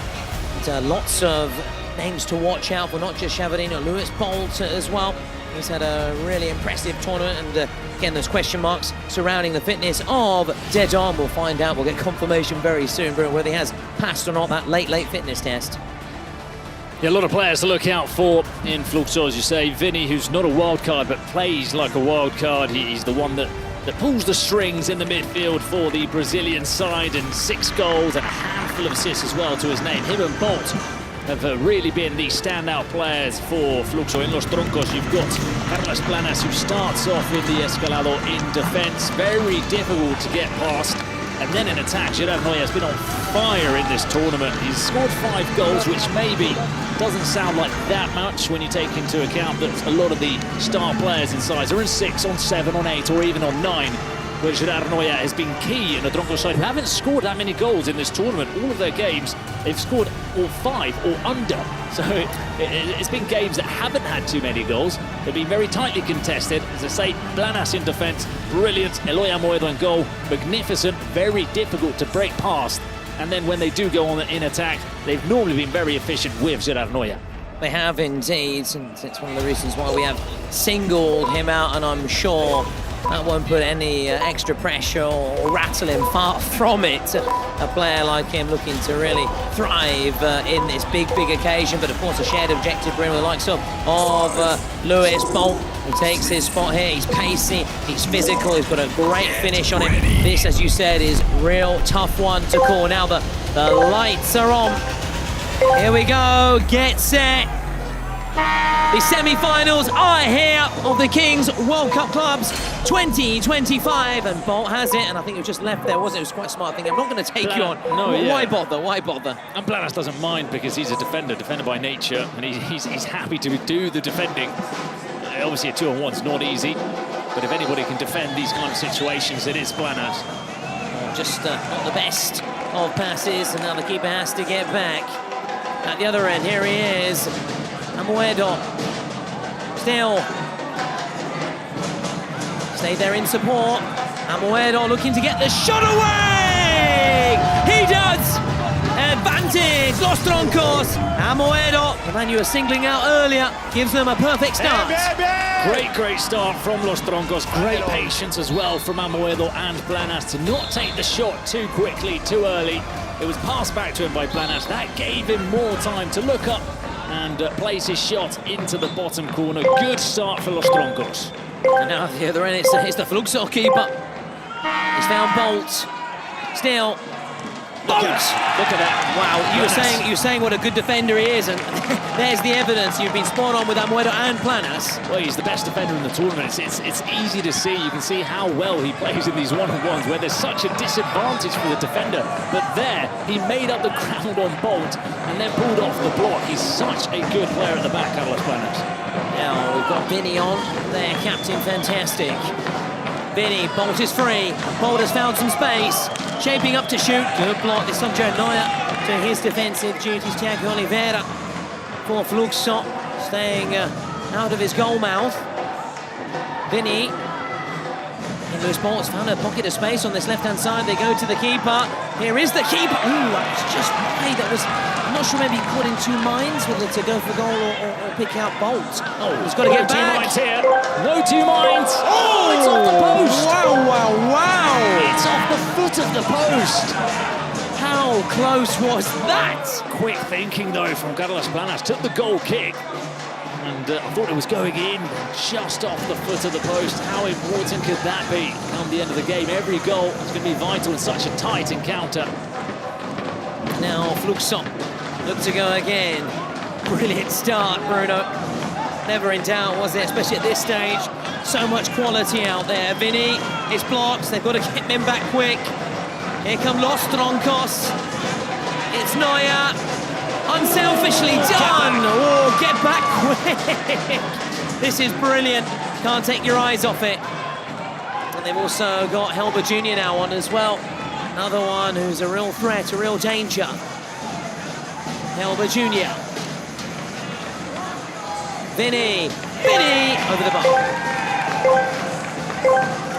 and, lots of names to watch out for, not just Chavarino, Lewis Bolt as well. He's had a really impressive tournament, and again, there's question marks surrounding the fitness of Dead On. We'll find out, we'll get confirmation very soon, Bruno, whether he has passed or not that late fitness test. Yeah, a lot of players to look out for in Fluxo, as you say. Vinny, who's not a wild card, but plays like a wild card. He's the one that pulls the strings in the midfield for the Brazilian side, and 6 goals and a handful of assists as well to his name. Him and Bolt have really been the standout players for Fluxo. In Los Troncos, you've got Carlos Planas, who starts off in the Escalado in defence. Very difficult to get past. And then in attack, Gerard Neuer has been on fire in this tournament. He's scored 5 goals, which maybe doesn't sound like that much when you take into account that a lot of the star players inside are in 6, on 7, on 8, or even on 9. Where Gerard Neuer has been key in the Troncos side, who haven't scored that many goals in this tournament. All of their games, they've scored all 5 or under. So it's been games that haven't had too many goals. They've been very tightly contested. As I say, Planas in defence, brilliant. Eloy Amoedo in goal, magnificent, very difficult to break past. And then when they do go on in attack, they've normally been very efficient with Gerard Neuer. They have indeed, and it's one of the reasons why we have singled him out, and I'm sure that won't put any extra pressure or rattle him far from it. A player like him looking to really thrive in this big occasion, but of course a shared objective for him with the likes of Lewis Bolt, who takes his spot here. He's pacey, he's physical, he's got a great finish on him. This, as you said, is real tough one to call. Now the lights are on. Here we go, get set. The semi-finals are here of the Kings World Cup Clubs 2025, and Bolt has it, and I think it was just left there, wasn't it? It was quite smart thinking, I'm not going to take you on. No, yeah. Why bother? Why bother? And Planas doesn't mind because he's a defender by nature, and he's happy to do the defending. Obviously a 2-on-1's not easy, but if anybody can defend these kind of situations, it is Planas. Just not the best of passes, and now the keeper has to get back. At the other end, here he is. Amoedo, still stay there in support. Amoedo looking to get the shot away! He does! Advantage, Los Troncos. Amoedo, the man you were singling out earlier, gives them a perfect start. Great start from Los Troncos. Great patience as well from Amoedo and Planas to not take the shot too quickly, too early. It was passed back to him by Planas. That gave him more time to look up and place his shot into the bottom corner. Good start for Los Troncos. And now at the other end, it's the Fluxo keeper. He's found Bolt. Still, Bolt! Look at that. Wow, you were saying what a good defender he is, and there's the evidence. You've been spot on with Amoedo and Planas. Well, he's the best defender in the tournament. It's easy to see. You can see how well he plays in these one-on-ones where there's such a disadvantage for the defender. But there, he made up the ground on Bolt and then pulled off the block. He's such a good player at the back, Carlos Planas. Now we've got Vinny on there, captain, fantastic. Vinny, Bolt is free. Bolt has found some space. Shaping up to shoot. Good block. This time Gerard Neuer to his defensive duties. Thiago Oliveira for Fluxo, staying out of his goal mouth. Vinny. And Lewis Bolt's found a pocket of space on this left-hand side. They go to the keeper. Here is the keeper. Ooh, that's just wide. That was, I'm not sure, maybe caught in 2 minds whether to go for goal or pick out Bolt. Oh, he's got to get back. 2 minds here. No 2 minds. Oh, it's off the post. Wow. It's off the foot of the post. How close was that? Quick thinking, though, from Carlos Planas. Took the goal kick. And I thought it was going in, just off the foot of the post. How important could that be come the end of the game? Every goal is going to be vital in such a tight encounter. Now Fluxo look to go again. Brilliant start, Bruno. Never in doubt, was it? Especially at this stage. So much quality out there. Vinny is blocked. They've got to get him back quick. Here come Los Troncos. It's Neuer. Unselfishly done. Oh, get back quick. This is brilliant. Can't take your eyes off it. And they've also got Helber Jr. now on as well. Another one who's a real threat, a real danger. Helber Jr. Vinny over the bar.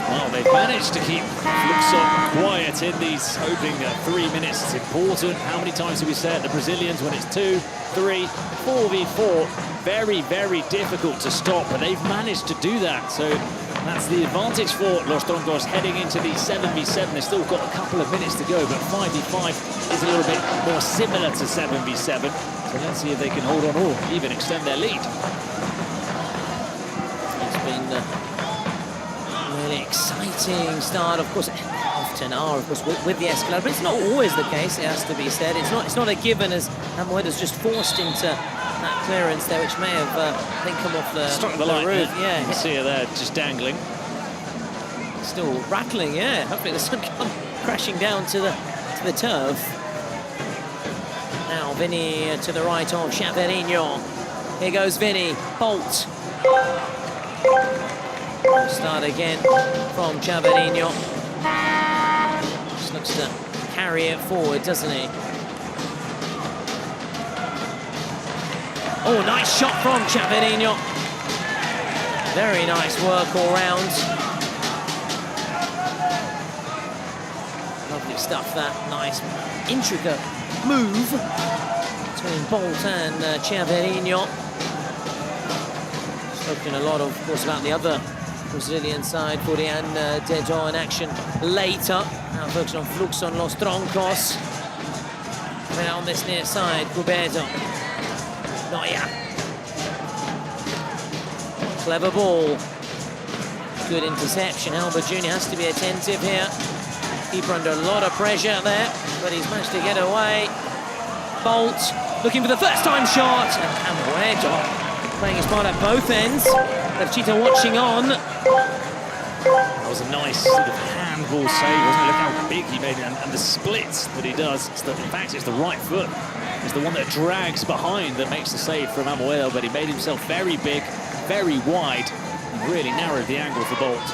Well, they've managed to keep Fluxo quiet in these opening 3 minutes. It's important. How many times do we say at the Brazilians when it's 2, 3, 4v4? Very, very difficult to stop, but they've managed to do that. So that's the advantage for Los Troncos heading into the 7v7. They've still got a couple of minutes to go, but 5v5 is a little bit more similar to 7v7. So let's see if they can hold on or even extend their lead. It's been really exciting start, of course. Often are, of course, with the Escalade, but it's not always the case. It has to be said. It's not a given, as Amoedo's just forced into that clearance there, which may have, I think, come off the Struck the line, roof. Yeah, you can see her there, just dangling. Still rattling, yeah. Hopefully the sun come crashing down to the turf. Now Vinny to the right of Chaveirinho. Here goes Vinny. Bolt. Start again from Chaveirinho. Just looks to carry it forward, doesn't he? Oh, nice shot from Chaveirinho. Very nice work all round. Lovely stuff, that nice, intricate move between Bolt and Chaveirinho. Spoken a lot, of course, about the other Brazilian side, Furia and Dejo in action later. Now focusing on Fluxo and Los Troncos. Coming out on this near side, Cubedo. Noya. Clever ball. Good interception. Helber Jr. has to be attentive here. Keeper under a lot of pressure there, but he's managed to get away. Bolt looking for the first time shot. And Amoedo playing his part at both ends. Levchita watching on. That was a nice sort of handball save, wasn't it? Look how big he made it, and the splits that he does. In fact, it's the right foot. It's the one that drags behind that makes the save from Amoedo, but he made himself very big, very wide, and really narrowed the angle for Bolt.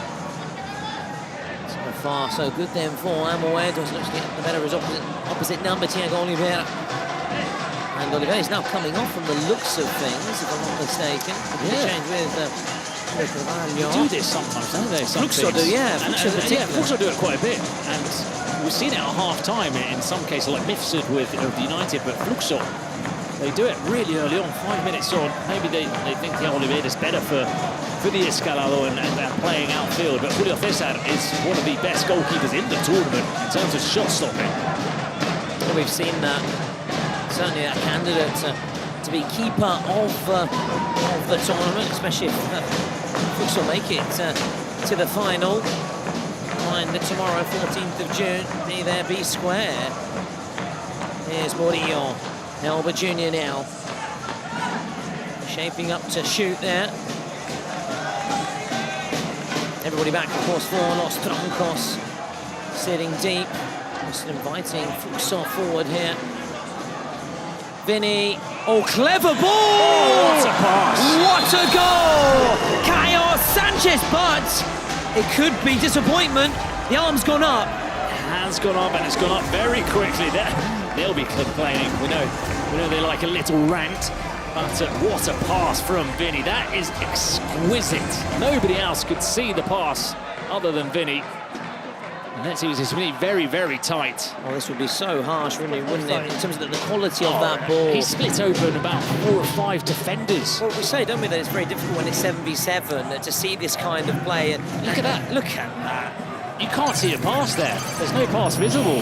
So far, so good then for Amoedo. Looks to get the better of his opposite number, Thiago Oliveira. And Oliveira is now coming off from the looks of things, if I'm not mistaken. Yeah. Change with They do this sometimes, don't they? Fluxo do, yeah. Fluxo do it quite a bit. And we've seen it at half-time in some cases, like Mifsud with United, but Fluxo, they do it really early on, 5 minutes on. Maybe they think the Oliveira is better for the Escalado and playing outfield, but Julio Cesar is one of the best goalkeepers in the tournament in terms of shot stopping. Well, we've seen that. Certainly a candidate to be keeper of the tournament, especially if Fluxo make it to the final. And tomorrow, 14th of June, be there, be square. Here's Murillo, Helber Jr. now. Shaping up to shoot there. Everybody back, of course, for Los Troncos. Sitting deep, just inviting Fluxo forward here. Vinny, oh, clever ball! Oh, what a pass! What a goal! Caio Sanchez, but it could be disappointment. The arm's gone up. It has gone up, and it's gone up very quickly. They'll be complaining. We know they like a little rant, but what a pass from Vinny. That is exquisite. Nobody else could see the pass other than Vinny. And let's see, it's really very, very tight. Oh, this would be so harsh, wouldn't it, in terms of the quality of that ball. He split open about 4 or 5 defenders. Well, we say, don't we, that it's very difficult when it's 7v7 to see this kind of play. And look at that. Look at that. You can't see a pass there. There's no pass visible.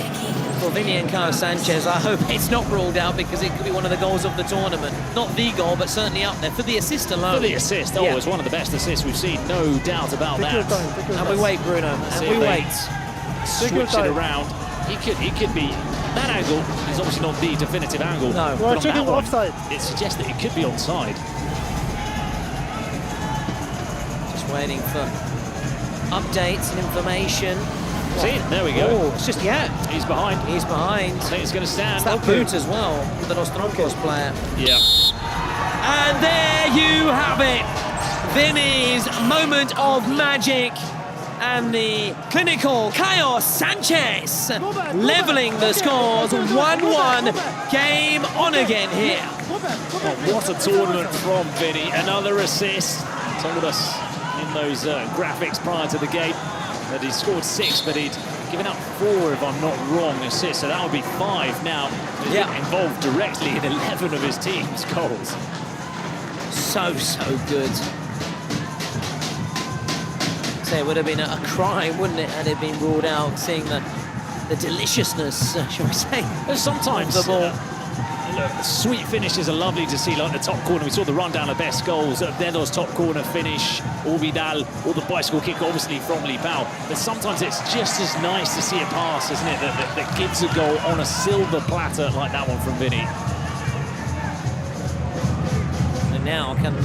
For Vinny and Caio Sanchez, I hope it's not ruled out, because it could be one of the goals of the tournament. Not the goal, but certainly up there for the assist alone. For the assist, oh, it's one of the best assists we've seen, no doubt about that. And we wait, Bruno, and we wait. Switch it around. He could be. That angle is obviously not the definitive angle. No. But on that one, it suggests that it could be onside. Just waiting for updates and information. See, there we go. Oh, it's just, he's behind. He's behind. I think it's going to stand. It's that boot as well, with the Los Troncos player. Yeah. And there you have it. Vinny's moment of magic. and the clinical Caio Sanchez leveling the scores. 1-1, game on again here. Oh, what a tournament from Vinny. Another assist. Told us in those graphics prior to the game that he scored 6, but he'd given up 4, if I'm not wrong, assists. So that would be 5 now. Yeah. Involved directly in 11 of his team's goals. So good. So it would have been a crime, wouldn't it, had it been ruled out, seeing the deliciousness, shall we say, sometimes of the ball. Look, sweet finishes are lovely to see, like the top corner. We saw the rundown of best goals. Dedo's top corner finish, or Vidal, or the bicycle kick, obviously from Lipao. But sometimes it's just as nice to see a pass, isn't it, that gives a goal on a silver platter like that one from Vinny. And now can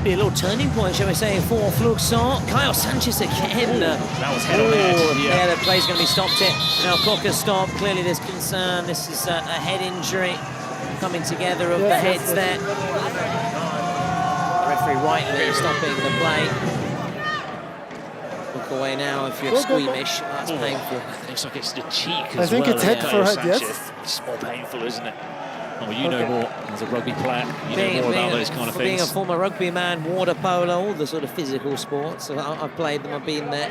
be a little turning point, shall we say, for Fluxo. Caio Sanchez again. That was head on head. Yeah, the play's going to be stopped it. Now clock has stopped. Clearly there's concern. This is a head injury coming together of the heads there. The referee rightly stopping the play. Look away now if you're squeamish. That's painful. It looks like it's the cheek as I think well. it's head for head, yes. It's more painful, isn't it? Oh, you know more as a rugby player. You know more about those kind of Being things. a former rugby man, water polo, all the sort of physical sports. I've played them, I've been there.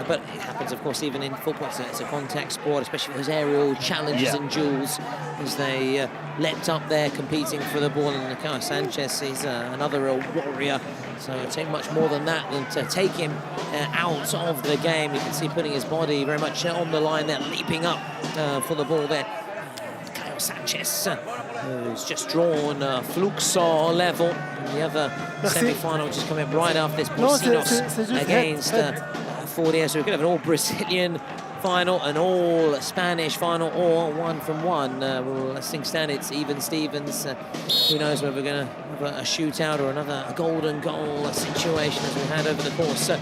But it happens, of course, even in football. So it's a contact sport, especially those aerial challenges and duels as they leapt up there competing for the ball. And Caio Sanchez is another warrior. So it'll take much more than that than to take him out of the game. You can see putting his body very much on the line there, leaping up for the ball there. Sanchez, who's just drawn Fluxo level in the other semi-final, which is coming up right after this, Porcinos against Furia. So we're going to have an all-Brazilian final, an all-Spanish final, or 1-1. Well, as things stand, it's even Stevens. Who knows whether we're going to have a shootout or another golden goal situation as we had over the course of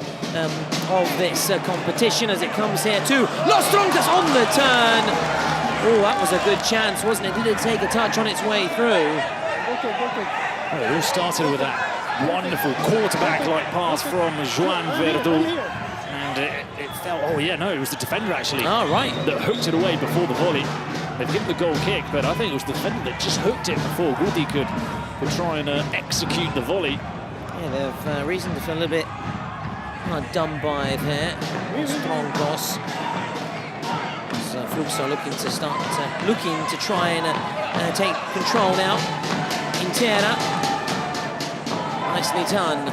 this competition, as it comes here to Los Troncos on the turn. Oh, that was a good chance, wasn't it? Did it take a touch on its way through? Oh, it all started with that wonderful quarterback-like pass from Joan Verdú. And it fell, oh yeah, no, it was the defender actually. Oh, right. That hooked it away before the volley. They've given the goal kick, but I think it was the defender that just hooked it before Woody could try and execute the volley. Yeah, they've reason to feel a little bit done by there. Strong cross. Fluxo looking to try and take control now. Intera, nicely done.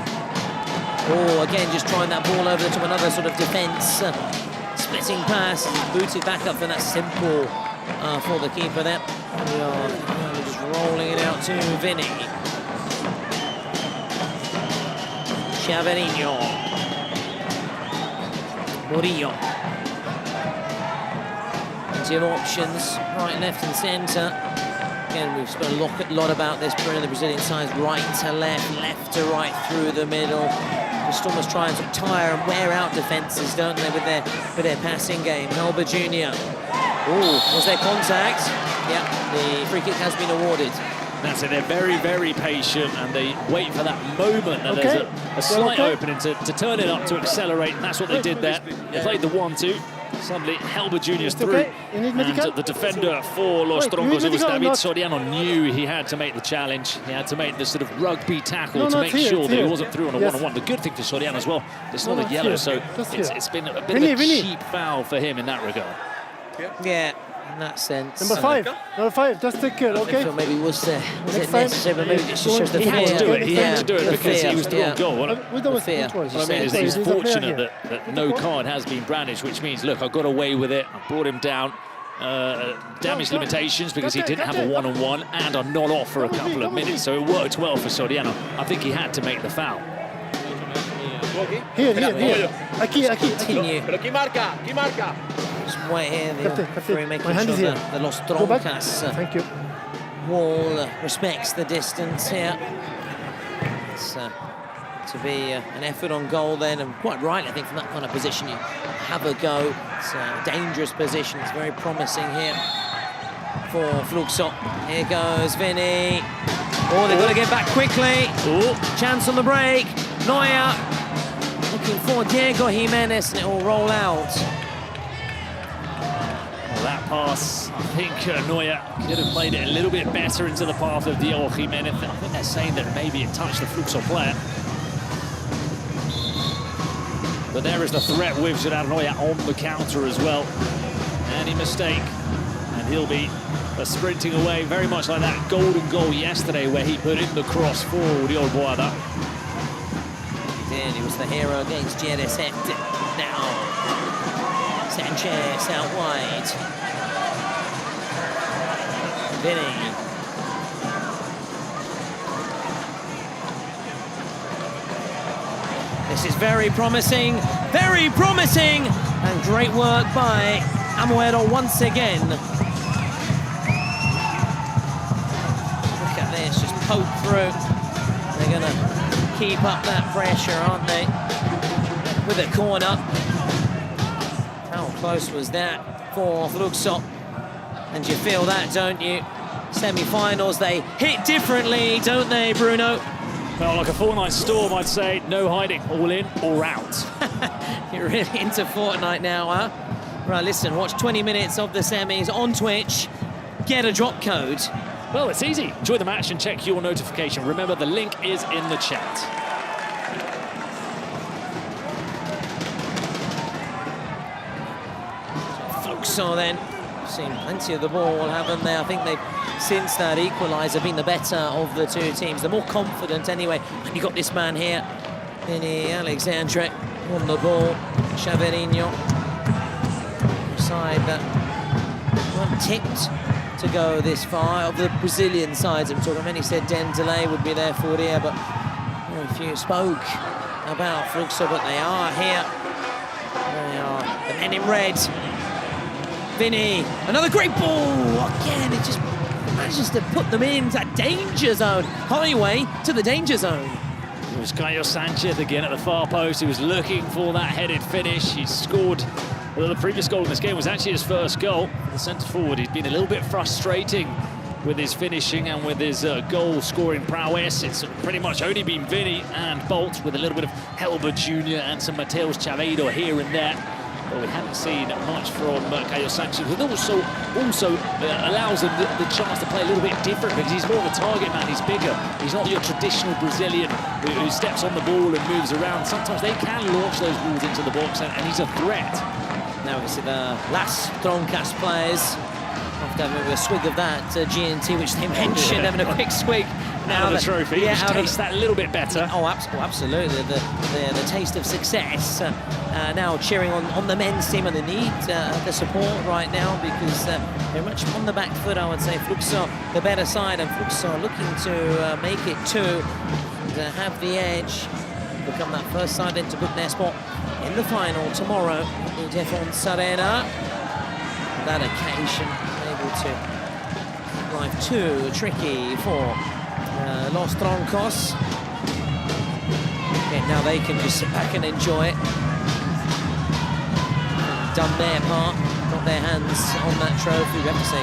Oh, again, just trying that ball over to another sort of defence. Splitting pass, booted back up, and that's simple for the keeper there. We are just rolling it out to Vinny. Chaverinho. Murillo. Plenty of options, right, left and centre. Again, we've spoken a lot about this. The Brazilian sides, right to left, left to right, through the middle. Just almost trying to tire and wear out defences, don't they, with their passing game. Helber Jr. Oh, was there contact? Yeah, the free kick has been awarded. That's it, they're very, very patient and they wait for that moment and there's a slight opening to turn it up, to accelerate, and that's what they did there. They played the 1-2. Suddenly, Helber Jr.'s through, and the defender for Los Troncos, it was David Soriano, knew he had to make the challenge. He had to make the sort of rugby tackle to make sure that he wasn't through on a one-on-one. The good thing for Soriano as well, it's not a yellow, so it's been a bit of a cheap foul for him in that regard. Yeah, in that sense. Number 5, just take care, okay? So maybe was it necessary, but maybe it just shows the fear. He had to do it, he had to do it because he was the wrong goal. The fear. What I mean is he's fortunate that no card has been brandished, which means, look, I got away with it, I brought him down. Damage limitations because he didn't have a one-on-one and I'm not off for a couple of minutes, so it worked well for Soriano. I think he had to make the foul. Here. Aquí. Continue. Pero ¿quién marca? Just wait here, the making sure that the Los Troncos wall respects the distance here. It's to be an effort on goal then, and quite right, I think, from that kind of position you have a go. It's a dangerous position, it's very promising here for Fluxo. Here goes Vinny. Oh, they've got to get back quickly. Chance on the break. Neuer. Looking for Diego Jimenez, and it will roll out. Well, that pass, I think Neuer could have played it a little bit better into the path of Diego Jimenez. I think they're saying that maybe it touched the Fluxo player. But there is the threat with Gerard Neuer on the counter as well. Any mistake, and he'll be sprinting away, very much like that golden goal yesterday where he put in the cross for Oriol Boada. He did, he was the hero against GRSF. Now, Sanchez out wide. Vinny. This is very promising, and great work by Amoedo once again. Look at this, just poke through. They're gonna keep up that pressure, aren't they? With a corner. How close was that for Fluxo? And you feel that, don't you? Semi-finals, they hit differently, don't they, Bruno? Well, like a Fortnite storm, I'd say, no hiding, all in or out. You're really into Fortnite now, huh? Right, listen, watch 20 minutes of the semis on Twitch. Get a drop code. Well, it's easy. Enjoy the match and check your notification. Remember, the link is in the chat. Fluxo then. Seen plenty of the ball, haven't they? I think they've, since that equaliser, been the better of the two teams. They're more confident anyway. And you got this man here, Vinny Alexandre, on the ball. Chaverinho, side that weren't tipped to go this far. Of the Brazilian sides, I'm talking, many said Dendele would be there, Furia, but very few spoke about Fluxo, but they are here. They are the men in red. Vinny, another great ball. Again, it just manages to put them into that danger zone. Highway to the danger zone. It was Caio Sanchez again at the far post. He was looking for that headed finish. He scored, well, the previous goal in this game was actually his first goal. The centre forward, he's been a little bit frustrating with his finishing and with his goal-scoring prowess. It's pretty much only been Vinny and Bolt, with a little bit of Helber Jr. and some Mateus Chavedo here and there. But we haven't seen much from Caio Sanchez, who also allows him the chance to play a little bit different, because he's more of a target man, he's bigger. He's not your traditional Brazilian who steps on the ball and moves around. Sometimes they can launch those balls into the box, and he's a threat. Now we see the last Troncas players, after having a swig of that G&T, which they mentioned, having a quick swig. Now the trophy, which tastes that a little bit better. Oh, absolutely, the taste of success. Now cheering on the men's team, and they need the support right now, because they're much on the back foot, I would say. Fluxo, the better side, and Fluxo looking to make it two, to have the edge, become that first side into book their spot in the final tomorrow at the Defense Arena. That occasion, able to drive too tricky for Los Troncos. Okay, now they can just sit back and enjoy it. Done their part, got their hands on that trophy. We have to say,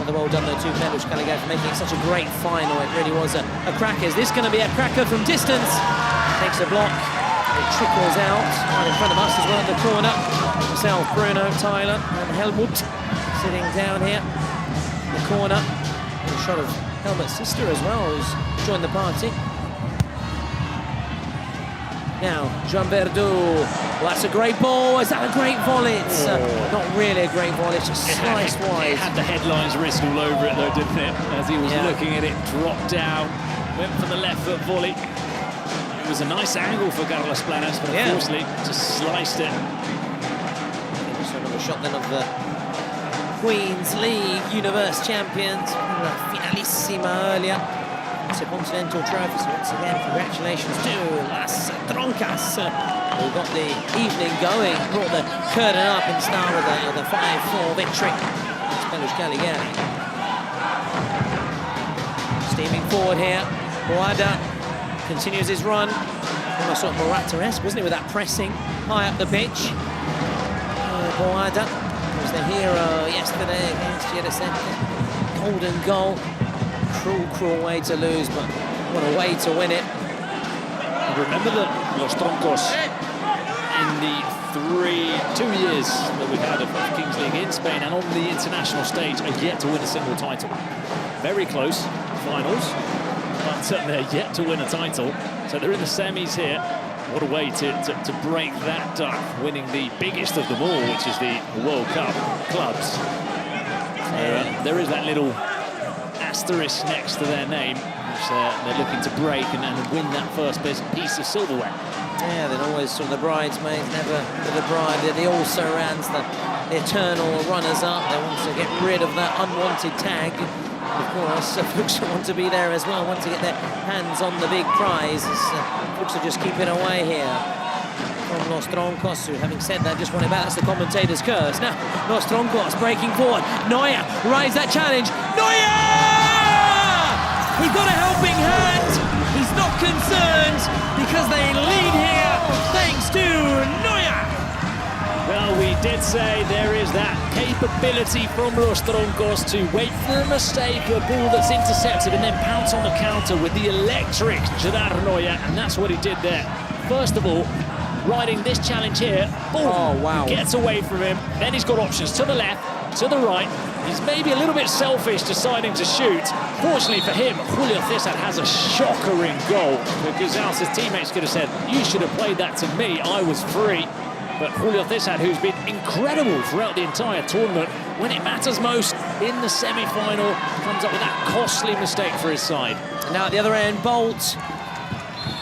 rather well done though to Pedro Caligari for making it such a great final. It really was a cracker. Is this going to be a cracker from distance? Takes a block, it trickles out right in front of us as well in the corner. Myself, Bruno, Tyler and Helmut sitting down here in the corner. A shot of Helmut's sister as well, who's joined the party. Now, João Verdu. Well, that's a great ball. Is that a great volley? It's not really a great volley, it's just sliced wide. It had the headlines written all over it though, didn't it? As he was looking at it, dropped down, went for the left foot volley. It was a nice angle for Carlos Planas, but unfortunately just sliced it. Sort of a shot then of the Queen's League Universe champions. Finalissima earlier. It's a continental trophy, so once again, congratulations to Las Troncas, who got the evening going, brought the curtain up in style with a 5-4 victory against Pedro Caligari. Steaming forward here, Boada continues his run. Almost sort of Morata-esque, wasn't he, with that pressing high up the pitch. Boada was the hero yesterday against GRSF. Golden goal. Cruel way to lose, but what a way to win it. And remember that Los Troncos the 2 years that we've had of Kings League in Spain and on the international stage are yet to win a single title. Very close finals, but they're yet to win a title. So they're in the semis here. What a way to break that duck, winning the biggest of them all, which is the World Cup clubs. So there is that little asterisk next to their name, which they're looking to break and win that first piece of silverware. Yeah, then always sort of the bridesmaids, never the bride. They're the also-rans, the eternal runners-up. They want to get rid of that unwanted tag. Of course, Fluxo want to be there as well, want to get their hands on the big prize. Fluxo just keep it away here from Los Troncos, who, having said that, just want it back. That's the commentator's curse. Now, Los Troncos breaking forward. Neuer rides that challenge. Neuer! He got a helping hand. He's not concerned because they lead here thanks to Neuer. Well, we did say there is that capability from Los Troncos to wait for a mistake, a ball that's intercepted, and then pounce on the counter with the electric Gerard Neuer, and that's what he did there. First of all, riding this challenge here, boom, oh, wow. Gets away from him. Then he's got options to the left, to the right. He's maybe a little bit selfish deciding to shoot. Fortunately for him, Julio César has a shockering goal, because else his teammates could have said, you should have played that to me, I was free. But Julio César, who's been incredible throughout the entire tournament, when it matters most in the semi-final, comes up with that costly mistake for his side. And now at the other end, Bolt.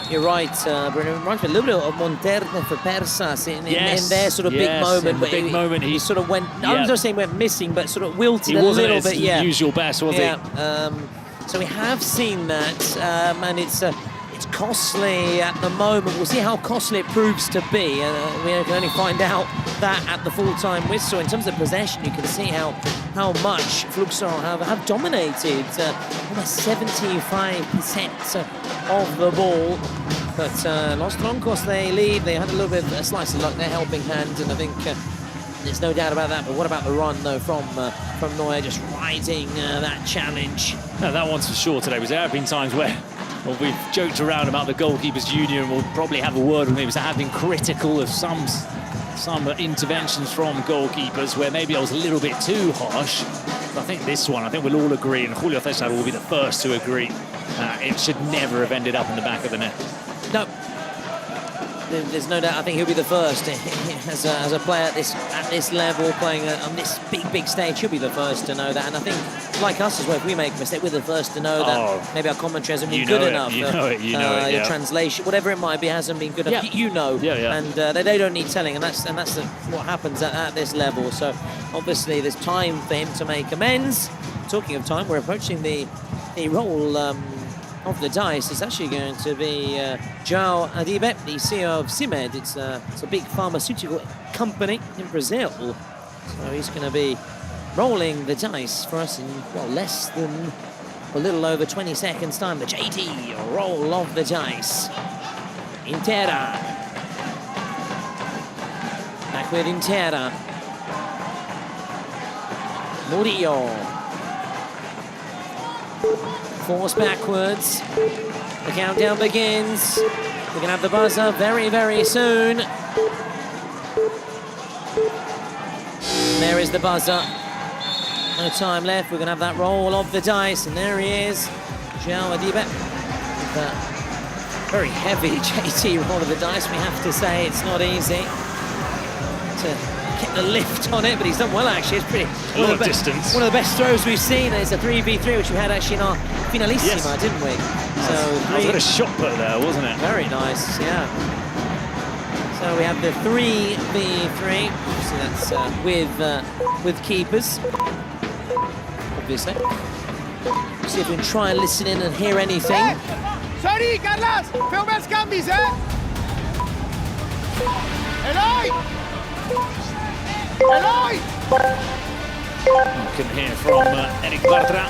You're right, Bruno. Reminds me a little bit of Monterne for Persas in their sort of big moment. But big moment, he sort of went, I'm not saying went missing, but sort of wilted a little bit. He wasn't his usual best, was he? So we have seen that, and it's costly at the moment. We'll see how costly it proves to be. We can only find out that at the full-time whistle. In terms of possession, you can see how much Fluxo have dominated. Almost 75% of the ball. But Los Troncos, they lead. They had a little bit of a slice of luck, their helping hand, and I think there's no doubt about that. But what about the run, though, from Neuer, just riding that challenge? No, that one's for sure today, because there have been times where we've joked around about the goalkeepers union, and we'll probably have a word with me, because I have been critical of some interventions from goalkeepers where maybe I was a little bit too harsh. But I think this one, I think we'll all agree, and Julio César will be the first to agree, it should never have ended up in the back of the net. No. There's no doubt. I think he'll be the first as a player at this level, playing on this big stage. He'll be the first to know that. And I think, like us as well, if we make a mistake, we're the first to know that. Maybe our commentary hasn't been good enough. You know it. Your translation, whatever it might be, hasn't been good enough. You know. And they don't need telling, and that's what happens at this level. So obviously, there's time for him to make amends. Talking of time, we're approaching the roll of the dice. It's actually going to be João Adibe, the CEO of CIMED. It's a big pharmaceutical company in Brazil. So he's going to be rolling the dice for us in, well, less than a little over 20 seconds time. The JD roll of the dice. Intera. Back with Intera. Murillo. Force backwards. The countdown begins. We're going to have the buzzer very, very soon. There is the buzzer. No time left. We're going to have that roll of the dice. And there he is. João Adibe. Very heavy JT roll of the dice, we have to say. It's not easy to get the lift on it, but he's done well, actually. It's pretty... A lot of distance. One of the best throws we've seen. It's a 3v3, which we had actually in our Finalissima, didn't we? So that was a bit of shot put there, wasn't it? Very nice, yeah. So we have the 3v3. So that's with keepers, obviously. See if we can try and listen in and hear anything. Sorry, Carlos! Feu més canvis, Eloi! Eloi! You can hear from Eric Bartra,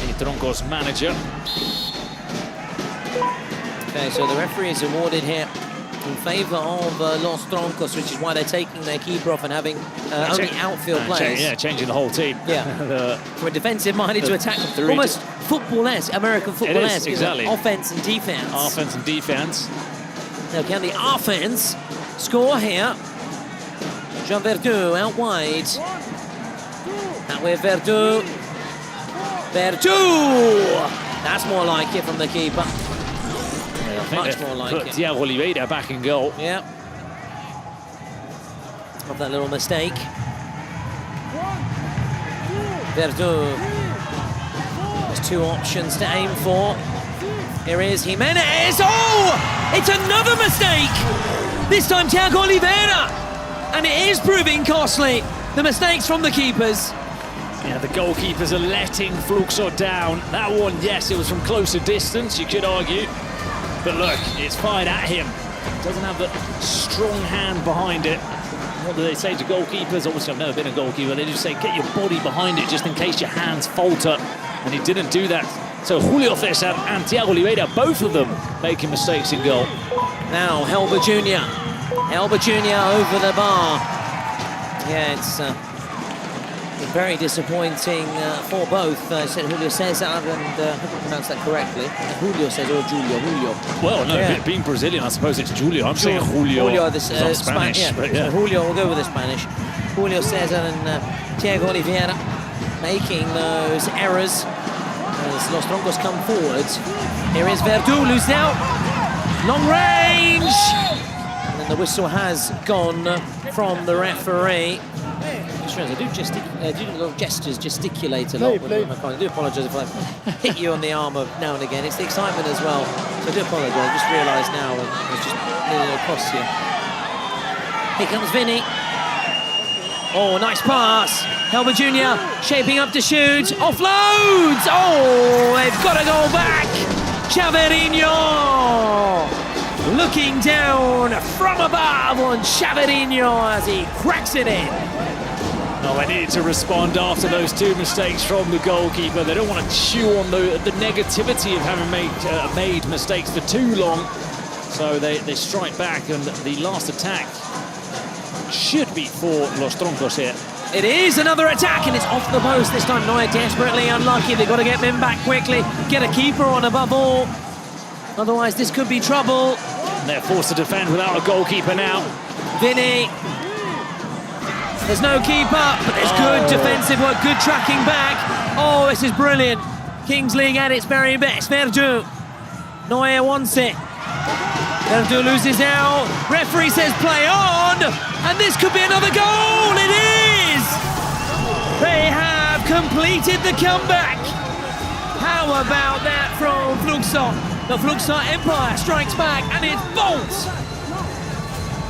the Troncos manager. Okay, so the referee is awarded here in favour of Los Troncos, which is why they're taking their keeper off and having only outfield players. Changing the whole team. Yeah, from a defensive-minded to attack, almost football-esque, American football-esque. Exactly. Offense and defense. Offense and defense. Now can the offense score here? Jean Verdu out wide. And with Verdu. That's more like it from the keeper. Yeah, I think much more like put it. Thiago Oliveira back in goal. Yeah. Of that little mistake. Verdu. There's two options to aim for. Here is Jimenez. Oh! It's another mistake! This time Thiago Oliveira. And it is proving costly. The mistakes from the keepers. Yeah, the goalkeepers are letting Fluxo down. That one, yes, it was from closer distance, you could argue. But look, it's fired at him. Doesn't have the strong hand behind it. What do they say to goalkeepers? Obviously, I've never been a goalkeeper. They just say, get your body behind it just in case your hands falter. And he didn't do that. So Julio Cesar and Thiago Oliveira, both of them making mistakes in goal. Now, Helber Jr. Helber Jr. over the bar. Yeah, it's very disappointing for both. I said Julio Cesar, and I hope I pronounced that correctly. Julio Cesar or Julio? Well, no, yeah. Being Brazilian, I suppose it's Julio. I'm saying Julio. Julio, this Spanish, yeah. but yeah. So Julio, we'll go with the Spanish. Julio Cesar and Thiago Oliveira making those errors as Los Troncos come forward. Here is Verdu, loose out. Long range! And then the whistle has gone from the referee. I do little gestures, gesticulate a lot. I do apologise if I hit you on the arm now and again. It's the excitement as well. So I do apologise. I just realised now and it's just nearly across you. Here comes Vinny. Oh, nice pass. Helber Jr. shaping up to shoot. Offloads! Oh, they've got to go back. Chaveirinho looking down from above on Chaveirinho as he cracks it in. No, they needed to respond after those two mistakes from the goalkeeper. They don't want to chew on the negativity of having made mistakes for too long. So they strike back, and the last attack should be for Los Troncos here. It is another attack, and it's off the post this time. Neuer desperately unlucky. They've got to get men back quickly, get a keeper on above all. Otherwise, this could be trouble. And they're forced to defend without a goalkeeper now. Vinny. There's no keeper, but there's good defensive work, good tracking back. Oh, this is brilliant. Kings League at its very best. Verdu. Neuer wants it. Verdu loses out. Referee says play on. And this could be another goal. It is! They have completed the comeback. How about that from Fluxo? The Fluxo Empire strikes back, and it's bolts.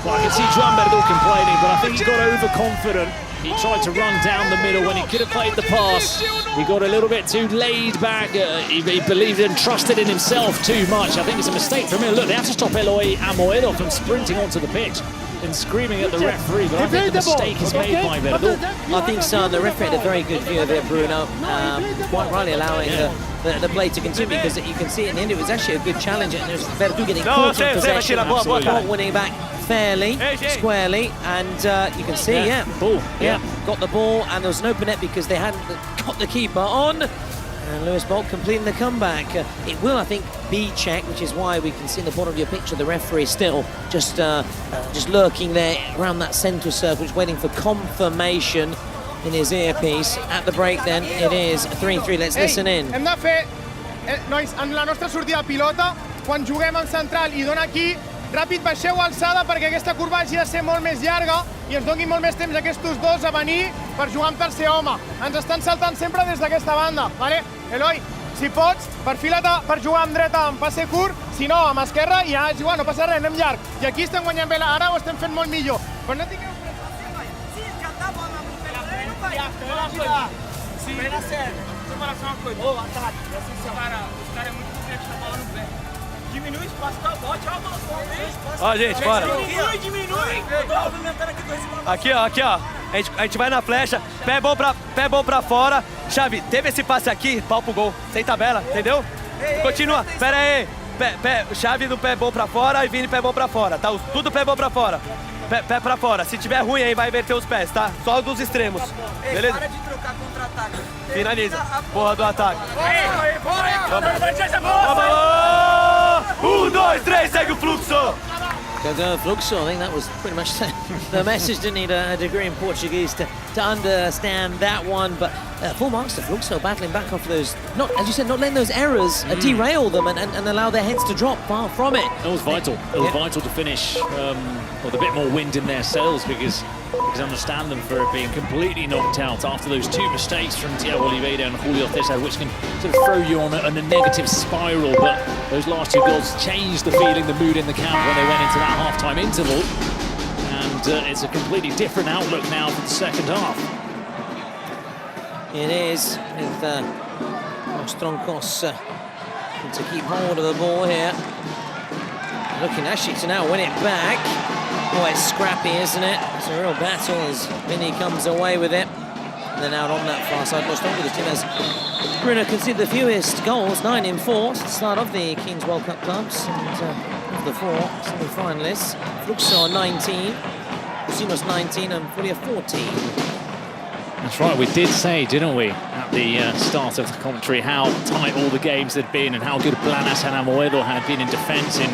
Well, I can see Joan Verdu complaining, but I think he got overconfident. He tried to run down the middle when he could have played the pass. He got a little bit too laid back. He believed and trusted in himself too much. I think it's a mistake from him. Look, they have to stop Eloy Amoedo from sprinting onto the pitch and screaming at the referee, but I think the mistake is made by Verdu. I think so, and the referee had a very good view of it, Bruno. Quite rightly allowing the play to continue, because you can see at the end it was actually a good challenge, and there's Verdu getting caught in possession, not winning back fairly, squarely, and you can see, got the ball, and there was an open net because they hadn't got the keeper on. And Lewis Bolt completing the comeback. It will, I think, be checked, which is why we can see in the bottom of your picture the referee still just lurking there around that centre circle, just waiting for confirmation in his earpiece. At the break, then, it is 3-3. Let's listen in. Hem de fer, nois, en la nostra sortida de pilota, quan juguem en central i dona aquí, ràpid baixeu alçada perquè aquesta curva hagi de ser molt més llarga i ens doni molt més temps a aquests dos a venir per jugar amb tercer home. Ens estan saltant sempre des d'aquesta banda, vale? Eloi, si pots, perfila't per jugar amb dreta amb passe curt, si no, amb esquerra, i ja és igual, no passa res, anem llarg. I aquí estem guanyant bé, ara ho estem fent molt millor. Però no tingueu Sim. Bem na série. Deixa eu falar só uma coisa. Ô, ataque. Cara, os caras é muito difícil de bola no pé. Diminui o espaço da bola. Tchau, bola. Ó, gente, bora. Diminui. Eu tô movimentando aqui 2 segundos. Aqui, ó. A gente vai na flecha. Pé bom pra fora. Xavi, teve esse passe aqui, pau pro gol. Sem tabela, entendeu? Continua. Pera aí. Xavi no pé bom pra fora e Vini pé bom pra fora. Tá tudo pé bom pra fora. Pé pra fora. Se tiver ruim aí, vai inverter os pés, tá? Só dos extremos. Beleza? Para de trocar contra-ataque. Finaliza. Porra do ataque. Bora! 1, 2, 3, segue o fluxo! Go, Fluxo. I think that was pretty much the message. Didn't need a degree in Portuguese to understand that one. But full marks to Fluxo, battling back off those, not, as you said, not letting those errors derail them and allow their heads to drop far from it. It was vital. It was vital to finish with a bit more wind in their sails, because you can understand them for being completely knocked out after those two mistakes from Thiago Oliveira and Julio Cesar, which can sort of throw you on a negative spiral. But those last two goals changed the feeling, the mood in the camp when they went into that half-time interval. And it's a completely different outlook now for the second half. It is, with Los Troncos to keep hold of the ball here. Looking actually to now win it back. Oh, it's scrappy, isn't it? It's a real battle as Vinny comes away with it. And then out on that far side, Los Troncos, the team has Bruno conceded the fewest goals, 9 in 4, to start off the Kings World Cup clubs. And of the 4 semi-finalists, Fluxo 19, Porcinos 19, and Furia 14. That's right, we did say, didn't we, at the start of the commentary, how tight all the games had been and how good Blanes and Amoedo had been in defence in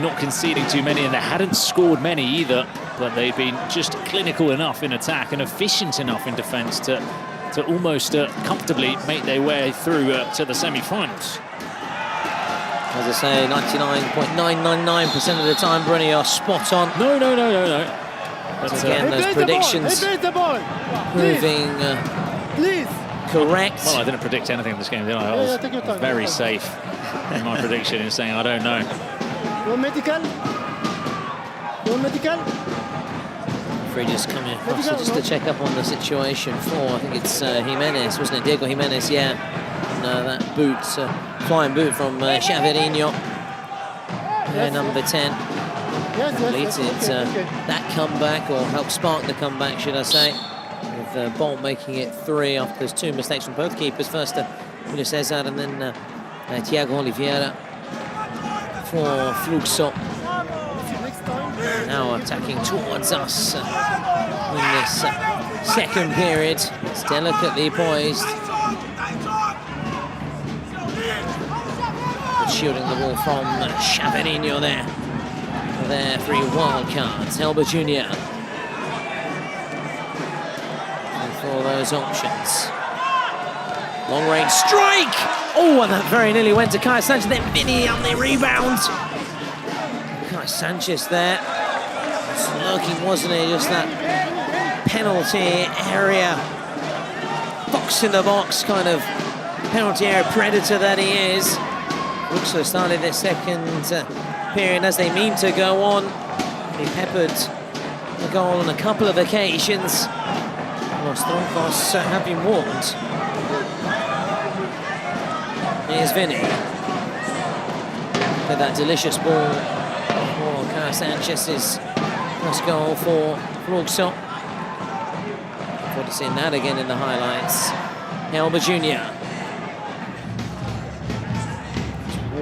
not conceding too many, and they hadn't scored many either, but they've been just clinical enough in attack and efficient enough in defence to almost comfortably make their way through to the semi-finals. As I say, 99.999% of the time, Bruni are spot on. No. But again, those predictions proving correct. Well, I didn't predict anything in this game, did I? I was very safe in my prediction in saying I don't know. One medical. Free just coming across just to check up on the situation for, I think it's Jimenez, wasn't it? Diego Jimenez, yeah. And that boot, flying boot from Xaverinho, number 10. Completed that comeback, or helped spark the comeback, should I say, with Bolt making it 3 after those 2 mistakes from both keepers. First Julio Cesar and then Thiago Oliveira for Fluxo. Now attacking towards us in this second period. It's delicately poised. Shielding the ball from Xaverinho there. Their 3 wild cards, Helber Jr. And for those options. Long range strike! Oh, and that very nearly went to Kai Sanchez. Then Vinny on the rebound. Kai Sanchez there. Just lurking, wasn't he? Just that penalty area. Box in the box kind of penalty area predator that he is. Fluxo started their second period as they mean to go on. He peppered the goal on a couple of occasions. Los Troncos have been warned. Here's Vinny. With that delicious ball for Kai Sanchez's first goal for Fluxo. Forward to seeing that again in the highlights. Helber Jr.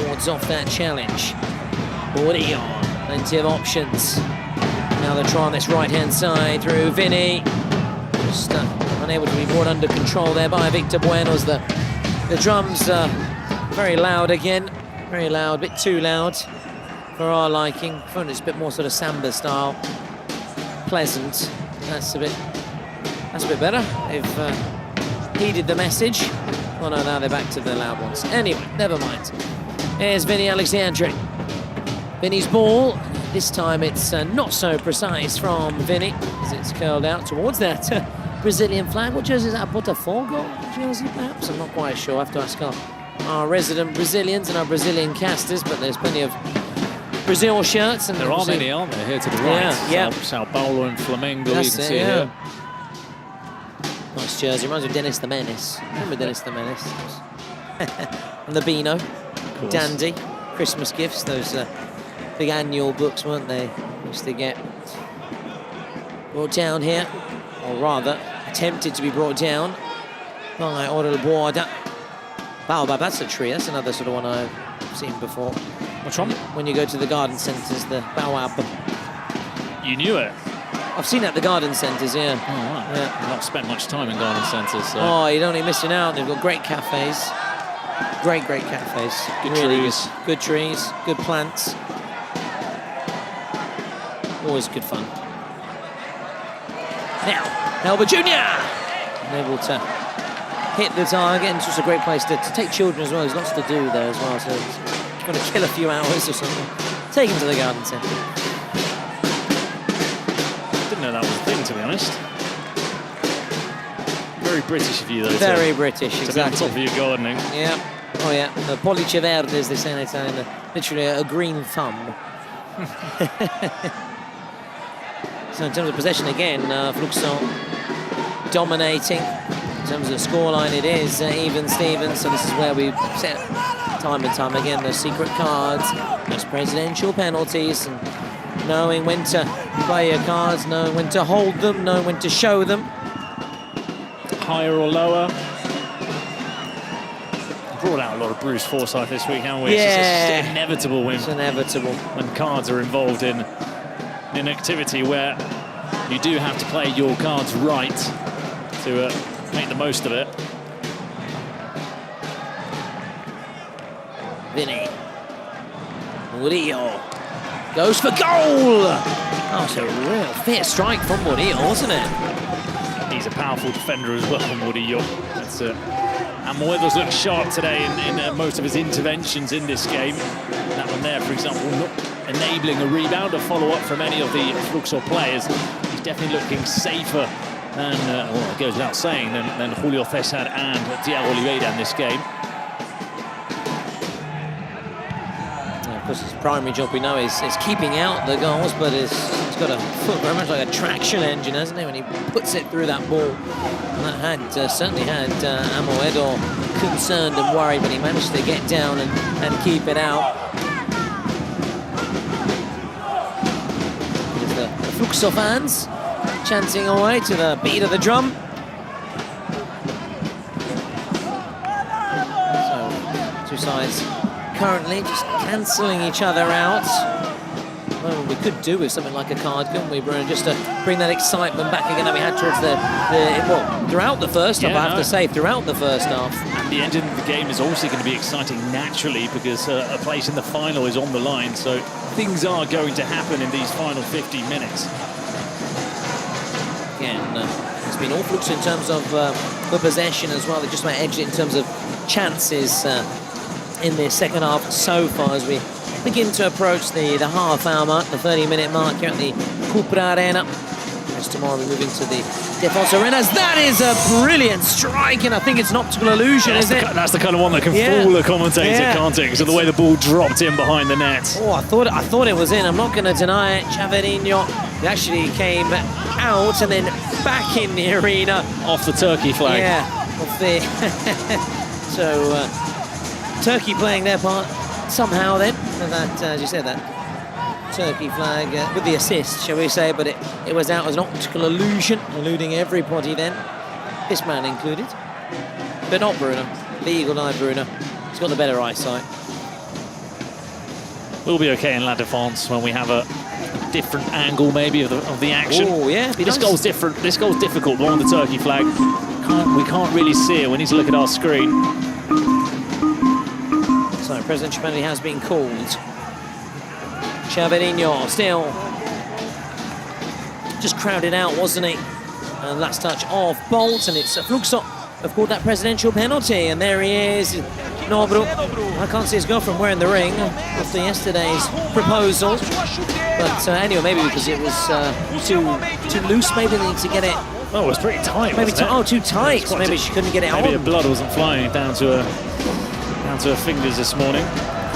wards off that challenge. Audio, plenty of options. Now they're trying this right-hand side through Vinny. Just unable to be brought under control there by Victor Buenos. The drums are very loud again. Very loud, a bit too loud for our liking. I find it's a bit more sort of samba style. Pleasant. That's a bit better. They've heeded the message. Oh no, now they're back to the loud ones. Anyway, never mind. Here's Vinny Alexandre. Vinny's ball. This time it's not so precise from Vinny as it's curled out towards that Brazilian flag. What jersey is that? Botafogo jersey, perhaps? I'm not quite sure. I have to ask our resident Brazilians and our Brazilian casters, but there's plenty of Brazil shirts. And there are many, aren't there, here to the right? Yeah. Sao Paulo and Flamengo, you can see yeah. here. Nice jersey. Reminds me of Dennis the Menace. Remember Dennis the Menace? And the Beano. Dandy. Christmas gifts. Those big annual books, weren't they? Used to get brought down here. Or rather, attempted to be brought down by Orel Boada. Baobab, that's a tree. That's another sort of one I've seen before. Which one? When you go to the garden centres, the Baobab. You knew it? I've seen it at the garden centres, yeah. Oh, wow. Yeah. I've not spent much time in garden centres. So. Oh, you're only missing out. They've got great cafes. Great cafes. Good really trees. Good trees, good plants. Always good fun. Now, Elba Jr. able to hit the target, and it's just a great place to take children as well. There's lots to do there as well, so it's going to kill a few hours or something. Take him to the garden centre. Didn't know that was a thing, to be honest. Very British of you, though. Very British, to exactly. be on top of your gardening. Yeah. Oh, yeah. The pollice verde, as they say in Italian. Literally a green thumb. So in terms of possession, again, Fluxo dominating. In terms of the scoreline, it is even Stevens. So this is where we set time and time again those secret cards, those presidential penalties, and knowing when to play your cards, knowing when to hold them, knowing when to show them. Higher or lower. Brought out a lot of Bruce Forsyth this week, haven't we? Yeah. It's just inevitable when, it's inevitable when cards are involved in an activity where you do have to play your cards right to make the most of it. Vinny Murillo goes for goal. Oh, it's a real fit strike from Murillo, wasn't it? He's a powerful defender as well, Murillo. That's and Moedos looked sharp today in most of his interventions in this game. That one there, for example, not enabling a rebound or follow-up from any of the Fluxo players. He's definitely looking safer than, well, it goes without saying, than Julio César and Thiago Oliveira in this game. Of course, his primary job, we know, is keeping out the goals, but he's got a foot very much like a traction engine, hasn't he, when he puts it through that ball. And that had certainly had Amoedo concerned and worried, but he managed to get down and keep it out. There's the Fluxo fans chanting away to the beat of the drum. So, two sides currently just cancelling each other out. Well, we could do with something like a card, couldn't we, Bruno, just to bring that excitement back again that we had towards well, throughout the first half, I have to say, throughout the first half. And the ending of the game is also going to be exciting naturally because a place in the final is on the line, so things are going to happen in these final 50 minutes. Again, it's been all Fluxo in terms of the possession as well. They just might edge it in terms of chances in the second half so far as we begin to approach the half-hour mark, the 30-minute mark here at the Cupra Arena. As tomorrow we move into the Defensa Arenas. That is a brilliant strike, and I think it's an optical illusion, is it? That's the kind of one that can fool a commentator, can't it? Because of the way the ball dropped in behind the net. Oh, I thought it was in. I'm not going to deny it. Chaverinho actually came out and then back in the arena. Off the Turkey flag. Yeah, off the... So, Turkey playing their part somehow then, that, as you said, that Turkey flag with the assist, shall we say, but it was out as an optical illusion, eluding everybody then, this man included, but not Bruno, the eagle-eyed Bruno. He's got the better eyesight. We'll be okay in La Défense when we have a different angle maybe of the action. Oh yeah, this goal's different. This goal's difficult. The one on the Turkey flag, we can't really see it. We need to look at our screen. So presidential penalty has been called. Chaverinho still just crowded out, wasn't he? And last touch of Bolt, and it's Fluxo have called that presidential penalty, and there he is. Nobru. I can't see his girlfriend wearing the ring after yesterday's proposal, but anyway, maybe because it was too loose. Maybe they need to get it. Oh, it was pretty tight. Maybe too tight. So maybe she couldn't get it out. Maybe her blood wasn't flying down to her fingers this morning.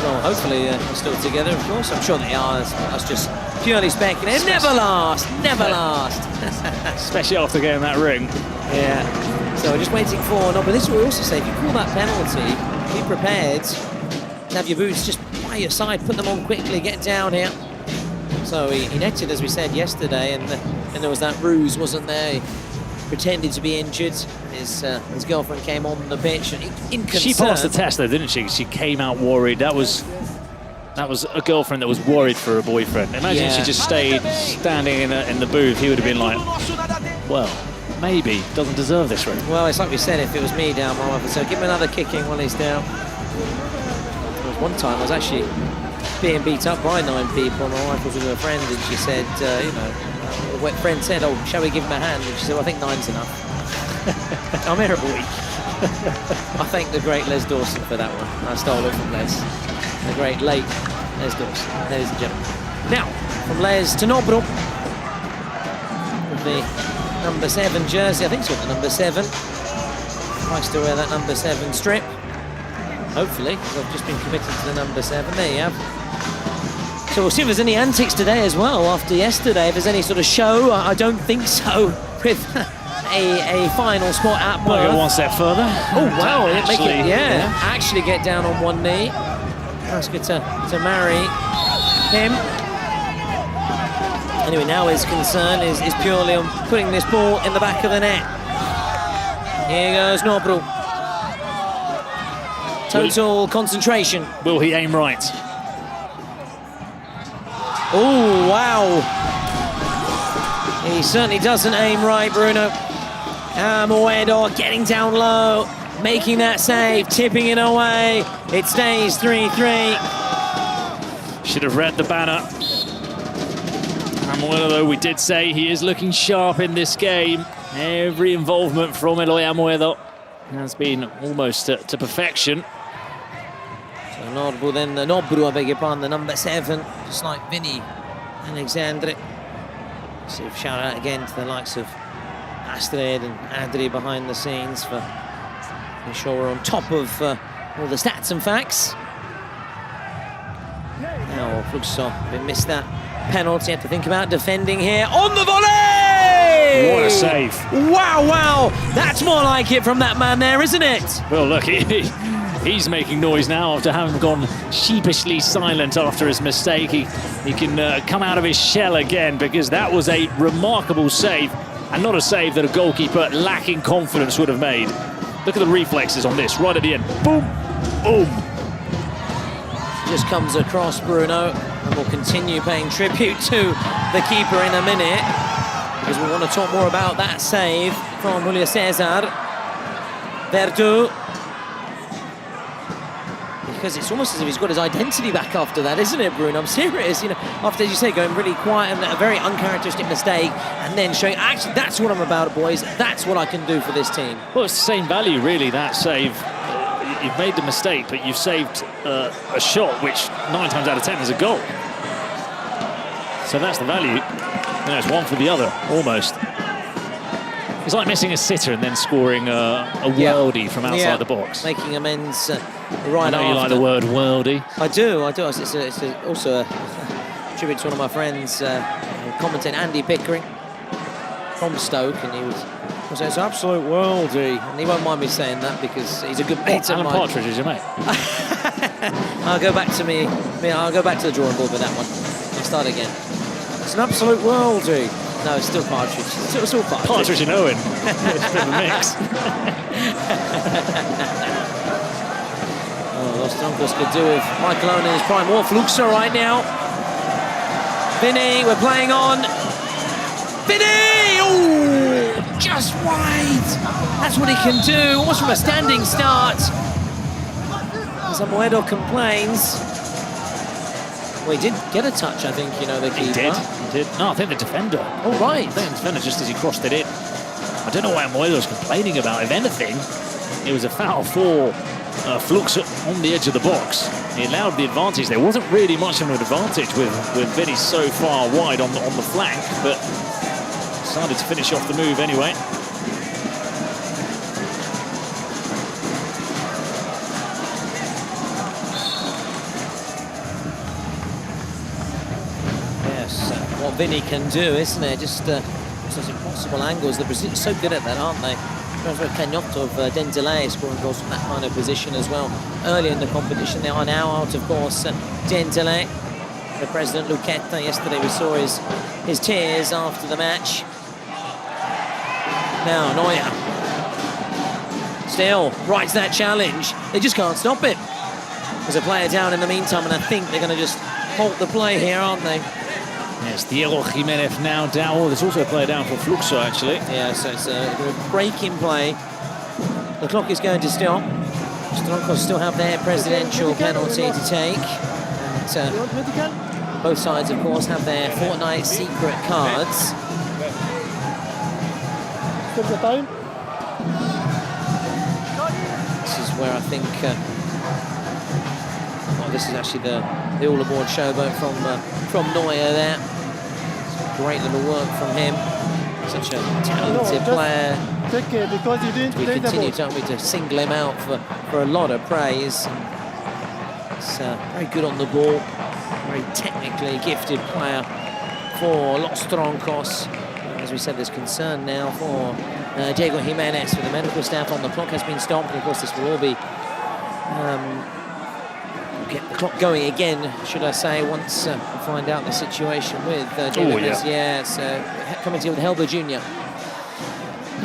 Well, hopefully they're still together, of course. I'm sure they are. That's just purely speculative. Never last. Especially after getting that ring. Yeah. So we're just waiting for... No, but this will also say, if you call that penalty, be prepared to have your boots just by your side, put them on quickly, get down here. So he netted, as we said yesterday, and there was that ruse, wasn't there? He pretended to be injured. His girlfriend came on the pitch in concern. She passed the test though, didn't she? She came out worried. That was a girlfriend that was worried for her boyfriend. Imagine if she just stayed standing in the booth. He would have been like, well, maybe doesn't deserve this ring. Well, it's like we said, if it was me down, my wife would say, give him another kicking while he's down. There was one time I was actually being beat up by 9 people. My wife was with her friend and she said, you know, a friend said, oh, shall we give him a hand? And she said, well, I think 9's enough. I'm here a week. I thank the great Les Dawson for that one. I stole it from Les. The great late Les Dawson, ladies and gentlemen. Now, from Les to Nobro. With the number 7 jersey. I think it's got the number 7. Nice to wear that number 7 strip. Hopefully, because I've just been committed to the number 7. There you have. So we'll see if there's any antics today as well after yesterday. If there's any sort of show, I don't think so. With a final spot at Perth. Well, go one step further. Oh wow! Actually, Actually get down on one knee. Ask her to marry him. Anyway, now his concern is purely on putting this ball in the back of the net. Here goes Nobro. Total concentration. Will he aim right? Oh, wow. He certainly doesn't aim right, Bruno. Amoedo getting down low, making that save, tipping it away. It stays 3-3. Should have read the banner. Amoedo, though, we did say he is looking sharp in this game. Every involvement from Eloy Amoedo has been almost to perfection. So Nobro then, Nobro, I beg your pardon, the number 7, just like Vinny Alexandre. So shout out again to the likes of Astrid and Adri behind the scenes for making sure we're on top of all the stats and facts. Now Fluxo, we missed that penalty, had to think about defending here on the volley! What a save. Wow, wow, that's more like it from that man there, isn't it? Well, look, he's making noise now after having gone sheepishly silent after his mistake. He can come out of his shell again, because that was a remarkable save, and not a save that a goalkeeper lacking confidence would have made. Look at the reflexes on this, right at the end. Boom, boom. Just comes across Bruno, and we'll continue paying tribute to the keeper in a minute, because we want to talk more about that save from Julio Cesar Verdu. Because it's almost as if he's got his identity back after that, isn't it, Bruno? I'm serious, you know, after, as you say, going really quiet and a very uncharacteristic mistake, and then showing, actually, that's what I'm about, boys. That's what I can do for this team. Well, it's the same value, really, that save. You've made the mistake, but you've saved a shot, which 9 times out of 10 is a goal. So that's the value. You know, it's one for the other, almost. It's like missing a sitter and then scoring a worldie from outside the box. Making amends right I know after. you like the word worldie. I do. It's also a tribute to one of my friends, commentating Andy Pickering from Stoke, and he was it's an absolute worldie, and he won't mind me saying that because he's a good mate of mine. Alan Partridge is your mate. I'll go back to I'll go back to the drawing board with that one. I'll start again. It's an absolute worldie. No, it's still Partridge. It's still Partridge. Partridge and Owen. It's a bit of a mix. Los Troncos could do with Michael Owen in his prime. More Fluxo right now. Vinny, we're playing on. Vinny! Ooh, just wide. That's what he can do, almost from a standing start. As Amoedo complains. Well, he did get a touch, I think, you know, the keeper. He did. No, I think the defender. Oh, right. I think the defender, just as he crossed it in. I don't know what Amoedo's complaining about. If anything, it was a foul for Fluxo on the edge of the box. He allowed the advantage. There wasn't really much of an advantage with Vinny so far wide on the flank, but decided to finish off the move anyway. What Vinny can do, isn't it? Just those impossible angles. The Brazilians are so good at that, aren't they? Canhoto of Dendele scoring goals from that kind of position as well. Early in the competition, they are now out, of course. Dendele, the president Luqueta. Yesterday we saw his tears after the match. Now Neuer still writes that challenge. They just can't stop it. There's a player down in the meantime, and I think they're going to just halt the play here, aren't they? Yes, Diego Jimenez now down. Oh, there's also a player down for Fluxo, actually. Yeah, so it's a break in play. The clock is going to stop. Tronos still have their presidential penalty to take. And both sides, of course, have their Fortnite secret cards. Take the time. This is where I think this is actually the all aboard showboat from Neuer there. Great little work from him. Such a talented player. Take it because you didn't We play the continue, ball. don't we, to single him out for a lot of praise. He's very good on the ball, very technically gifted player for Los Troncos. As we said, there's concern now for Diego Jimenez, with the medical staff on the clock has been stopped. And of course, this will all be get the clock going again, should I say, once we find out the situation with Jimenez. Coming to with Helber Jr.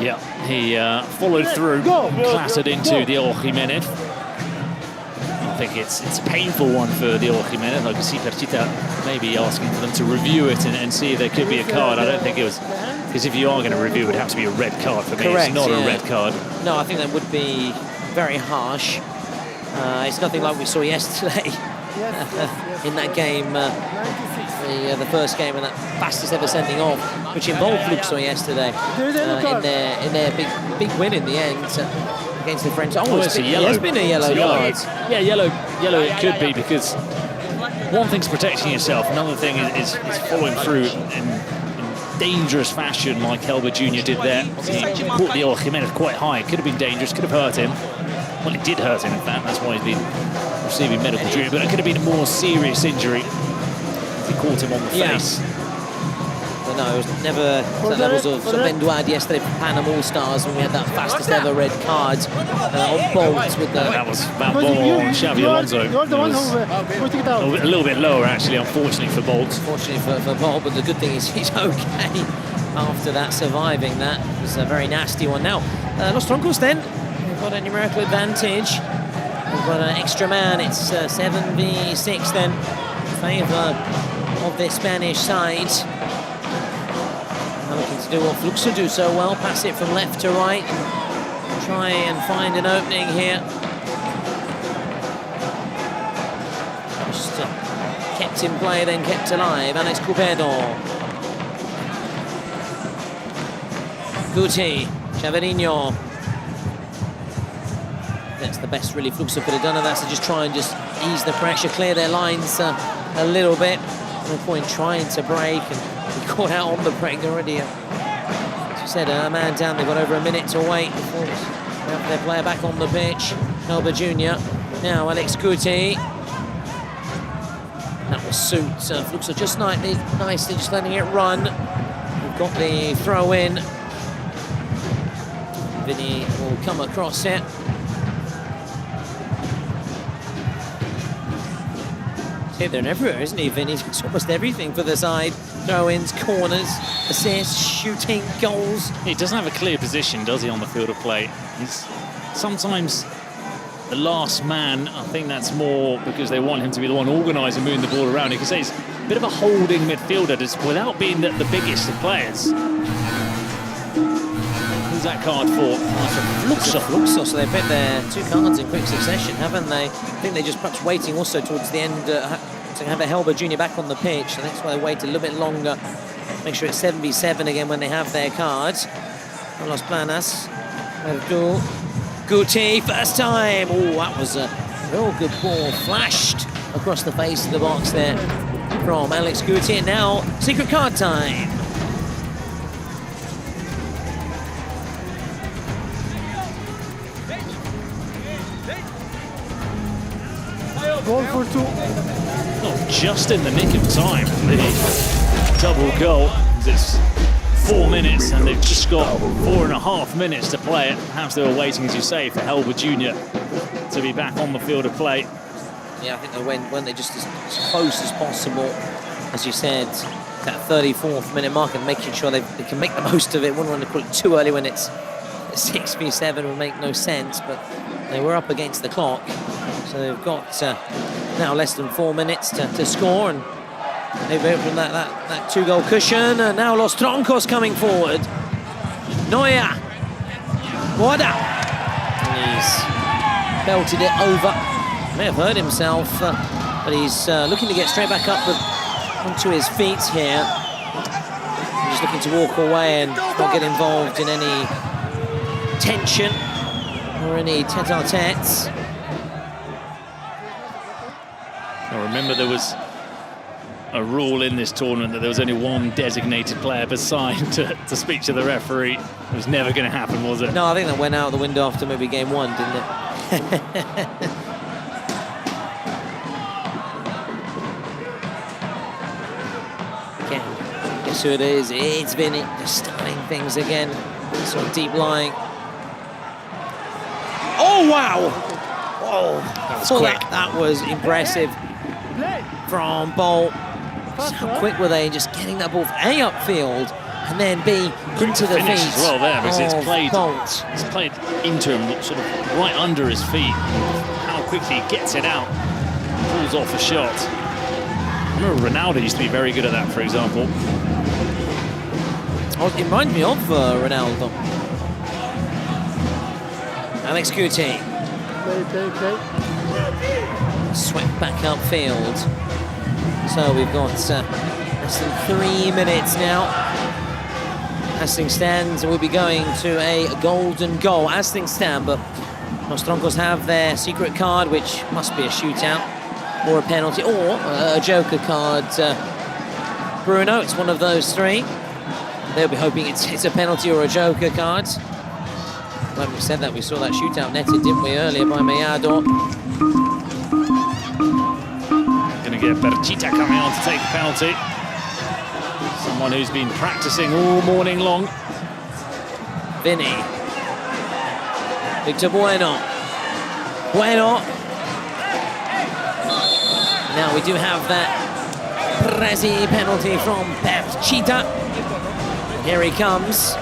Yeah, he followed through, clattered into Diego Jimenez. I think it's a painful one for Diego Jimenez. I can see Perchita maybe asking for them to review it and see if there could be a card. I don't think it was, because if you are going to review, it would have to be a red card for me. Correct, it's not a red card. No, I think that would be very harsh. It's nothing like we saw yesterday in that game, the first game, and that fastest ever sending off, which involved Fluxo yesterday in their big win in the end against the French. Oh, it's a yellow. It has been a yellow card. Yeah, yellow it could be, because one thing's protecting yourself, another thing is following through in dangerous fashion like Helber Jr. did there. He caught Diego Jimenez quite high. It could have been dangerous, could have hurt him. Well, it did hurt him, in fact. That's why he's been receiving medical treatment. But it could have been a more serious injury if he caught him on the face. But no, it was never the levels of Benduad yesterday for Panama All-Stars when we had that fastest ever red card on Bolt with the... That was that ball on Xavi Alonso. You're the one who put it out. A little bit lower, actually, unfortunately for Bolt. Fortunately for Bolt, but the good thing is he's okay after that, surviving that. It was a very nasty one. Now, Los Troncos then, they've got a numerical advantage. We've got an extra man. It's 7v6 then in favour of the Spanish side. Looking to do what Fluxo do so well, pass it from left to right. Try and find an opening here. Just kept in play, then kept alive. Alex Cupedo. Guti, Chaverinho. That's the best really Fluxo could have done of that, so just try and just ease the pressure, clear their lines a little bit. No point trying to break, and he caught out on the break already. As you said, a man down, they've got over a minute to wait before they have their player back on the pitch. Helber Jr. Now Alex Guti. That will suit Fluxo just nicely, just letting it run. We've got the throw in. Vinny will come across it. Here, they're everywhere, isn't he, Vinny? It's almost everything for the side. Throw-ins, corners, assists, shooting, goals. He doesn't have a clear position, does he, on the field of play? He's sometimes the last man. I think that's more because they want him to be the one organising, moving the ball around. You can say he's a bit of a holding midfielder, just without being the biggest of players. Who's that card for? Fluxo, so they've bit their two cards in quick succession, haven't they? I think they're just perhaps waiting also towards the end to have a Helber Jr. back on the pitch, so that's why they wait a little bit longer. Make sure it's 7v7 again when they have their cards. Los Planas, Guti, first time. Oh, that was a real good ball, flashed across the face of the box there from Alex Guti. And now, secret card time. Goal for two. Oh, just in the nick of time. The double goal. It's 4 minutes, and they've just got 4.5 minutes to play it. Perhaps they were waiting, as you say, for Helber Jr. to be back on the field of play. Yeah, I think they went they just as close as possible, as you said, that 34th minute mark, and making sure they can make the most of it. Wouldn't want to put it too early when it's 6v7, would make no sense, but they were up against the clock. So they've got now less than 4 minutes to score, and they've opened that two-goal cushion. And now Los Troncos coming forward. Neuer. Guarda. He's belted it over. May have hurt himself But he's looking to get straight back up onto his feet here. He's looking to walk away and not get involved in any tension or any tete-a-tetes. Now remember, there was a rule in this tournament that there was only one designated player assigned to speak to the referee. It was never going to happen, was it? No, I think that went out the window after maybe game 1, didn't it? Okay, guess who it is? It's Vinny, just starting things again. Sort of deep lying. Oh, wow! Oh, that was quick. That was impressive from Bolt. Just how quick were they just getting that ball A upfield and then B into the finish feet as well there, because it's played into him, sort of right under his feet. How quickly he gets it out, pulls off a shot. I remember Ronaldo used to be very good at that, for example. Oh, it reminds me of Ronaldo. Alex Guti. Swept back upfield. So we've got less than 3 minutes now. As things stand, we'll be going to a golden goal as things stand, but Los Troncos have their secret card, which must be a shootout or a penalty or a joker card. Bruno, it's one of those three. They'll be hoping it's a penalty or a joker card. When we said that, we saw that shootout netted, didn't we, earlier by Mellado. Going to get Perchita coming on to take the penalty. Someone who's been practicing all morning long. Vinny. Victor Bueno. Bueno. Now we do have that Prezi penalty from Perchita. Here he comes.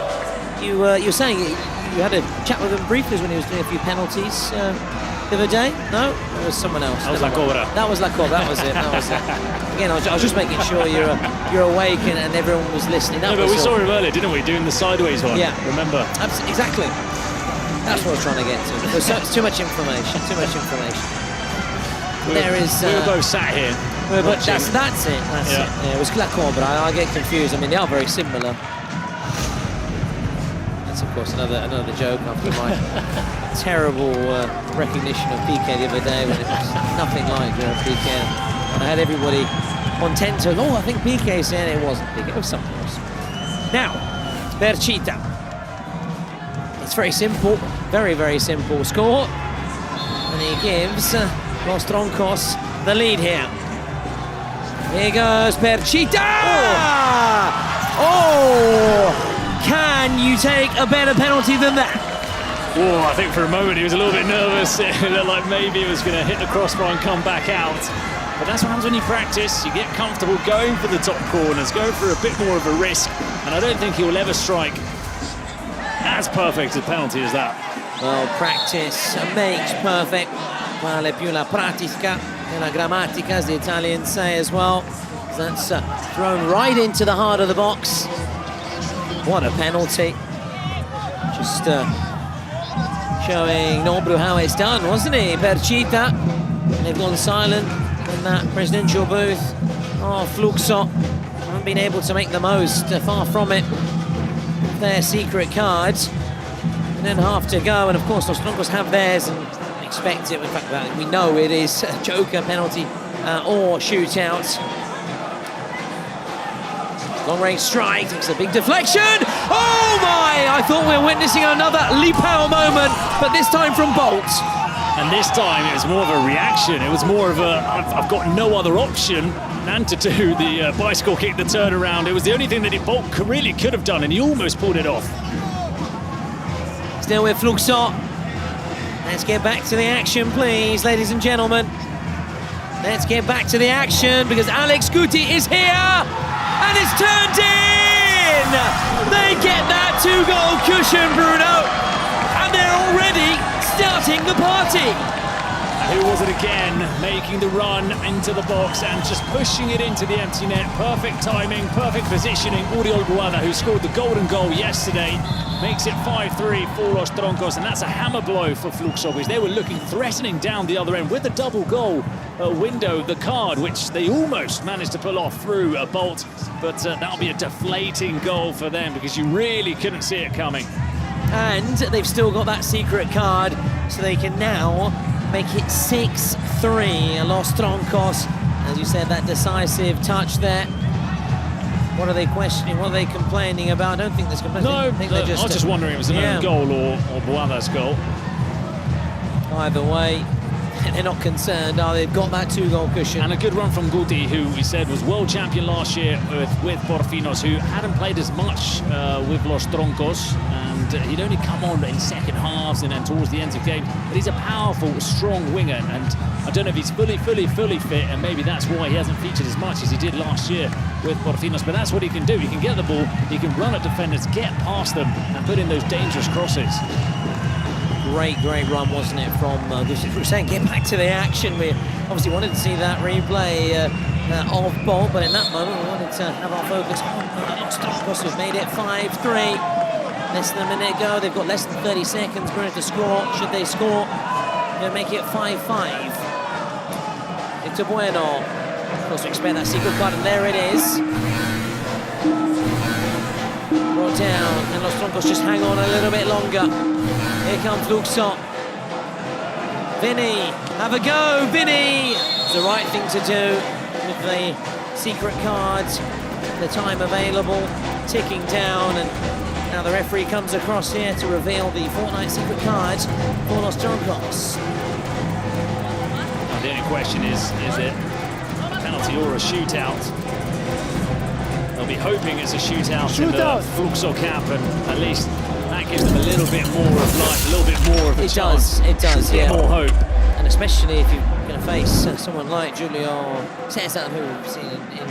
You were saying you had a chat with him briefly when he was doing a few penalties the other day? No? It was someone else. That was La Cobra. That was La Cobra, that was it. That was it. Again, I was just making sure you're awake and everyone was listening. No, but we saw him earlier, didn't we? Doing the sideways one. Yeah. Remember? Exactly. That's what I was trying to get to. It's too much information. Too much information. We were both sat here. That's it. That's it. Yeah, it was La Cobra. I get confused. I mean, they are very similar. That's of course another joke after my terrible recognition of PK the other day when it was nothing like PK. And I had everybody on 10 to, I think PK said it wasn't PK, it was something else. Now, Perchita. It's very simple, very, very simple score. And he gives Los Troncos the lead here. Here goes Perchita! Oh! Can you take a better penalty than that? Oh, I think for a moment he was a little bit nervous. It looked like maybe it was going to hit the crossbar and come back out. But that's what happens when you practice. You get comfortable going for the top corners, going for a bit more of a risk. And I don't think he'll ever strike as perfect a penalty as that. Well, practice makes perfect. Vale più la pratica e la grammatica, as the Italians say as well. That's thrown right into the heart of the box. What a penalty. Just showing Nobru how it's done, wasn't he? Perchita. They've gone silent in that presidential booth. Oh, Fluxo haven't been able to make the most, far from it. Their secret cards. And then half to go, and of course Los Troncos have theirs and expect it. In fact, we know it is a joker penalty or shootout. Long range strike, takes a big deflection. Oh my! I thought we were witnessing another Lipao moment, but this time from Bolt. And this time it was more of a reaction. It was more of a, I've got no other option than to do the bicycle kick, the turnaround. It was the only thing that Bolt really could have done, and he almost pulled it off. Still with Fluxo. Let's get back to the action, please, ladies and gentlemen. Let's get back to the action, because Alex Guti is here. And it's turned in! They get that 2-goal cushion, Bruno. And they're already starting the party. Who was it again? Making the run into the box and just pushing it into the empty net. Perfect timing, perfect positioning. Oriol Guada, who scored the golden goal yesterday, makes it 5-3 for Los Troncos, and that's a hammer blow for Fluxo, because they were looking threatening down the other end with a double goal window, the card, which they almost managed to pull off through a bolt, but that'll be a deflating goal for them because you really couldn't see it coming. And they've still got that secret card, so they can now make it 6-3. Los Troncos, as you said, that decisive touch there. What are they questioning? What are they complaining about? I don't think there's complaining. No, I was just wondering if it was an own goal or Boada's goal. Either way, they're not concerned, are they? They've got that 2-goal cushion. And a good run from Guti, who we said was world champion last year with Porcinos, who hadn't played as much with Los Troncos, and he'd only come on in second halves and then towards the end of the game. But he's a powerful, strong winger, and I don't know if he's fully fit, and maybe that's why he hasn't featured as much as he did last year with Porcinos. But that's what he can do. He can get the ball, he can run at defenders, get past them, and put in those dangerous crosses. Great run, wasn't it, from we were saying, get back to the action. We obviously wanted to see that replay of Bolt, but in that moment we wanted to have our focus on Los Troncos, who've made it 5-3. Less than a minute ago, they've got less than 30 seconds to score. Should they score, they'll make it 5-5. It's a bueno. Of course, we expect that secret card, and there it is. Brought down, and Los Troncos just hang on a little bit longer. Here comes Fluxo. Vinny, have a go, Vinny! It's the right thing to do with the secret cards, the time available, ticking down, and now the referee comes across here to reveal the Fortnite secret cards for Los Troncos. The only question is it a penalty or a shootout? They'll be hoping it's a shootout in the Fluxo camp, and at least that gives them a little bit more of life, a little bit more of a chance. It does, yeah. More hope. And especially if you're going to face someone like Julio Cesar, who we've seen in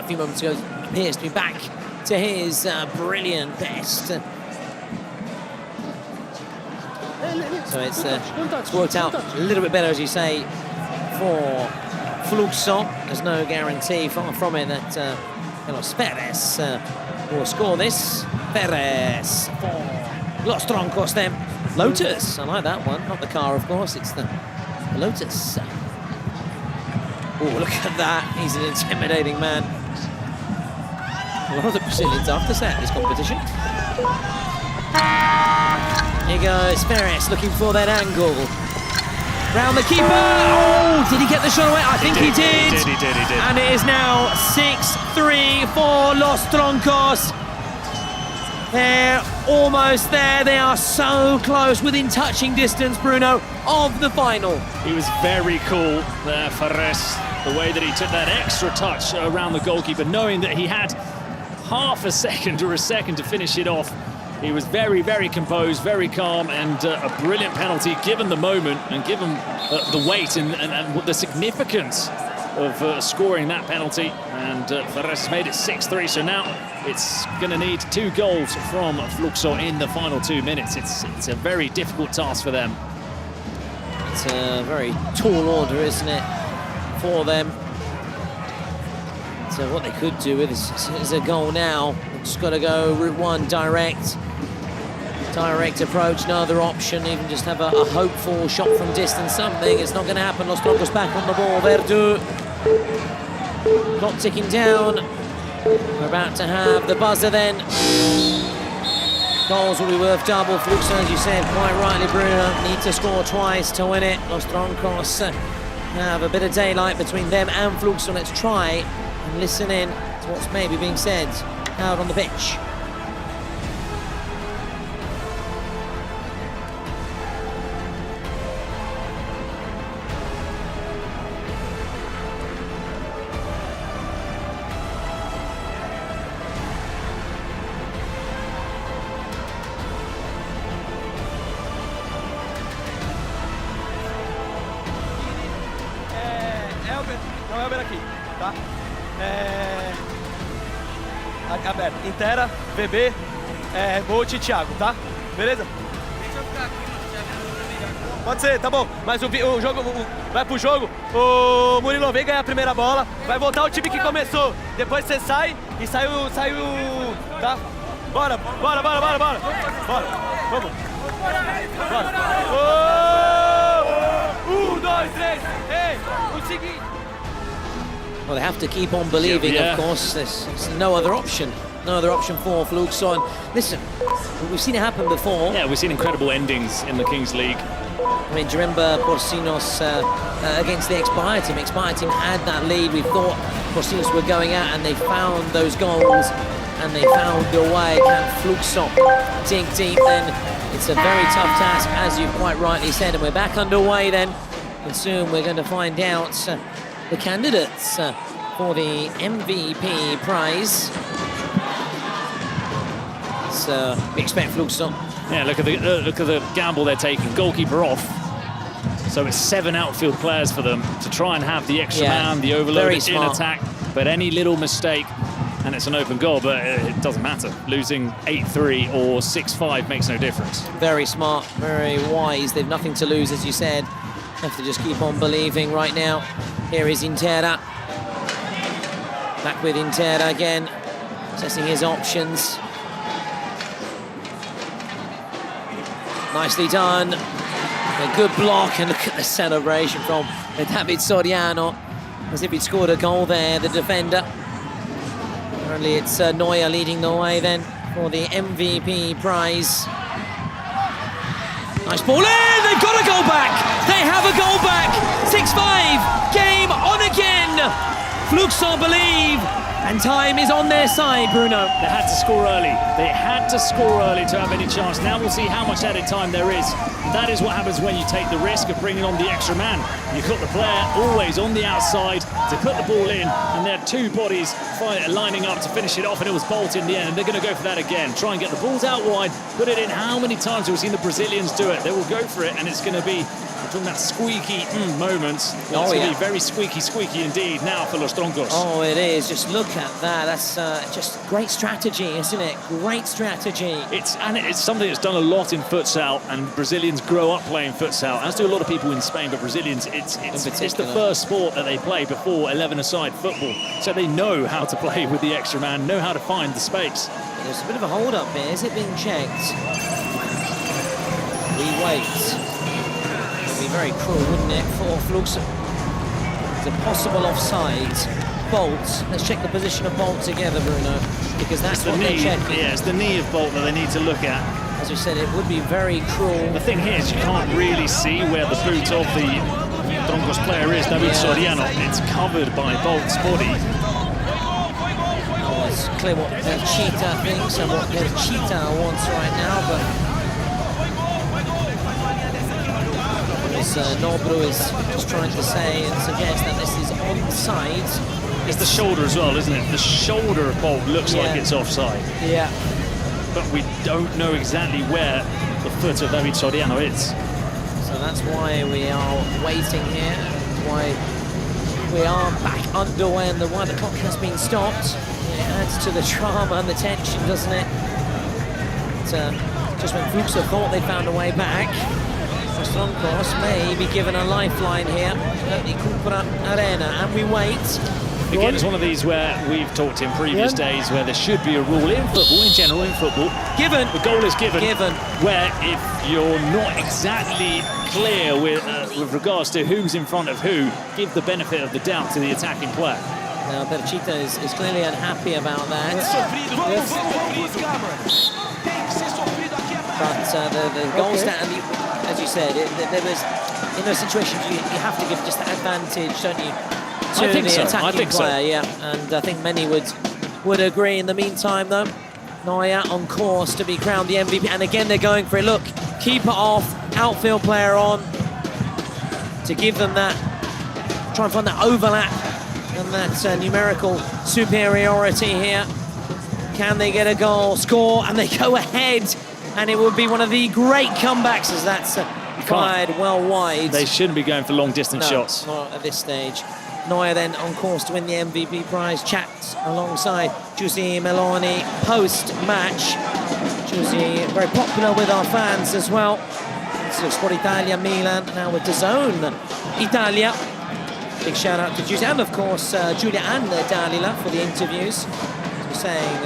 a few moments ago, appears to be back to his brilliant best. So it's worked out a little bit better, as you say, for Fluxo. There's no guarantee, far from it, that Carlos Perez will score this. Perez for Los Troncos then. Lotus, I like that one. Not the car, of course, it's the Lotus. Oh, look at that. He's an intimidating man. A lot of the Brazilians after set this competition. Here goes Perez looking for that angle. Round the keeper. Oh, did he get the shot away? I think he did. He did. And it is now 6-3 for Los Troncos. They're almost there. They are so close, within touching distance, Bruno, of the final. He was very cool there, Ferres, the way that he took that extra touch around the goalkeeper, knowing that he had half a second or a second to finish it off. He was very composed, very calm, and a brilliant penalty given the moment and given the weight and the significance of scoring that penalty. And Ferres made it 6-3, so now it's going to need 2 goals from Fluxo in the final 2 minutes. It's a very difficult task for them. It's a very tall order, isn't it, for them? So what they could do with is a goal now. They've just got to go route 1, direct approach, no other option, even just have a hopeful shot from distance, something. It's not going to happen. Los Troncos back on the ball. Verdu. Clock ticking down. We're about to have the buzzer then. Goals will be worth double. Fluxo, as you said, quite rightly, Bruno, need to score twice to win it. Los Troncos have a bit of daylight between them and Fluxo. Let's try and listen in to what's maybe being said out on the pitch. Aberto, Intera, VB, Bolt e Thiago, tá? Beleza? Pode ser, tá bom. Mas o jogo vai pro jogo. O Murilo vem ganhar a primeira bola. Vai voltar o time que começou. Depois você sai e sai o. Tá? Bora, bora, bora, bora, bora. Bora, vamos. Bora. Dois, três. Ei, o seguinte. Well, they have to keep on believing, Yeah. of course. There's no other option. No other option for Fluxo. And listen, we've seen it happen before. Yeah, we've seen incredible endings in the Kings League. I mean, do you remember Porcinos against the Expired team? Expired team had that lead. We thought Porcinos were going out, and they found those goals, and they found a way. Can Fluxo dig deep? Then it's a very tough task, as you quite rightly said. And we're back underway then. And soon we're going to find out the candidates for the MVP prize. So we expect Fluxo. Yeah, look at the gamble they're taking. Goalkeeper off. So it's 7 outfield players for them to try and have the extra man, the overloaded in attack. But any little mistake, and it's an open goal, but it doesn't matter. Losing 8-3 or 6-5 makes no difference. Very smart, very wise. They've nothing to lose, as you said. Have to just keep on believing right now. Here is Intera. Back with Intera again, assessing his options. Nicely done. A good block, and look at the celebration from David Soriano, as if he'd scored a goal there, the defender. Apparently it's Neuer leading the way then for the MVP prize. Nice ball in, they've got a goal back! They have a goal back! 6-5, game on again! Fluxo believe, and time is on their side, Bruno. They had to score early. They had to score early to have any chance. Now we'll see how much added time there is. That is what happens when you take the risk of bringing on the extra man. You put the player always on the outside to put the ball in, and there are 2 bodies lining up to finish it off, and it was Bolt in the end, and they're going to go for that again. Try and get the balls out wide, put it in. How many times have we seen the Brazilians do it? They will go for it, and it's going to be from that squeaky moments. It's going to be very squeaky indeed now for Los Troncos. Oh, it is. Just look at that. That's just great strategy, isn't it? Great strategy. It's something that's done a lot in futsal, and Brazilians grow up playing futsal, as do a lot of people in Spain, but Brazilians, it's the first sport that they play before 11-a-side football. So they know how to play with the extra man, know how to find the space. There's a bit of a hold up here. Is it being checked? We wait. It'd be very cruel, wouldn't it, for Fluxo? It's a possible offside. Bolt. Let's check the position of Bolt together, Bruno, because that's what they're checking. Yeah, it's the knee of Bolt that they need to look at. As we said, it would be very cruel. The thing here is you can't really see where the boot of the Troncos player is, David Soriano. It's covered by Bolt's body. Oh, it's clear what Cheetah thinks and what Cheetah wants right now, but Nobru is just trying to say and suggest that this is onside. It's the shoulder as well, isn't it? The shoulder of Bolt looks like it's offside. Yeah. But we don't know exactly where the foot of David Soriano is. So that's why we are waiting here. That's why we are back underway, and why the clock has been stopped. It adds to the drama and the tension, doesn't it? Just when Fluxo thought they found a way back, Troncos may be given a lifeline here at the Cupra Arena, and we wait. Again, it's one of these where we've talked in previous days where there should be a rule in football, in general in football. Given. The goal is given. Given. Where if you're not exactly clear with regards to who's in front of who, give the benefit of the doubt to the attacking player. Now, Perchita is clearly unhappy about that. But the goal stand, as you said, there was, in those situations, you have to give just the advantage, don't you, to the attacking player, yeah. And I think many would agree. In the meantime, though, Neuer on course to be crowned the MVP. And again, they're going for it. Look, keeper off, outfield player on, to give them that, try and find that overlap and that numerical superiority here. Can they get a goal, score, and they go ahead? And it would be one of the great comebacks, as that's fired well wide. They shouldn't be going for long-distance shots. Not at this stage. Neuer then on course to win the MVP prize. Chats alongside Giuseppe Meloni post-match. Giuseppe very popular with our fans as well. So Sport Italia, Milan, now with DAZN Italia. Big shout out to Giuseppe, and of course Julia and Dalila for the interviews. As we're saying,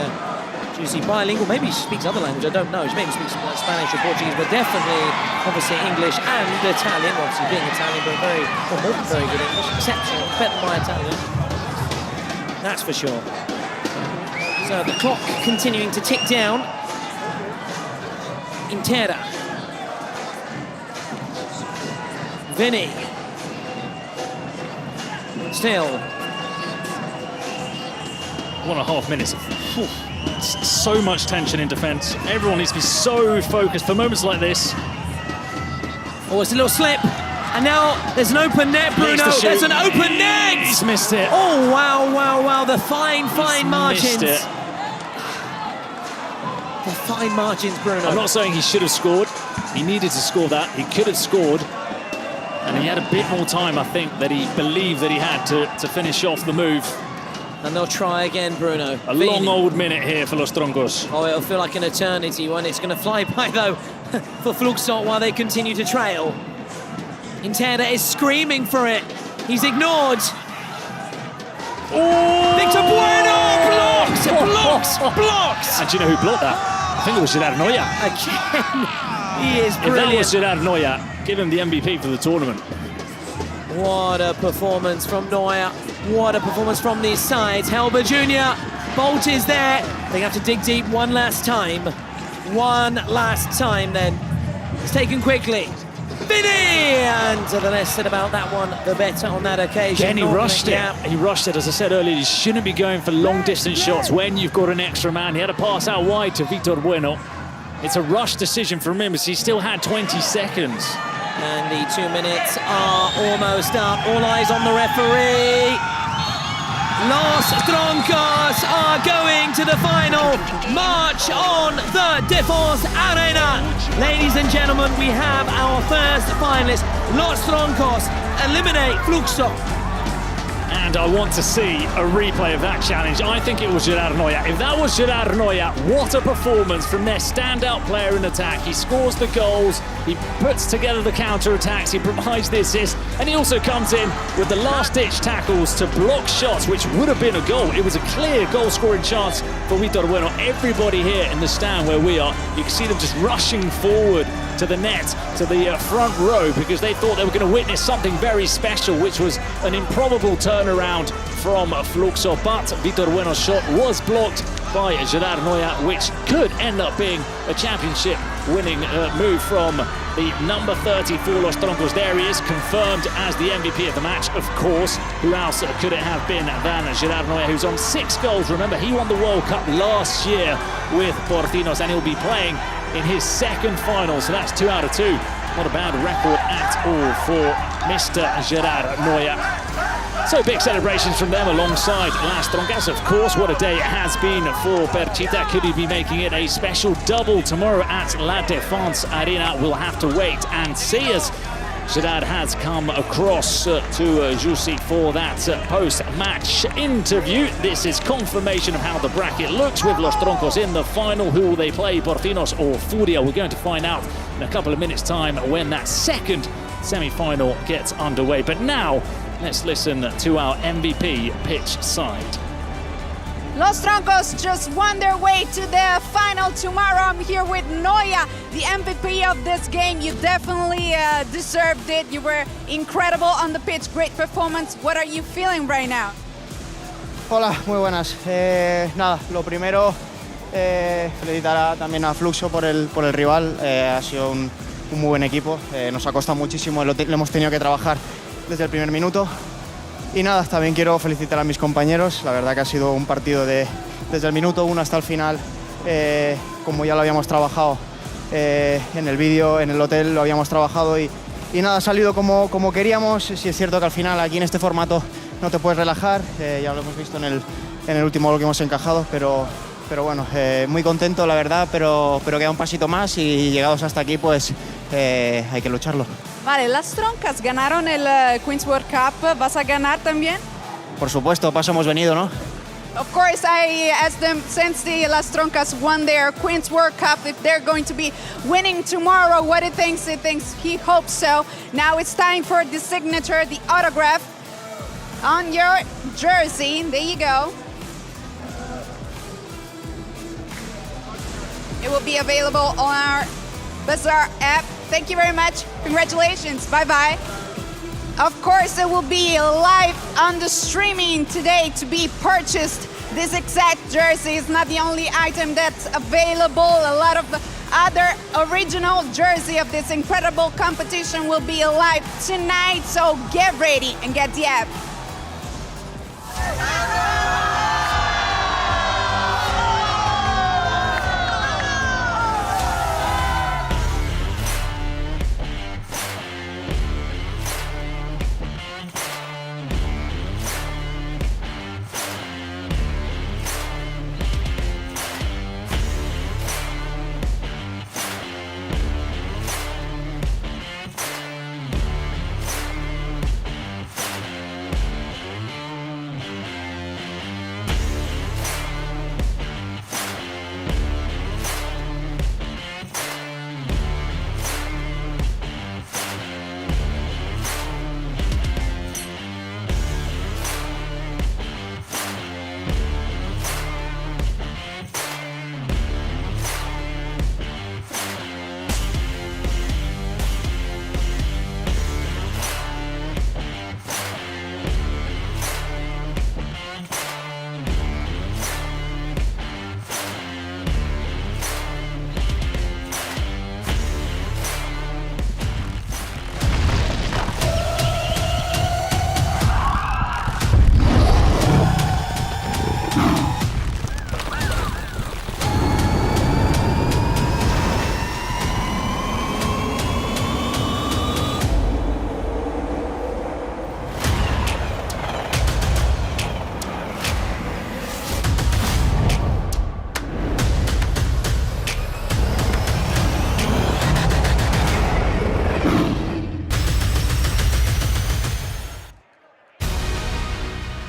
Juicy bilingual, maybe she speaks other language, I don't know. She maybe speaks Spanish or Portuguese, but definitely, obviously, English and Italian. Obviously, being Italian, but more than very good English. Exceptional, better than my Italian. That's for sure. So the clock continuing to tick down. Intera. Vinny. Still. 1.5 minutes of so much tension in defence. Everyone needs to be so focused for moments like this. Oh, it's a little slip. And now there's an open net, Bruno. There's an open net! He's missed it. Oh, wow, wow, wow. The fine margins. Missed it. The fine margins, Bruno. I'm not saying he should have scored. He needed to score that. He could have scored. And he had a bit more time, I think, that he believed that he had to finish off the move. And they'll try again, Bruno. A long old minute here for Los Troncos. Oh, it'll feel like an eternity when it's going to fly by, though, for Fluxo while they continue to trail. Intera is screaming for it. He's ignored. Oh! Victor Bueno blocks. And do you know who blocked that? I think it was Gerard Neuer. Again, he is brilliant. If that was Gerard Neuer, give him the MVP for the tournament. What a performance from Neuer. What a performance from these sides. Helber Jr. Bolt is there. They have to dig deep one last time. One last time then. It's taken quickly. Vinny! And the less said about that one, the better on that occasion. Again, he rushed it. He rushed it. As I said earlier, you shouldn't be going for long-distance shots when you've got an extra man. He had a pass out wide to Victor Bueno. It's a rush decision from him as he still had 20 seconds. And the 2 minutes are almost up. All eyes on the referee. Los Troncos are going to the final. March on the Defense Arena. Ladies and gentlemen, we have our first finalist. Los Troncos eliminate Fluxo. And I want to see a replay of that challenge. I think it was Gerard Neuer. If that was Gerard Neuer, what a performance from their standout player in attack. He scores the goals, he puts together the counter-attacks, he provides the assist, and he also comes in with the last-ditch tackles to block shots, which would have been a goal. It was a clear goal-scoring chance for Victor Bueno. Everybody here in the stand where we are, you can see them just rushing forward to the net, to the front row, because they thought they were going to witness something very special, which was an improbable turnaround from Fluxo. But Victor Bueno's shot was blocked by Gerard Neuer, which could end up being a championship-winning move from the number 30 for Los Troncos. There he is, confirmed as the MVP of the match, of course. Who else could it have been than Gerard Neuer, who's on 6 goals. Remember, he won the World Cup last year with Porcinos, and he'll be playing in his second final, so that's 2 out of 2. Not a bad record at all for Mr. Gerard Neuer. So big celebrations from them alongside Las Troncos. Of course, what a day it has been for Perchita. Could he be making it a special double tomorrow at La Défense Arena? We'll have to wait and see, as Gerard has come across to Jussi for that post-match interview. This is confirmation of how the bracket looks with Los Troncos in the final. Who will they play, Porcinos or Furia? We're going to find out in a couple of minutes' time when that second semi-final gets underway. But now, let's listen to our MVP pitch side. Los Troncos just won their way to the final tomorrow. I'm here with Neuer, the MVP of this game. You definitely deserved it. You were incredible on the pitch, great performance. What are you feeling right now? Hola, muy buenas. Nada, lo primero, felicitar también a Fluxo por el rival. Ha sido un muy buen equipo. Nos ha costado muchísimo, lo hemos tenido que trabajar desde el primer minuto. Y nada, también quiero felicitar a mis compañeros. La verdad que ha sido un partido desde el minuto 1 hasta el final, como ya lo habíamos trabajado en el vídeo, en el hotel lo habíamos trabajado y nada, ha salido como queríamos. Sí es cierto que al final aquí en este formato no te puedes relajar, ya lo hemos visto en el último gol que hemos encajado, pero bueno, muy contento la verdad, pero queda un pasito más y llegados hasta aquí pues hay que lucharlo. Vale, Las Troncas ganaron el Queen's World Cup. ¿Vas a ganar también? Por supuesto, paso hemos venido, ¿no? Of course, I asked them, since the Las Troncas won their Queen's World Cup, if they're going to be winning tomorrow, what he thinks. He hopes so. Now it's time for the signature, the autograph on your jersey. There you go. It will be available on our Bazaar app. Thank you very much. Congratulations. Bye-bye. Of course, it will be live on the streaming today to be purchased. This exact jersey is not the only item that's available. A lot of other original jersey of this incredible competition will be live tonight. So get ready and get the app.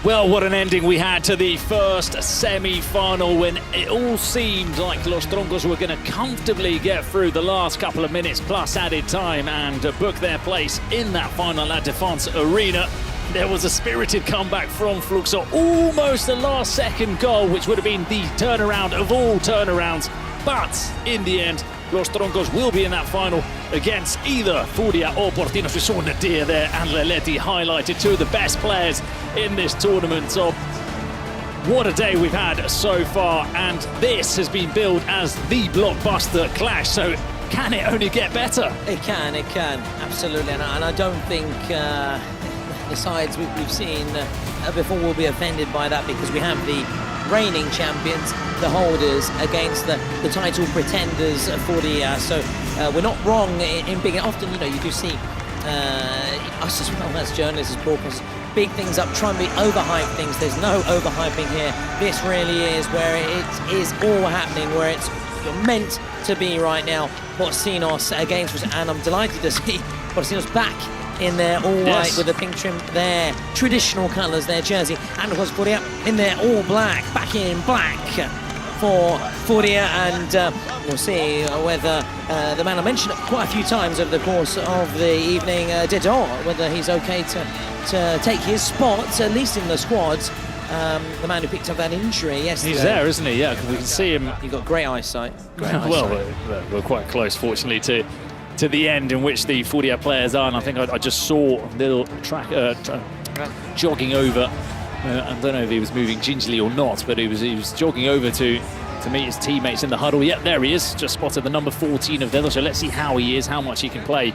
Well, what an ending we had to the first semi-final when it all seemed like Los Troncos were going to comfortably get through the last couple of minutes plus added time and book their place in that final La Défense arena. There was a spirited comeback from Fluxo, almost the last second goal, which would have been the turnaround of all turnarounds. But in the end, Los Troncos will be in that final against either Furia or Porcinos. We saw Nadir there and Leletti highlighted, two of the best players in this tournament. So what a day we've had so far, and this has been billed as the blockbuster clash. So can it only get better? It can, absolutely. And I don't think the sides we've seen before will be offended by that, because we have the reigning champions, the holders, against the title pretenders Furia. So we're not wrong in being, often, you know, you do see us as well as journalists, as broadcasters, big things up, try and be overhyped things. There's no overhyping here. This really is where it is all happening, where it's meant to be right now. Porcinos against, and I'm delighted to see Porcinos back in their all white with the pink trim, their traditional colours, their jersey, and of course Furia in their all black, back in black for Furia, and we'll see whether the man I mentioned quite a few times over the course of the evening, Dedor, whether he's okay to take his spot, at least in the squads. The man who picked up that injury yesterday. He's there, isn't he? Yeah, we can see him. You've got great eyesight. Well, we're quite close, fortunately, to the end in which the Furia players are, and I think I just saw a little jogging over. I don't know if he was moving gingerly or not, but he was jogging over to meet his teammates in the huddle. Yep, there he is. Just spotted the number 14 of Dedo. So let's see how he is, how much he can play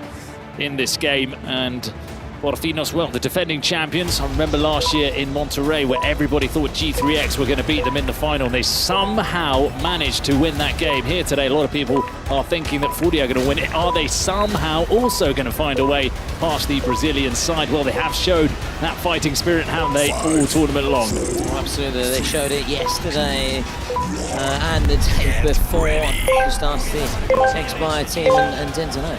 in this game. And Porcinos, well, the defending champions. I remember last year in Monterrey where everybody thought G3X were going to beat them in the final. They somehow managed to win that game. Here today, a lot of people are thinking that Furia are going to win it. Are they somehow also going to find a way past the Brazilian side? Well, they have showed that fighting spirit, haven't they, all tournament long? Oh, absolutely, they showed it yesterday and the day before. Just asked the Expire team and Dentonay.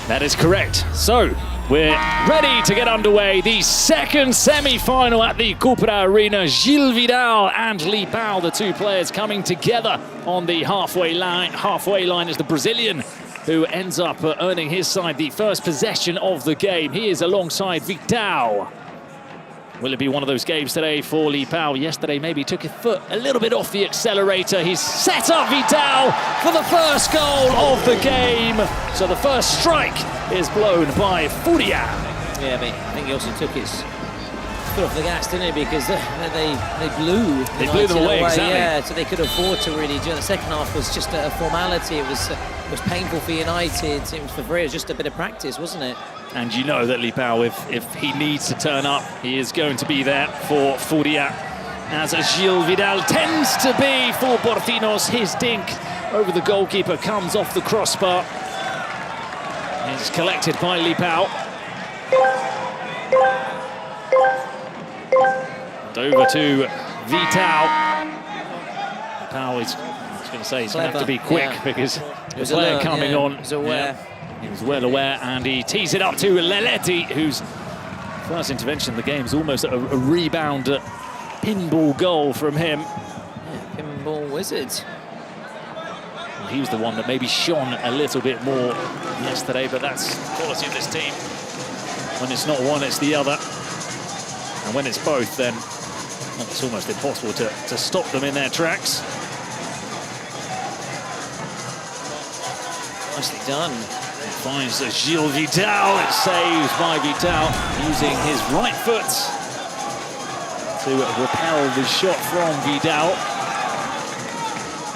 That is correct. So we're ready to get underway. The second semi-final at the Cupra Arena. Gil Vidal and Lee Pao, the two players coming together on the halfway line. Halfway line is the Brazilian who ends up earning his side the first possession of the game. He is alongside Vital. Will it be one of those games today for Lipao? Yesterday maybe took his foot a little bit off the accelerator. He's set up Vidal for the first goal of the game. So the first strike is blown by Furia. Yeah, but I think he also took his foot off the gas, didn't he? Because they blew them away, exactly. Yeah, so they could afford to really do it. The second half was just a formality. It was painful for United. It was for Furia, just a bit of practice, wasn't it? And you know that Lipao, if he needs to turn up, he is going to be there for Furia. As Gil Vidal tends to be for Porcinos. His dink over the goalkeeper comes off the crossbar. It's collected by Lipao. And over to Vital. Lipao is, I was going to say, he's going to have to be quick because there's a player coming on. He was aware. He was well aware, and he tees it up to Leletti, whose first intervention in the game is almost a rebound pinball goal from him. Yeah, pinball wizard. Well, he was the one that maybe shone a little bit more yesterday, but that's the quality of this team. When it's not one, it's the other. And when it's both, then it's almost impossible to stop them in their tracks. Nicely done. Finds Gil Vidal. It's saved by Vidal using his right foot to repel the shot from Vidal.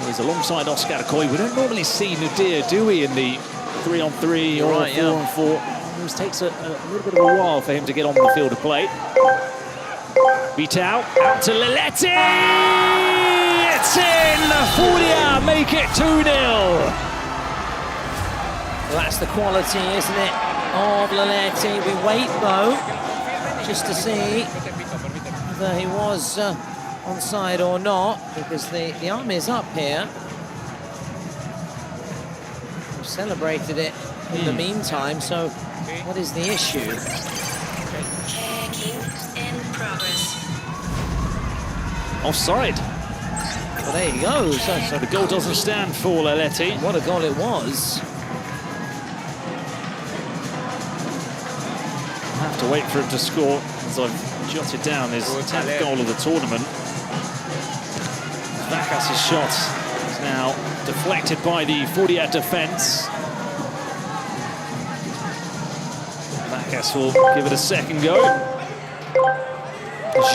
He's alongside Oscar Coy. We don't normally see Nadir, do we, in the 3-on-3 or 4-on-4. It always takes a little bit of a while for him to get on the field of play. Vidal out to Leletti. It's in. Furia make it 2-0. Well, that's the quality, isn't it, of Leletti. We wait, though, just to see whether he was onside or not, because the arm is up here. We've celebrated it in the meantime, so what is the issue? Checking in progress. Offside. Well, there you go. So the goal doesn't stand for Leletti. What a goal it was. Have to wait for him to score, as I've jotted down his 10th goal of the tournament. Vacas' shot is now deflected by the Furia defence. Vacas will give it a second go.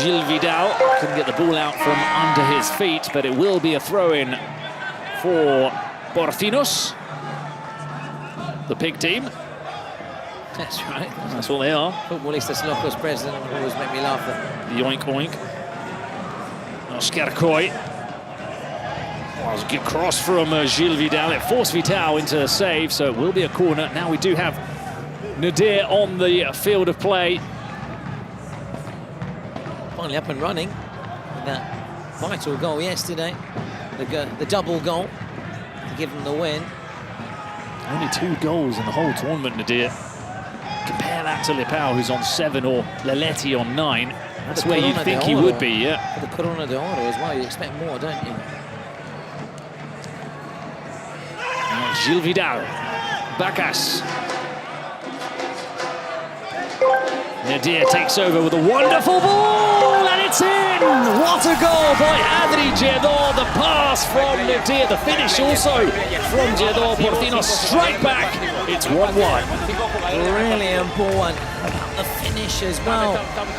Gil Vidal couldn't get the ball out from under his feet, but it will be a throw-in for Porcinos, the pig team. That's right. That's what they are. Futbolistas locos president always make me laugh. Yoink oink. Oscar Coy. Oh, a good cross from Gil Vidal. It forced Vital into a save, so it will be a corner. Now we do have Nadir on the field of play. Finally up and running with that vital goal yesterday. The double goal to give them the win. Only 2 goals in the whole tournament, Nadir. Compare that to Lipao, who's on 7, or Leletti on 9. That's where you'd think he would be, yeah. For the Corona de Oro as well, you expect more, don't you? Now Gil Vidal. Vacas. Nadir takes over with a wonderful ball, and it's in! What a goal by Adri Jedor. The pass from Nadir, the finish also from Jedor. Porcinos strike back. It's 1-1. Really important. The finish as well.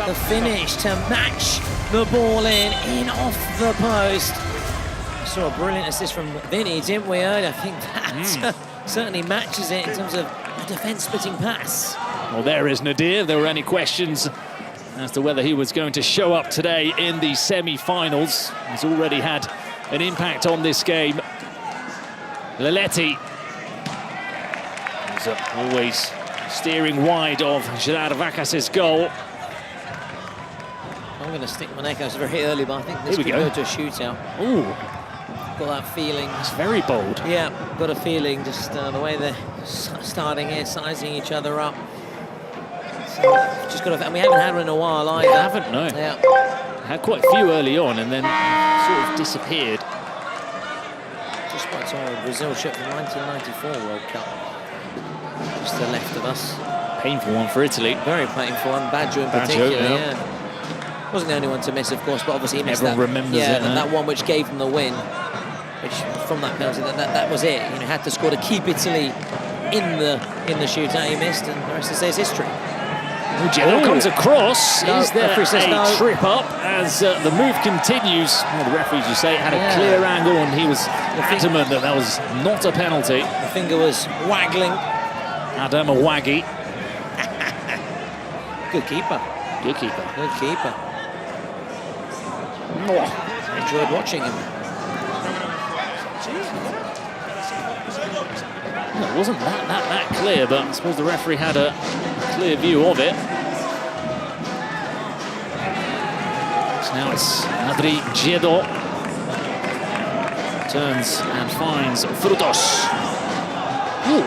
The finish to match the ball in off the post. We saw a brilliant assist from Vinny, didn't we, earlier? I think that certainly matches it in terms of a defence-splitting pass. Well, there is Nadir. If there were any questions as to whether he was going to show up today in the semi-finals, he's already had an impact on this game. Leletti is always steering wide of Gerard Vacas' goal. I'm going to stick my neck out very early, but I think this could go to a shootout. Ooh. Got that feeling. It's very bold. Yeah, got a feeling, just the way they're starting here, sizing each other up. So, just got to, and we haven't had one in a while either. We haven't, no. Yeah. Had quite a few early on and then sort of disappeared. Just like our Brazil trip from 1994 World Cup. Just to the left of us. Painful one for Italy. Very painful one, Baggio in particular, yeah. Wasn't the only one to miss, of course, but obviously he missed Everyone that. remembers yeah, it, huh? that one which gave them the win. Which from that penalty, that was it. You know, had to score to keep Italy in the shootout. He missed, and the rest of the is history. Giedo comes across. No, Is there referee says a no. trip up as the move continues? Well, the referee, as you say, had a clear angle, and he was adamant that that was not a penalty. The finger was waggling. Adam Waggy. Good keeper. Good keeper. Good keeper. Enjoyed watching him. Well, it wasn't that clear, but I suppose the referee had a clear view of it. So now it's Adri Giedo. Turns and finds Frutos. Ooh,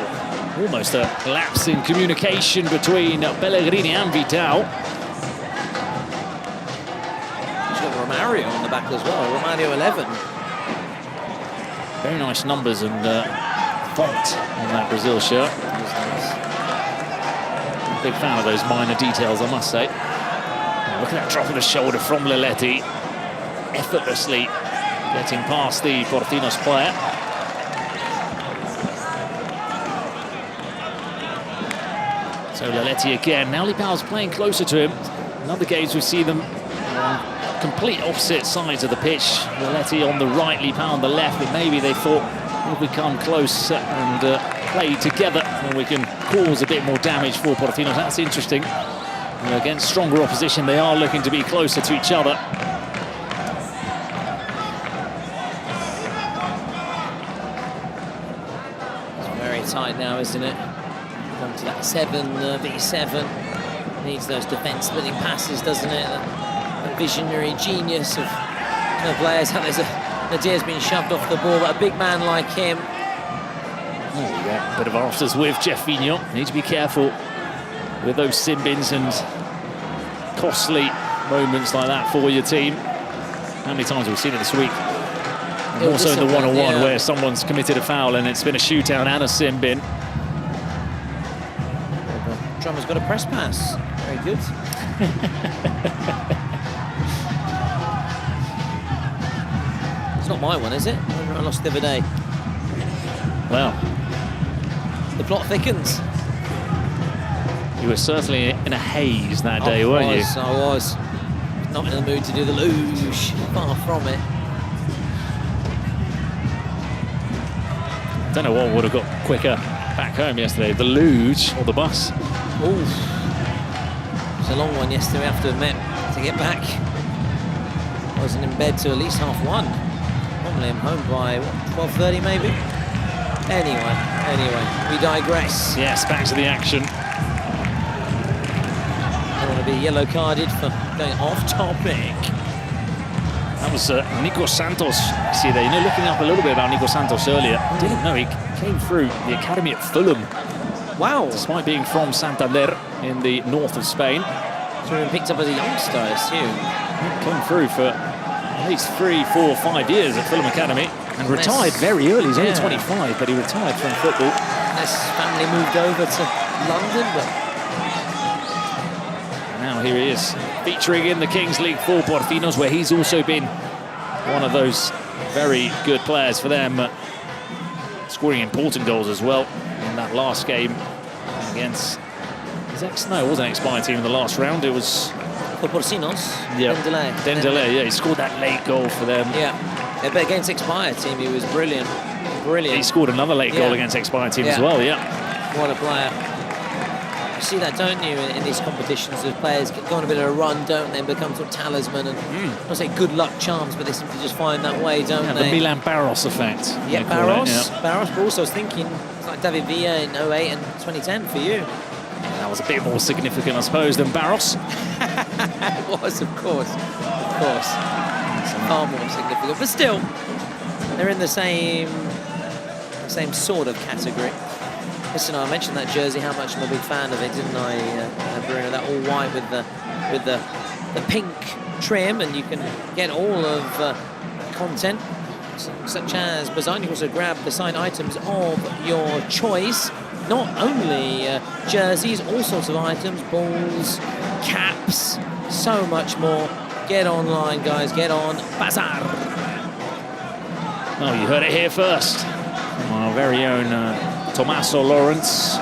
almost a lapse in communication between Pellegrini and Vital. He's got Romario on the back as well. Romario 11. Very nice numbers and font on that Brazil shirt. Big fan of those minor details, I must say. Oh, look at that drop of the shoulder from Leletti. Effortlessly getting past the Porcinos player. So Leletti again. Now Lipau's playing closer to him. In other games we see them on complete opposite sides of the pitch. Leletti on the right, Lipau on the left, but maybe they thought if we come close and play together, then we can cause a bit more damage for Porcinos. That's interesting. And against stronger opposition, they are looking to be closer to each other. It's very tight now, isn't it? Come to that 7v7. Needs those defence-splitting passes, doesn't it? The visionary genius of the players. Nadia's been shoved off the ball, but a big man like him. Oh, yeah. Bit of afters with Jeff Vignon. Need to be careful with those sin bins and costly moments like that for your team. How many times have we seen it this week? And also in the one-on-one where someone's committed a foul and it's been a shootout and a sin bin. Drummer's got a press pass. Very good. It's not my one, is it? I lost the other day. Well, the plot thickens. You were certainly in a haze that day, weren't you? I was. Not in the mood to do the luge. Far from it. Don't know what would have got quicker back home yesterday, the luge or the bus. Ooh. It's a long one yesterday, I have to admit, to get back. I wasn't in bed till at least 1:30. Normally I'm home by, what, 12:30 maybe? Anyway, we digress. Yes, back to the action. I don't want to be yellow carded for going off topic. That was Nico Santos. See there, looking up a little bit about Nico Santos earlier. Didn't know he came through the academy at Fulham. Wow. Despite being from Santander in the north of Spain. So he picked up as a youngster, I assume. Came through for at least 3, 4, 5 years at Fulham Academy and retired very early. He's only 25, but he retired from football. His family moved over to London, but now here he is, featuring in the Kings League for Porcinos, where he's also been one of those very good players for them, scoring important goals as well in that last game against his it wasn't ex-Bayern team in the last round, it was for Porcinos. Yeah, Dembélé. Yeah, he scored that late goal for them. Yeah, but against ex-Bayern team he was brilliant. He scored another late goal against ex-Bayern team as well. Yeah, what a player. You see that, don't you, in these competitions, as players go on a bit of a run, don't they, and become sort of talisman and I don't say good luck charms, but they seem to just find that way, don't they? The Milan Barros effect. Yeah, Barros, but also I was thinking it's like David Villa in 08 and 2010 for you. That was a bit more significant, I suppose, than Barros. It was, of course. It's far more significant, but still, they're in the same sort of category. Listen, I mentioned that jersey, how much I'm a big fan of it, didn't I, Bruno? That all white with the pink trim, and you can get all of content, such as Bazan. You can also grab the signed items of your choice. Not only jerseys, all sorts of items, balls, caps, so much more. Get online, guys, get on. Bazar. Oh, you heard it here first. Our very own Tommaso Lawrence.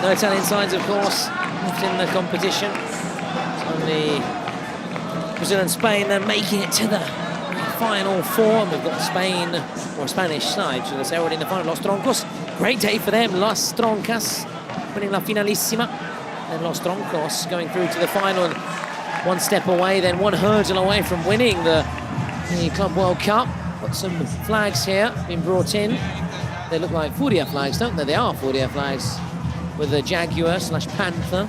No Italian sides, of course, left in the competition. Only Brazil and Spain, they're making it to the final four. And we've got Spain, or Spanish side, should I say, already in the final. Los Troncos, great day for them. Las Troncas winning La Finalissima. And Los Troncos going through to the final. And one step away, then one hurdle away from winning the Club World Cup. Got some flags here being brought in. They look like Furia flags, don't they? They are Furia flags, with a jaguar/panther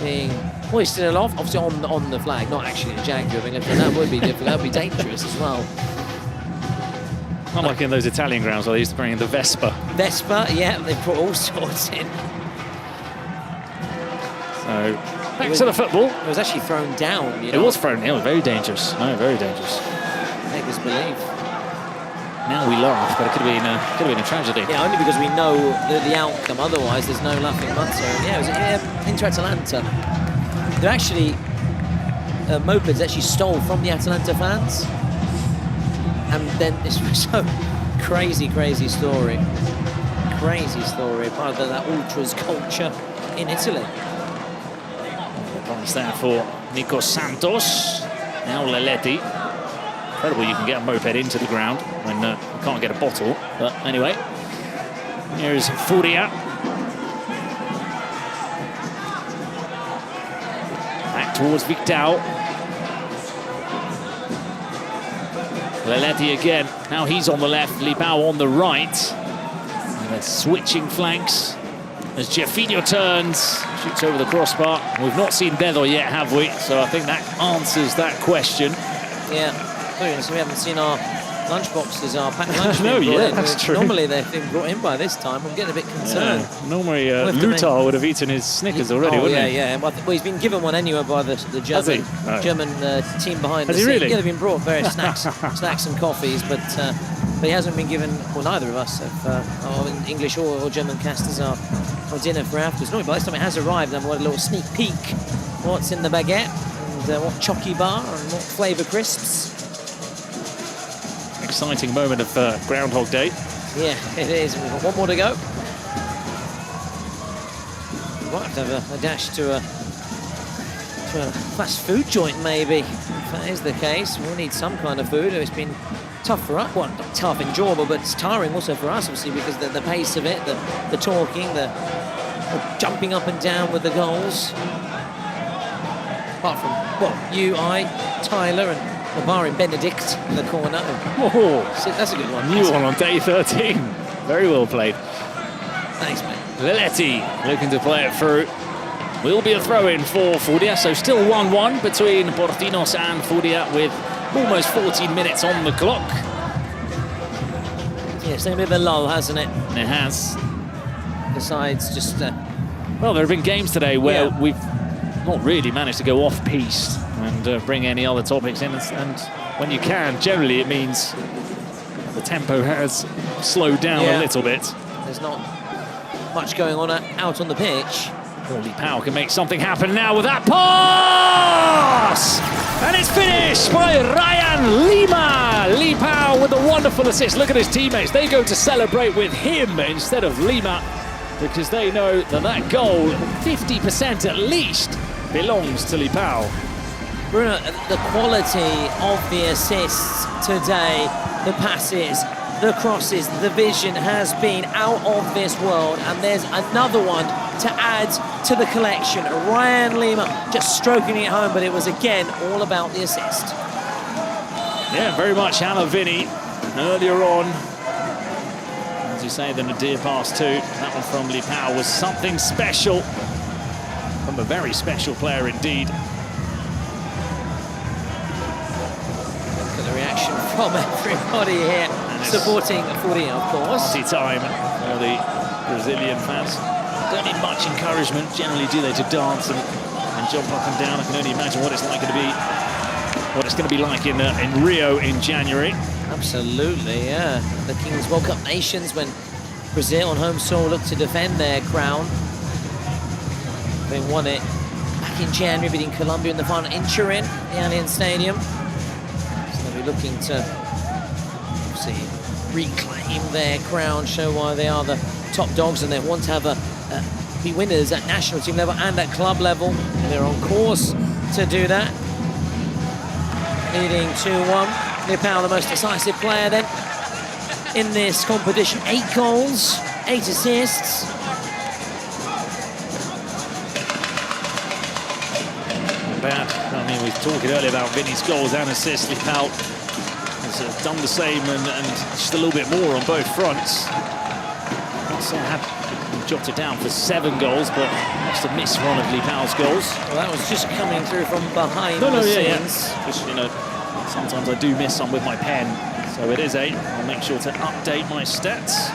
being hoisted aloft, obviously on the flag, not actually a jaguar being lifted. That would be difficult. That would be dangerous as well. Not like in those Italian grounds where they used to bring in the Vespa. Vespa, yeah, they put all sorts in. So back to the football. It was actually thrown down. You know? It was thrown down. It was very dangerous. No, very dangerous. Make us believe. Now we laugh, but it could have been a tragedy. Yeah, only because we know the outcome. Otherwise, there's no laughing matter. Yeah, it was Inter Atalanta. They're actually mopeds actually stole from the Atalanta fans, and then this was so crazy story. Crazy story. Part of that ultras culture in Italy. Pass there for Nico Santos. Now Leletti. Incredible you can get a moped into the ground when you can't get a bottle. But anyway, here's Furia. Back towards Victao. Leletti again. Now he's on the left, Lipao on the right. And they're switching flanks as Giafinho turns, shoots over the crossbar. We've not seen Bedo yet, have we? So I think that answers that question. Yeah. So we haven't seen our lunchboxes, our packed lunch. No, yeah, that's true. Normally they've been brought in by this time. I'm getting a bit concerned. Yeah. Normally Lutar would have eaten his Snickers already, wouldn't he? Yeah. Well, he's been given one anyway by the German team behind the scene. Really? Yeah, they've been brought various snacks and coffees, but he hasn't been given, well, neither of us, our English or German casters, our dinner for afterwards. Normally by this time it has arrived, and we've got a little sneak peek what's in the baguette, and what chocky bar, and what flavour crisps. Exciting moment of Groundhog Day. Yeah, it is. We've got one more to go. We might have to have a dash to a fast food joint, maybe. If that is the case, we'll need some kind of food. It's been tough for us. Well, not tough, enjoyable, but it's tiring also for us, obviously, because the pace of it, the talking, the jumping up and down with the goals. Apart from, well, you, I, Tyler, and barring Benedict in the corner. Oh, that's a good one. New one on day 13. Very well played. Thanks, mate. Leletti looking to play it through. Will be a throw-in for Furia, so still 1-1 between Porcinos and Furia with almost 14 minutes on the clock. Yeah, it's been a bit of a lull, hasn't it? It has. Besides just... well, there have been games today where we've not really managed to go off-piste and bring any other topics in, and when you can, generally it means the tempo has slowed down a little bit. There's not much going on out on the pitch. Lipao can make something happen now with that pass! And it's finished by Ryan Lima! Lipao with a wonderful assist. Look at his teammates. They go to celebrate with him instead of Lima, because they know that that goal, 50% at least, belongs to Lipao. Bruno, the quality of the assists today, the passes, the crosses, the vision has been out of this world, and there's another one to add to the collection. Ryan Lima just stroking it home, but it was again all about the assist. Yeah, very much Ala Vinny earlier on. As you say, the Nadir pass too. That one from Lipao was something special from a very special player indeed. Look at the reaction from everybody here, supporting Furia, of course. Party time for the Brazilian fans. Don't need much encouragement, generally, do they, to dance and jump up and down. I can only imagine what it's like to be, what it's going to be like in Rio in January. Absolutely, yeah. The Kings World Cup nations, when Brazil on home soil looked to defend their crown, they won it back in January, beating Colombia in the final in Turin, the Allianz Stadium. So they'll be looking to see reclaim their crown, show why they are the top dogs, and they want to have be winners at national team level and at club level. They're on course to do that. Leading 2-1. Nepal, the most decisive player then in this competition. 8 goals, 8 assists. Bad. I mean, we were talking earlier about Vinny's goals and assists. Nepal has done the same and just a little bit more on both fronts. So I have jotted down for 7 goals, but must have missed one of Nepal's goals. Well, that was just coming through from behind the scenes. Yeah. Just, you know, sometimes I do miss some with my pen. So it is 8. I'll make sure to update my stats.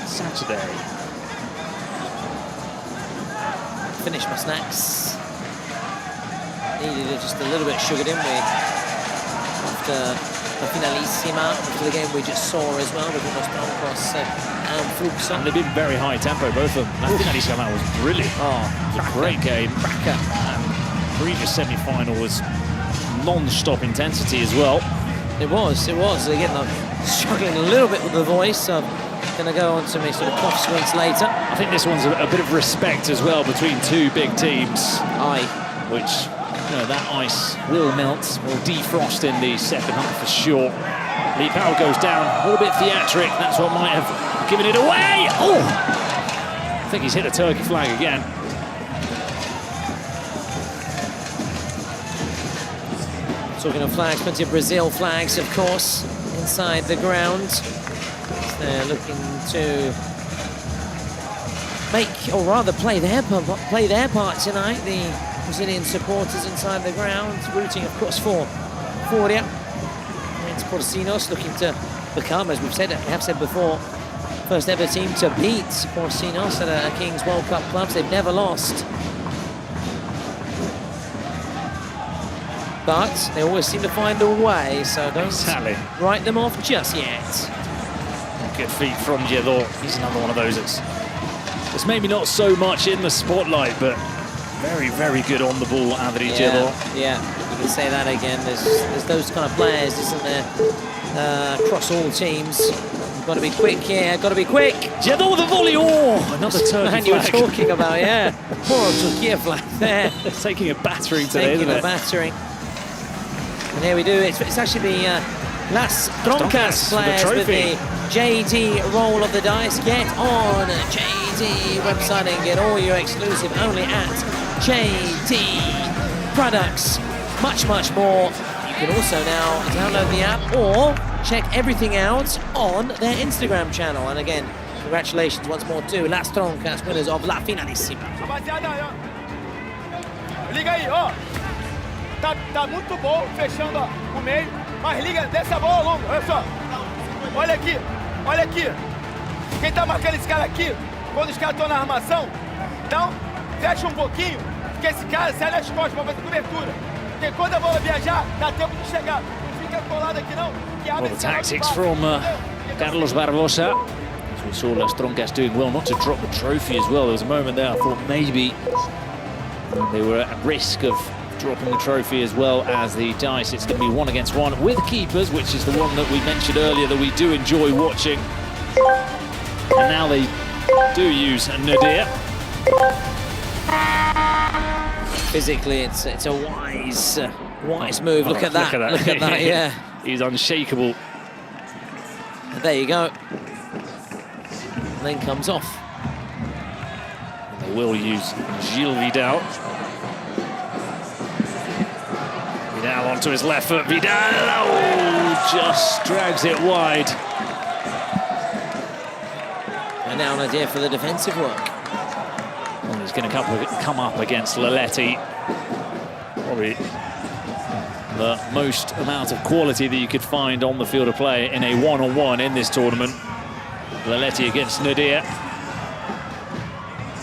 Saturday. Finish my snacks. Needed it just a little bit sugared in with after the Finalissima, after the game we just saw as well with Tronos and Fluxo. And they've been very high tempo, both of them. That Finalissima was brilliant. Oh, it was a great game. And previous semi-final was non-stop intensity as well. It was. Again, I'm struggling a little bit with the voice, so I'm going to go on to my sort of cough squints later. I think this one's a bit of respect as well between 2 big teams. Which, you know, that ice will melt, will defrost in the second half for sure. Nepal goes down, a little bit theatric. That's what might have given it away. Oh! I think he's hit a turkey flag again. Talking of flags, plenty of Brazil flags, of course, inside the ground. They're looking to make, or rather play their part tonight. The Brazilian supporters inside the ground, rooting, of course, for Furia. It's Porcinos looking to become, as we have said before, first ever team to beat Porcinos at a Kings World Cup clubs. They've never lost. But they always seem to find a way, so don't write them off just yet. Good feet from Gielor. He's another one of those that's maybe not so much in the spotlight, but very, very good on the ball, Anthony Gielor. Yeah, you can say that again. There's those kind of players, isn't there, across all teams. You've got to be quick here, got to be quick. Gielor with a volley. Oh, another turkey flag. You were talking about, yeah. Poor Turkey flag there. It's taking a battering today, isn't it? Taking a battering. And here we do, it's actually the Las Troncas players with the JD roll of the dice. Get on JD website and get all your exclusive only at JD products. Much, much more. You can also now download the app or check everything out on their Instagram channel. And again, congratulations once more to Las Troncas, winners of La Finalissima. Liga aí, ó. Tá muito bom fechando o meio, mas liga, desce a bola longa, olha só. Olha aqui. Quem tá marcando esse cara aqui, quando os caras estão na armação, então fecha um pouquinho, porque esse cara sai nas costas pra fazer cobertura. Porque quando a bola viajar, dá tempo de chegar. Não fica colado aqui não, que abre the tactics from Carlos Barbosa. As we saw Las Troncas doing well not to drop the trophy as well. There was a moment there I thought maybe they were at risk of dropping the trophy as well as the dice. It's going to be 1 against 1 with keepers, which is the one that we mentioned earlier that we do enjoy watching. And now they do use Nadir. Physically, it's a wise move. Look at that. Look at that. Yeah, he's unshakable. And there you go. And then comes off. And they will use Gilles Vidal. Vidal onto his left foot. Vidal, oh, just drags it wide. And now an idea for the defensive work. Well, he's going to come up against Laletti. Probably the most amount of quality that you could find on the field of play in a one-on-one in this tournament. Laletti against Nadir.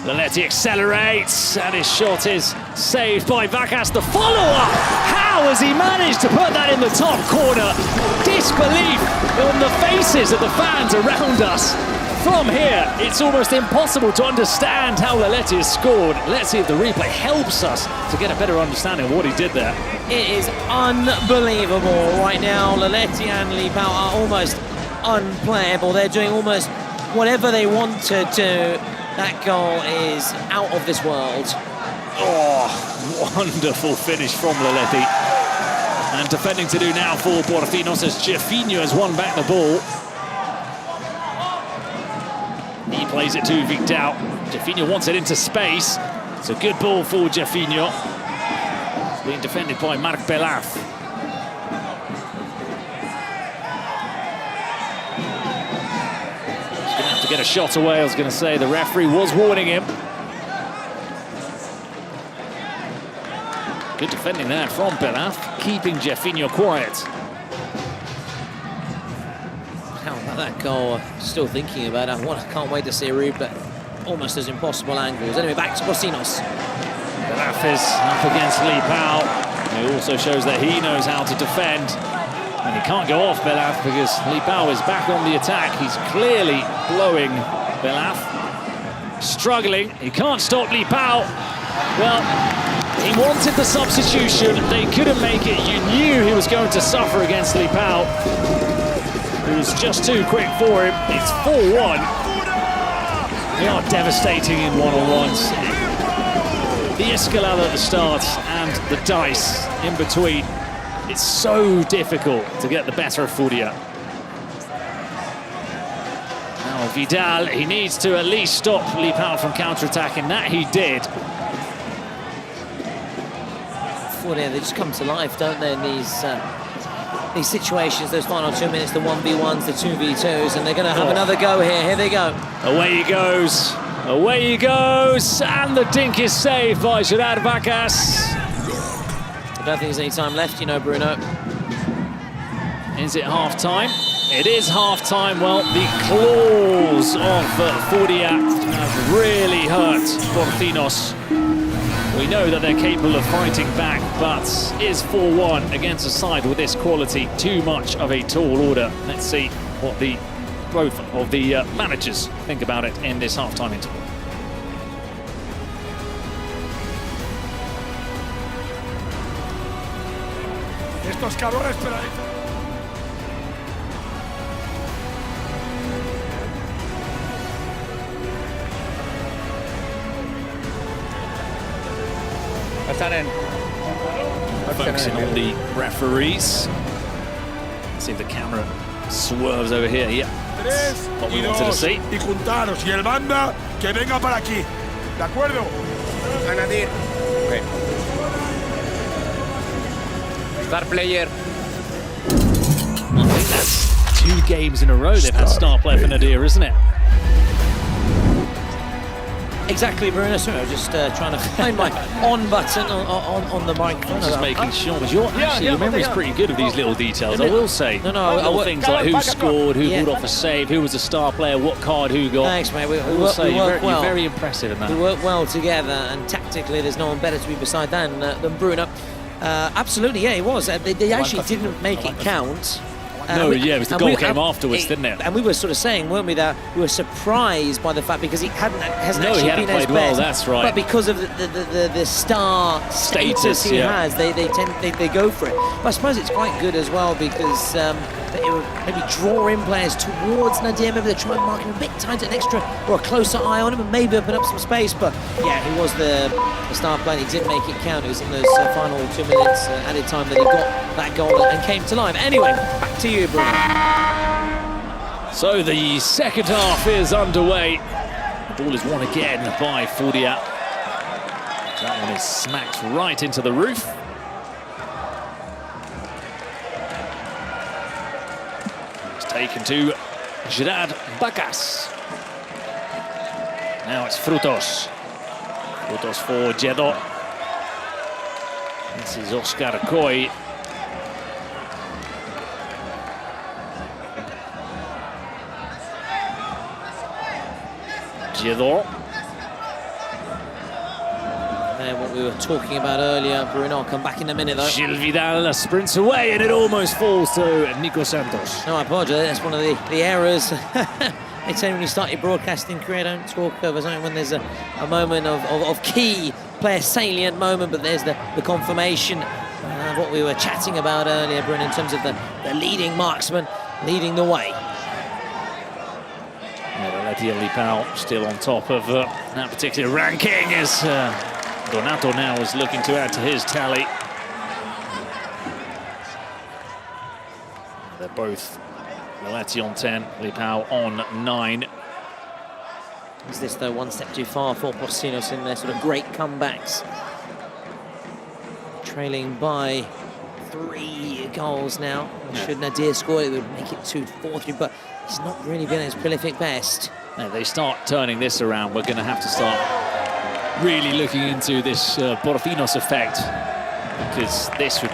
Laletti accelerates, and his shot is saved by Vacas. The follow-up! How has he managed to put that in the top corner? Disbelief on the faces of the fans around us. from here, it's almost impossible to understand how Leletti has scored. Let's see if the replay helps us to get a better understanding of what he did there. It is unbelievable right now. Leletti and Li Pao are almost unplayable. They're doing almost whatever they want to do. That goal is out of this world. Oh, wonderful finish from Leletti. And defending to do now for Porcinos as Jefinho has won back the ball. He plays it to Vidal. Jefinho wants it into space. It's a good ball for Jefinho. It's being defended by Marc Belaf. He's going to have to get a shot away. I was going to say the referee was warning him. Good defending there from Belaf, keeping Jefinho quiet. How about that goal? Still thinking about it. I can't wait to see a replay. Almost as impossible angles. Anyway, back to Porcinos. Belaf is up against Li Pao. He also shows that he knows how to defend. And he can't go off Belaf because Li Pao is back on the attack. He's clearly blowing Belaf. Struggling. He can't stop Li Pao. Well, he wanted the substitution. They couldn't make it. You knew he was going to suffer against Li Pao. It was just too quick for him. It's 4-1. They are devastating in one-on-ones. The escalada at the start and the dice in between. It's so difficult to get the better of Furia. Now Vidal, he needs to at least stop Li Pao from counter-attacking. That he did. Furia, they just come to life, don't they, in these situations, those final 2 minutes, the 1v1s, the 2v2s, and they're going to have another go here. Here they go. Away he goes. Away he goes. And the dink is saved by Gerard Vacas. I don't think there's any time left, you know, Bruno. Is it half-time? It is half-time. Well, the claws of Furia have really hurt Porcinos. We know that they're capable of fighting back, but is 4-1 against a side with this quality too much of a tall order? Let's see what both of the managers think about it in this half-time interval. Estos cabrones, pero focusing on the referees. See if the camera swerves over here. Yeah, that's what we wanted to see. Y juntaros, y el banda que venga para aquí. ¿De acuerdo? Ganadir. Okay. Star player. I think that's 2 games in a row they've had star player for Nadir, isn't it? Exactly, Bruno. Sorry, I was just trying to find my on button on the microphone. Just making sure, because your memory's pretty good of these little details, I will say. No, things like who scored, who pulled off a save, who was a star player, what card who got. Thanks, mate. We will work say well. You're very impressive in that. We work well together, and tactically, there's no one better to be beside than Bruno. Absolutely, yeah, it was. They actually didn't make it count. It was the goal came afterwards, didn't it? And we were sort of saying, weren't we, that we were surprised by the fact because he hasn't actually been played his well, best. that's right. But because of the star status he has, they go for it. But I suppose it's quite good as well because they will maybe draw in players towards Nadir. Maybe they try and mark him a bit tighter, an extra or a closer eye on him, and maybe open up some space. But yeah, he was the star player. He did make it count. It was in those final 2 minutes added time that he got that goal and came to life. Anyway, back to you, Bruno. So the second half is underway. The ball is won again by Furia. That one is smacked right into the roof. It's taken to Gerard Vacas. Now it's Frutos. Frutos for Jeddo. This is Oscar Coy. Jeddo. And what we were talking about earlier, Bruno, I'll come back in a minute though. Gil Vidal sprints away and it almost falls to Nico Santos. No, I apologise, that's one of the errors They say when you start your broadcasting career, don't talk over something when there's a moment of key player salient moment, but there's the confirmation of what we were chatting about earlier, Bryn, in terms of the leading marksman leading the way. Letty Lipao still on top of that particular ranking as Donato now is looking to add to his tally. They're both Letty on 10, Lipao on 9. Is this, though, one step too far for Porcinos in their sort of great comebacks? Trailing by 3 goals now. Should Nadir score, it would make it 2-4-3, but he's not really been at his prolific best. Now, if they start turning this around, we're going to have to start really looking into this Porcinos effect, because this would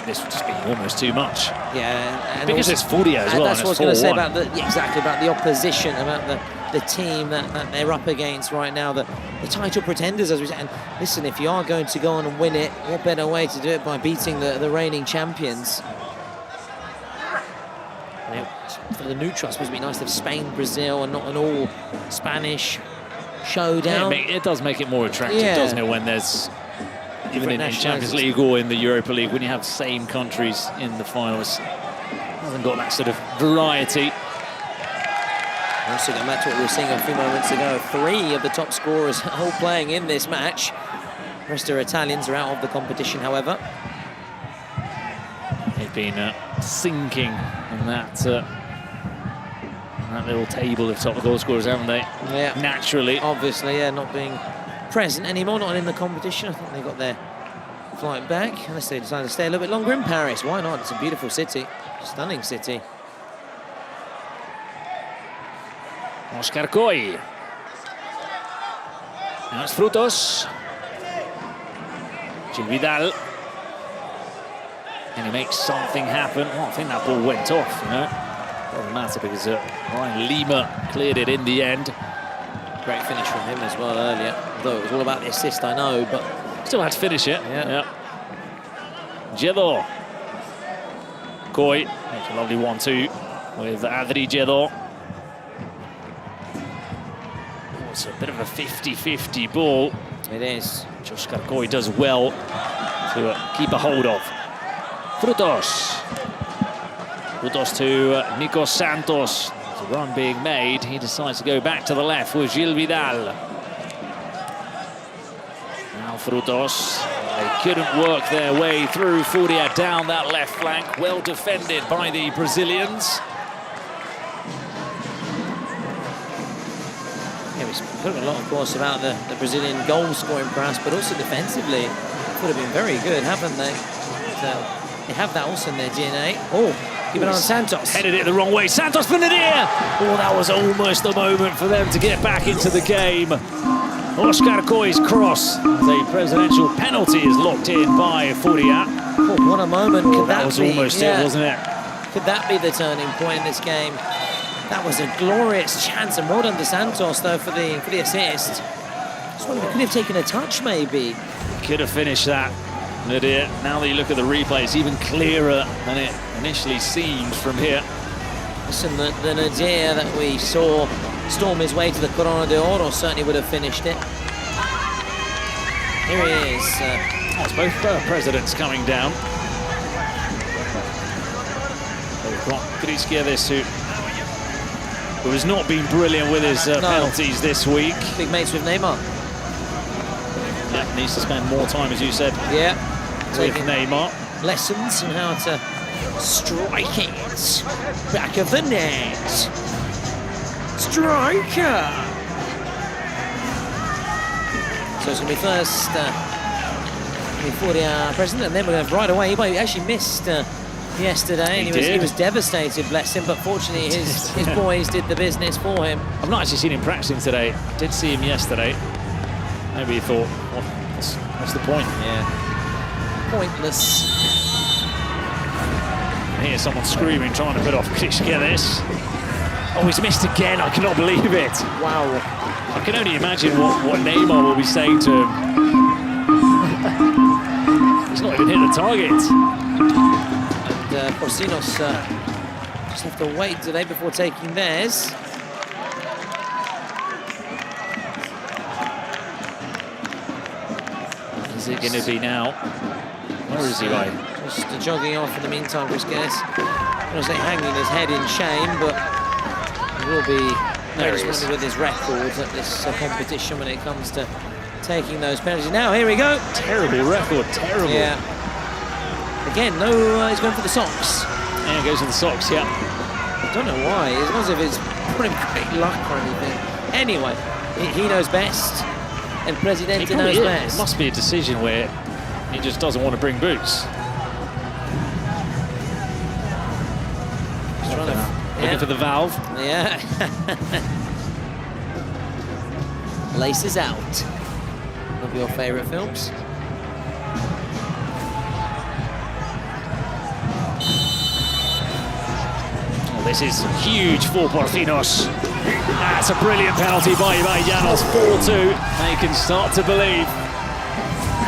just be almost too much. Yeah, and because also, it's Furia as well. That's what I was going to say about exactly about the opposition, about the team that they're up against right now, the title pretenders, as we said. And listen, if you are going to go on and win it, what better way to do it by beating the reigning champions? For the neutral, it's supposed to be nice to have Spain, Brazil, and not an all Spanish showdown. Yeah, it does make it more attractive, doesn't it, when there's even in Champions League or in the Europa League, when you have same countries in the finals, hasn't got that sort of variety. Also going back to what we were seeing a few moments ago, 3 of the top scorers all playing in this match. The rest of the Italians are out of the competition, however. They've been sinking in that little table of top goal scorers, haven't they? Yeah. Naturally. Obviously, yeah, not being present anymore, not in the competition. I think they got their flight back, unless they decide to stay a little bit longer in Paris. Why not? It's a beautiful city, stunning city. Oscar Coy. Now it's Frutos. Gil Vidal. And he makes something happen. Well, I think that ball went off, you know. Doesn't matter because Ryan Lima cleared it in the end. Great finish from him as well earlier. Although it was all about the assist, I know, but still had to finish it. Yeah. Jedo. Coy makes a lovely 1-2 with Adri Jedo. It's a bit of a 50-50 ball. It is. Oscar Coy does well to keep a hold of. Frutos. Frutos to Nico Santos. There's a run being made. He decides to go back to the left with Gil Vidal. Now Frutos. They couldn't work their way through Furia down that left flank. Well defended by the Brazilians. Yeah, we've spoken a lot, of course, about the Brazilian goal scoring prowess, but also defensively would have been very good, haven't they? So they have that also in their DNA. Oh, keep it on Santos. Headed it the wrong way. Santos for Nadir. Oh, that was almost the moment for them to get back into the game. Oscar Coy's cross. The presidential penalty is locked in by Furia. Oh, what a moment. Could that was be, almost it, wasn't it? Could that be the turning point in this game? That was a glorious chance, and well done to Santos, though, for the assist. Just wonder if he could have taken a touch, maybe. Could have finished that. Nadir. Now that you look at the replay, it's even clearer than it initially seemed from here. Listen, the Nadir that we saw storm his way to the Corona de Oro certainly would have finished it. Here he is. It's both presidents coming down. We've got Chriskiewicz, who has not been brilliant with his penalties this week. Big mates with Neymar. Yeah, needs to spend more time, as you said. Yeah. With Neymar. Lessons on how to strike it. Back of the net. Striker. So it's going to be first Furia president, and then we're going to right away. He actually missed yesterday, and he was devastated, bless him, but fortunately his boys did the business for him. I've not actually seen him practicing today. I did see him yesterday. Maybe he thought, what's the point? Yeah. Pointless. I hear someone screaming, trying to put off Chriskiewicz. Oh, he's missed again. I cannot believe it. Wow. I can only imagine what Neymar will be saying to him. He's not even hit the target. And Porcinos just have to wait today before taking theirs. is it going to be now? Where is he, right? Just jogging off in the meantime, Chris Guess. I was hanging his head in shame, but he will be very disappointed with his records at this competition when it comes to taking those penalties. Now, here we go. Terrible record, terrible. Yeah. Again, no, he's going for the socks. Yeah, he goes for the socks, yeah. I don't know why. It's not as if it's putting great luck or anything. Anyway, he knows best, and Presidente knows best. It must be a decision where he just doesn't want to bring boots. Looking for the valve. Yeah. Laces Out. One of your favourite films. Oh, this is huge for Porcinos. That's a brilliant penalty by Janos. 4-2. They can start to believe.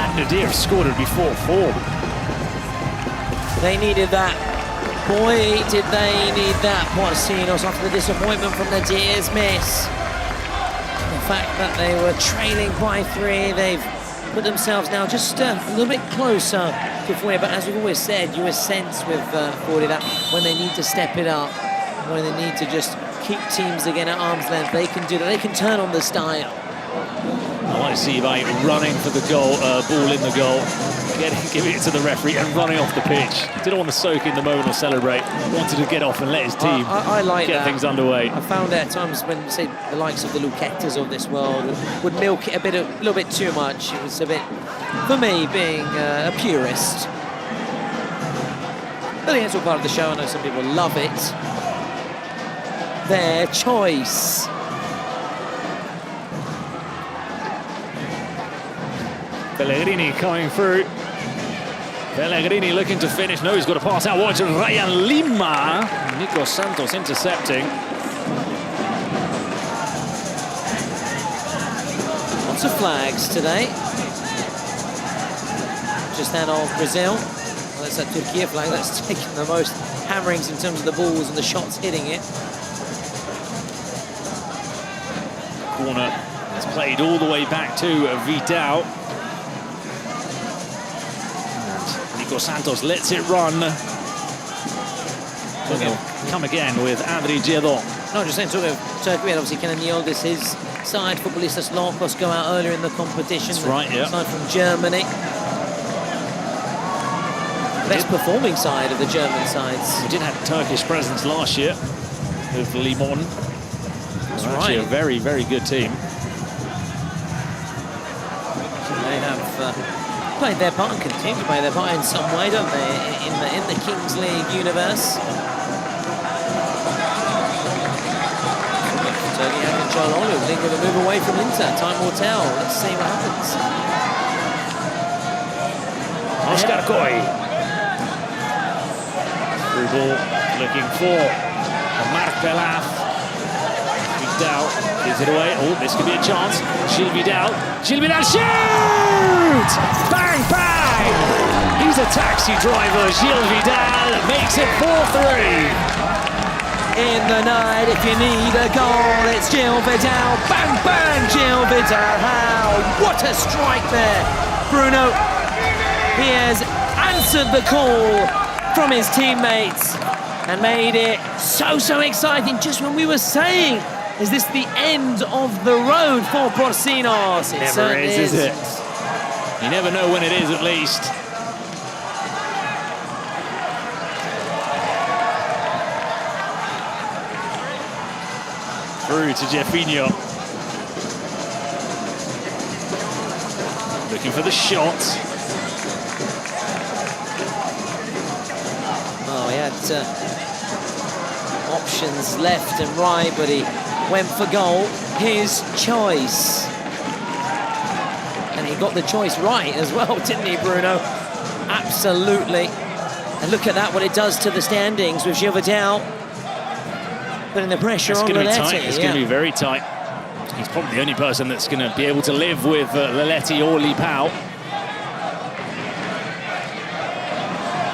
And Nadir scored it before 4. They needed that. Boy, did they need that, Porcinos, after the disappointment from Nadir's miss. The fact that they were trailing by 3, they've put themselves now just a little bit closer to Furia. But as we've always said, you sense with Furia that when they need to step it up, when they need to just keep teams again at arm's length, they can do that. They can turn on the style. I like to see Ibai running for the goal, ball in the goal, giving it to the referee and running off the pitch. Didn't want to soak in the moment or celebrate. Wanted to get off and let his team I like get things underway. I found at times when, say, the likes of the Lucettas of this world would milk it a little bit too much. It was a bit, for me, being a purist. But I think it's all part of the show. I know some people love it. Their choice. Pellegrini coming through. Pellegrini looking to finish. No, he's got to pass out wide to Ryan Lima. Nico Santos intercepting. Lots of flags today. Just that of Brazil. Well, that's that Turkey flag that's taken the most hammerings in terms of the balls and the shots hitting it. Corner is played all the way back to Vidal. Nico Santos lets it run. Come again with Adri Giedon. No, just saying, talking of Turkey, we had obviously Kenan Yildiz, his side, Futbolistas Locos, go out earlier in the competition. That's right, yeah. Side from Germany. Best performing side of the German sides. We did have Turkish presence last year with Limon. That's right. A very, very good team. They have played their part and continue to play their part in some way, don't they, in the Kings League universe. Turkey have control on it. They're going to move away from Inter. Time will tell. Let's see what happens. Oscar Coy. Through ball, looking for Marc Pelaf. Vidal gives it away. Oh, this could be a chance. Gilles Vidal. Gilles Vidal, shoot! Bang, bang! He's a taxi driver. Gilles Vidal makes it 4-3. In the night, if you need a goal, it's Gilles Vidal. Bang, bang, Gilles Vidal. How? What a strike there. Bruno, he has answered the call from his teammates and made it so exciting. Just when we were saying, is this the end of the road for Porcinos? It never is it? You never know when it is, at least. Through to Jeffinho. Looking for the shot. Oh, he had options left and right, but he went for goal. His choice. And he got the choice right as well, didn't he, Bruno? Absolutely. And look at that, what it does to the standings with Gilles Vidal putting the pressure on Leletti. It's going to be very tight. He's probably the only person that's going to be able to live with Leletti or Lipao.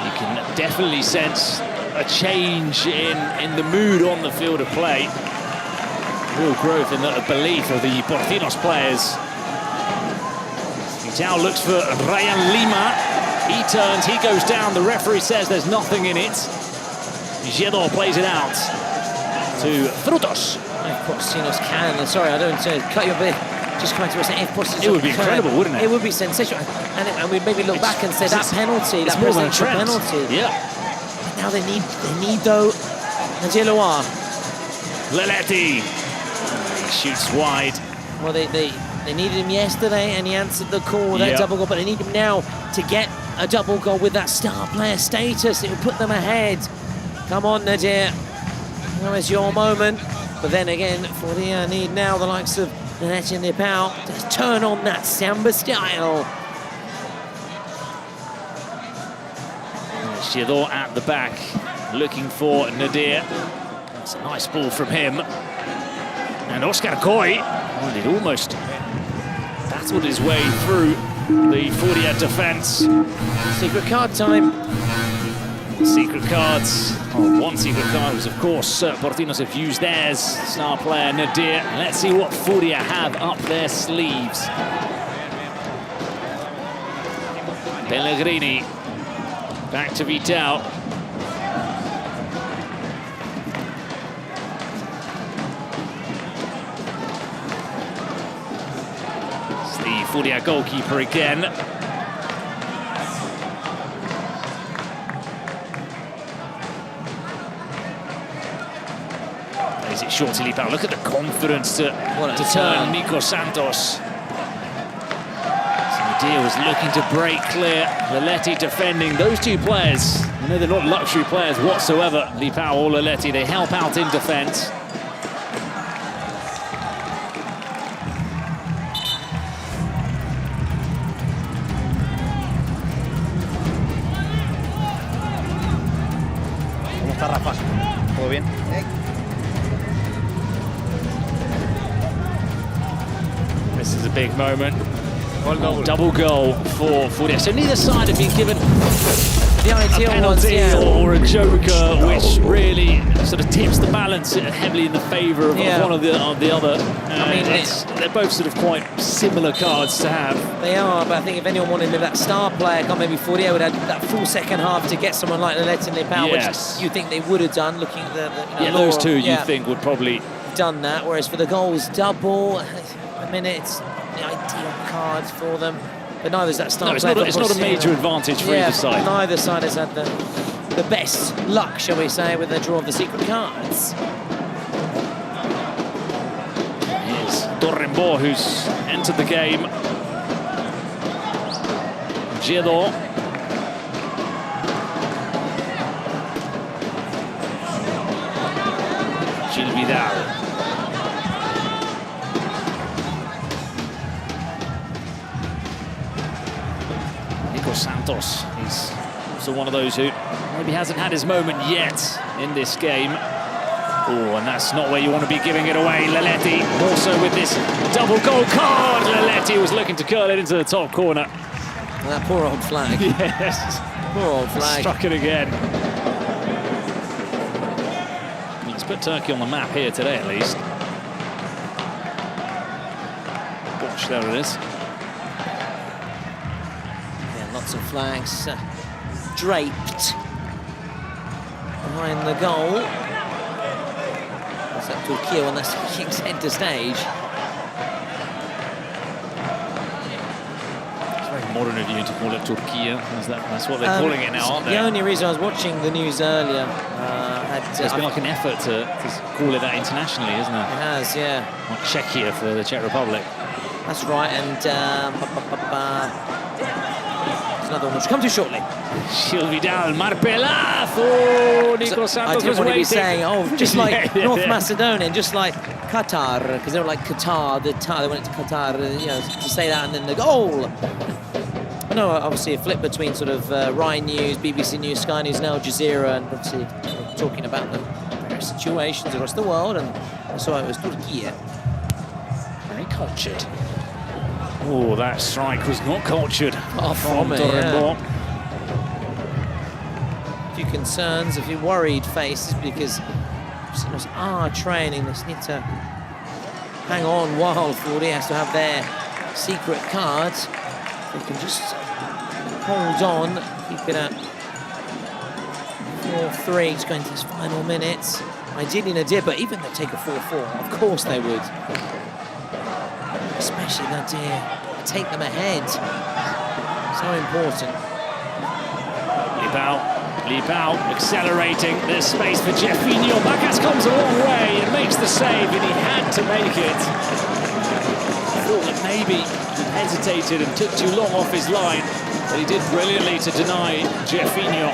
You can definitely sense a change in the mood on the field of play. Real growth in the belief of the Porcinos players. Vitao looks for Ryan Lima. He turns, he goes down. The referee says there's nothing in it. Giedo plays it out to Tronos. If Porcinos can, sorry, I don't cut you a bit. Just coming to us, if Porcinos it would be incredible, wouldn't it? It would be sensational. And we maybe look back and say that penalty, that more than a presidential trend. penalty. Yeah. Now they need though, Nadir Loire. Leletti. He shoots wide. Well, they needed him yesterday, and he answered the call with that double goal. But they need him now to get a double goal with that star player status. It will put them ahead. Come on, Nadir. Now it's your moment. But then again, Furia need now the likes of Leletti and Lipao to turn on that Samba style. Giedo at the back, looking for Nadir. That's a nice ball from him. And Oscar Coy, well, it almost battled his way through the Furia defense. Secret card time. Secret cards. Oh, one secret card was, of course, Porcinos have used theirs. Star player Nadir. Let's see what Furia have up their sleeves. Pellegrini. Back to Vitao. It's the Furia goalkeeper again. Plays it short to Lipao. Look at the confidence to turn Nico Santos. Nadir was looking to break clear. Leletti defending. Those two players, I know they're not luxury players whatsoever, Lipao or Leletti. They help out in defence. ¿Cómo está Rafa? ¿Todo bien? This is a big moment. Double goal for Furia. So neither side have been given the ideal penalty or a joker, which really sort of tips the balance heavily in the favour of one or the other. I mean, they're both sort of quite similar cards to have. They are, but I think if anyone wanted that star player, maybe Furia would have that full second half to get someone like Leletti and Lipao, which you think they would have done, looking at the those two you think would probably done that. Whereas for the goals double, I mean, it's the ideal cards for them, but neither's that star player. It's not a major advantage for either side. Neither side has had the best luck, shall we say, with the draw of the secret cards. Here's Torrenbo, who's entered the game. Giedo. Gil Vidal. Santos, he's also one of those who maybe hasn't had his moment yet in this game. Oh, and that's not where you want to be giving it away. Leletti also with this double goal card. Leletti was looking to curl it into the top corner. And that poor old flag. Yes. Poor old flag. Struck it again. Let's put Turkey on the map here today, at least. Gosh, there it is. Lots of flags draped behind the goal. That's up to Turkey on the centre stage. It's very modern of you to call it Turkey. That's what they're calling it now, aren't they? The only reason I was watching the news earlier there's been like an effort to call it that internationally, isn't there? It has, yeah. Like Czechia for the Czech Republic. That's right, and another one which will come to shortly. Gil Vidal, Marpelazo! Nico Santos I didn't want to be saying, just like North yeah. Macedonia, just like Qatar, because they were like Qatar, they went to Qatar, to say that, and then the goal. I know, obviously, a flip between sort of Rai News, BBC News, Sky News, and Al Jazeera, and obviously talking about the various situations across the world, and I saw it was Turkey. Very cultured. Oh, that strike was not cultured. Far from it, A few concerns, a few worried faces, because Porcinos are training. They need to hang on while Furia has to have their secret cards. They can just hold on, keep it at 4-3. It's going to his final minutes. Ideally Nadir, but even they take a 4-4, of course they would. Especially Nadir, take them ahead. So important. Lipao accelerating. There's space for Jeffinho. Bacas comes a long way and makes the save, and he had to make it. Thought that maybe he hesitated and took too long off his line, but he did brilliantly to deny Jeffinho.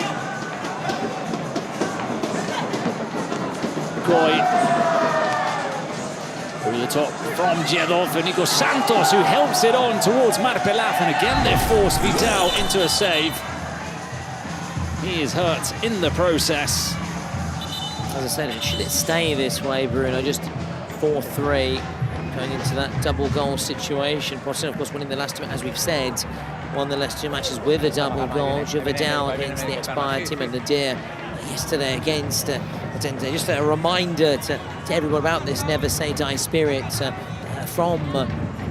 Goy through the top from Jedov, and Nico Santos, who helps it on towards Marpelaf, and again they force Vidal into a save. He is hurt in the process. As I said, should it stay this way, Bruno? Just 4-3 going into that double goal situation. Porcinos, of course, winning the last two, as we've said, won the last two matches with a double goal. Vidal against the expired team of Nadir yesterday against Atente. Just a reminder to everyone about this never say die spirit from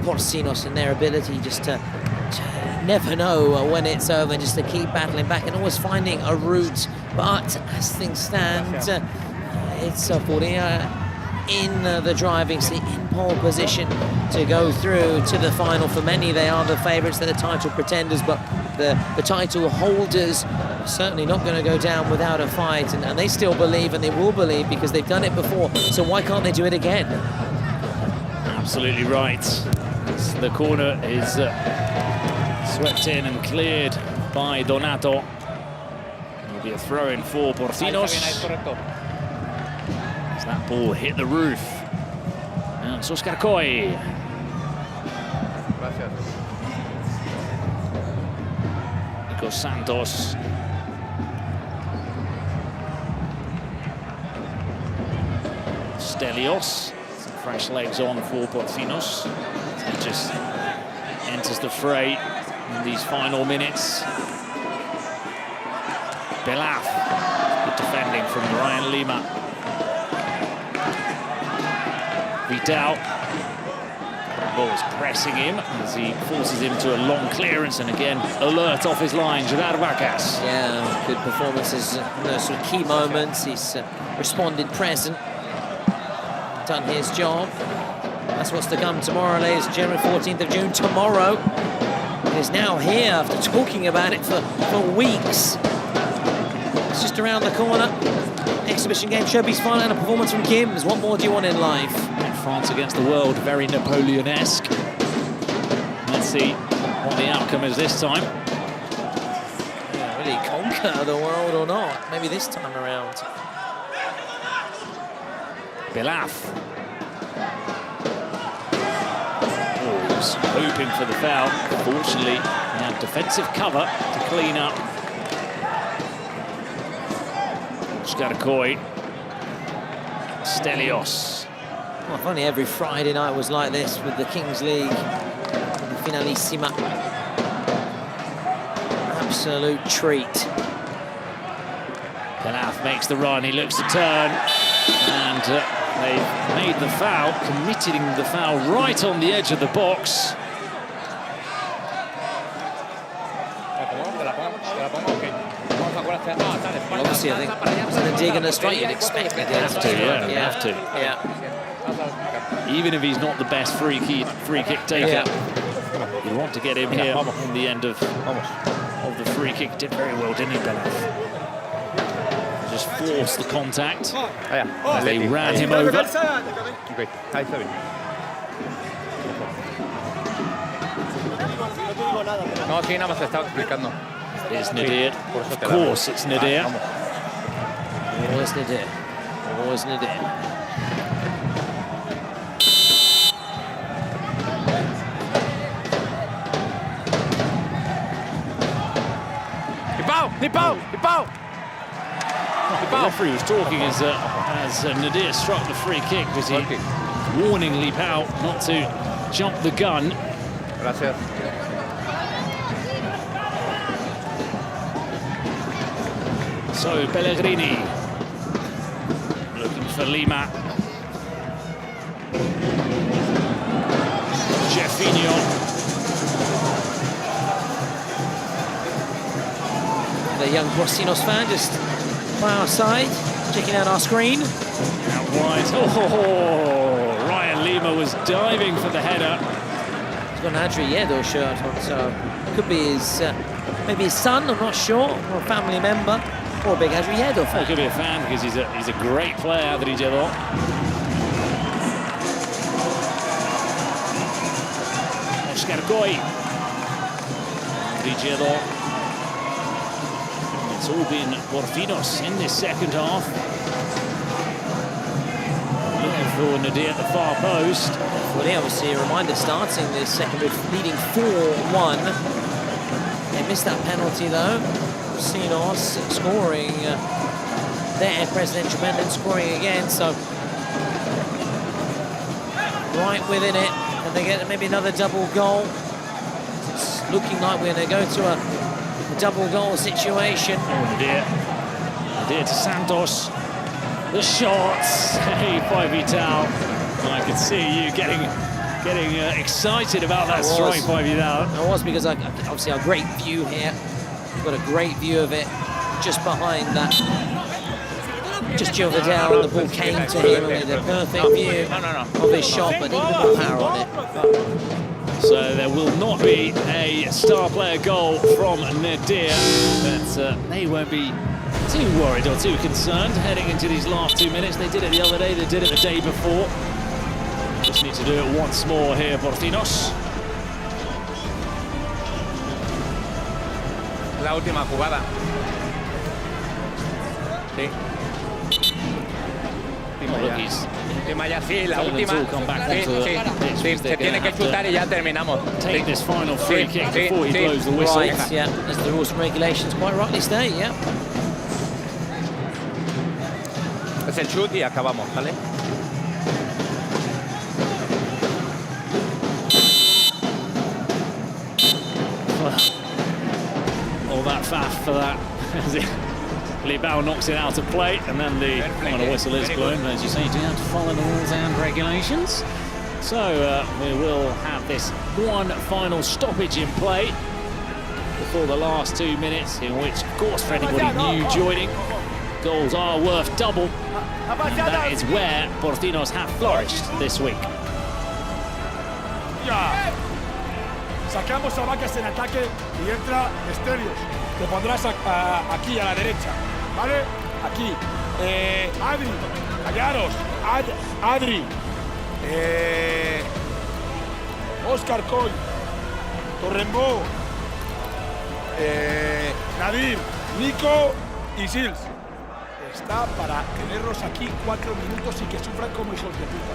Porcinos and their ability just to never know when it's over, just to keep battling back and always finding a route. But as things stand, it's Furia in the driving seat, in pole position to go through to the final. For many, they are the favourites, they're the title pretenders, but the title holders are certainly not going to go down without a fight, and they still believe, and they will believe, because they've done it before, so why can't they do it again? Absolutely right. The corner is swept in and cleared by Donato. It'll be a throw-in for Porcinos. As that ball hit the roof. Now it's Oscar Coy. Nico Santos. Stelios. Some fresh legs on for Porcinos. He just enters the fray in these final minutes. Belaf, good defending from Ryan Lima. Vidal, ball's pressing him as he forces him to a long clearance, and again alert off his line, Gerard Bacas. Yeah, good performances in those sort of key moments. He's responded present, done his job. That's what's to come tomorrow, ladies and gentlemen, 14th of June, tomorrow. It is now here after talking about it for weeks. It's just around the corner. Exhibition game, showpiece final, and a performance from Gims. What more do you want in life? France against the world, very Napoleon-esque. Let's see what the outcome is this time. Yeah, really conquer the world or not? Maybe this time around. Belaf. Hoping for the foul. Fortunately, he had defensive cover to clean up. Skarakoi. Stelios. Well, if only every Friday night was like this with the Kings League, the Finalissima. Absolute treat. Belaf makes the run, he looks to turn, and they've made the foul, committing the foul right on the edge of the box. Obviously, I think as an dig and a strike, you'd expect it. Have to. Yeah. Even if he's not the best free kick taker, you want to get him here on the end of the free kick. Did very well, didn't he, Belaf? Just forced the contact. They ran him over. No, aquí nada más te estaba explicando. It's Nadir. Of course, it's Nadir. Always Nadir. Always Nadir. Lipao! The referee was talking as Nadir struck the free kick, was he warning Lipao not to jump the gun. Gracias. So Pellegrini looking for Lima. Jeffinho. The young Porcinos fan just by our side, checking out our screen. Out wide. Oh, Ryan Lima was diving for the header. He's got an Adriedo shirt on, so could be his, maybe his son, I'm not sure, or a family member, or a big Adriedo fan. Well, could be a fan because he's a great player, Adriedo. Oscar Goy. Adriedo. It's all been Porcinos in this second half. Looking for Nadir at the far post. Furia, obviously, a reminder, starting this second with leading 4-1. They missed that penalty, though. Porcinos scoring there, Presidential Bendon scoring again, so right within it. And they get maybe another double goal. It's looking like we're going to go to a double goal situation. Oh, Nadir to Santos. The shots, hey, by Vital. I could see you getting excited about that strike by Vidal. I was, because obviously a great view here. We've got a great view of it just behind that. Just jilted down, the ball came to him with a perfect view of his shot, but didn't put power on it. So there will not be a star player goal from Nadir, but they won't be too worried or too concerned heading into these last 2 minutes. They did it the other day, they did it the day before. Just need to do it once more here, Porcinos. La última jugada. Sí. Última ya, sí, la última. Sí, se tiene que chutar y ya terminamos. Take this final free kick before he blows the whistle. Right, yeah, as the rules and regulations quite rightly state, yeah. Es el shoot y acabamos, ¿vale? All that faff for that. Libao knocks it out of play, and then the final whistle is blown. As you say, you do have to follow the rules and regulations. So we will have this one final stoppage in play before the last 2 minutes, in which, of course, for anybody new joining, goals are worth double. And that is where Porcinos have flourished this week. Ya. Sacamos a Vacas en ataque y entra Misterios. Te pondrás aquí a la derecha, ¿vale? Aquí. Adri, callaros. Adri. Oscar Coy. Torrembó. Nadir, Nico y Sils. Está para tenerlos aquí 4 minutos y que sufran como hijos de puta.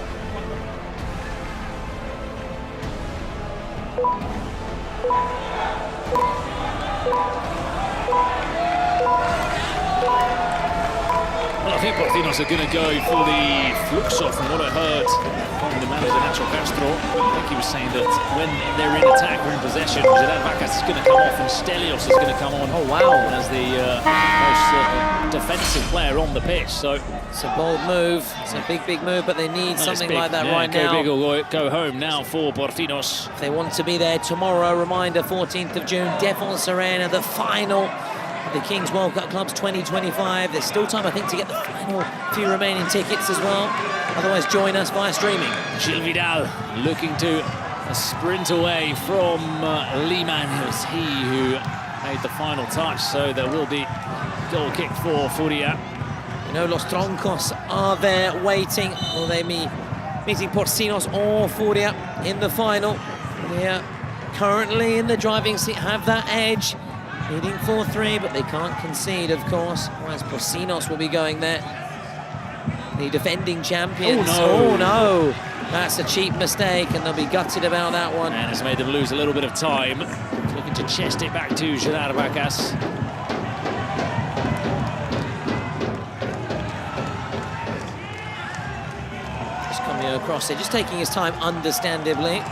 Well, I think Porcinos are going to go for the Fluxo, from what I heard from the manager, Nacho Castro. I think he was saying that when they're in attack or in possession, Gerard Vacas is going to come off and Stelios is going to come on. Oh, wow. As the most defensive player on the pitch. So it's a bold move. It's a big move, but they need something like that right now. Go big or go home now for Porcinos. If they want to be there tomorrow, reminder, 14th of June, Devils Arena, the final of the Kings World Cup Clubs 2025. There's still time, I think, to get the final few remaining tickets as well. Otherwise, join us via streaming. Gil Vidal looking to sprint away from Liman. It was he who made the final touch, so there will be goal kick for Furia. You know, Los Troncos are there waiting. Will they be meeting Porcinos or Furia in the final? They are currently in the driving seat, have that edge. Leading 4-3, but they can't concede, of course. Whereas Porcinos will be going there. The defending champions. Oh, no. That's a cheap mistake, and they'll be gutted about that one. And it's made them lose a little bit of time. Looking to chest it back to Gerard Vacas. Just coming across it, just taking his time, understandably.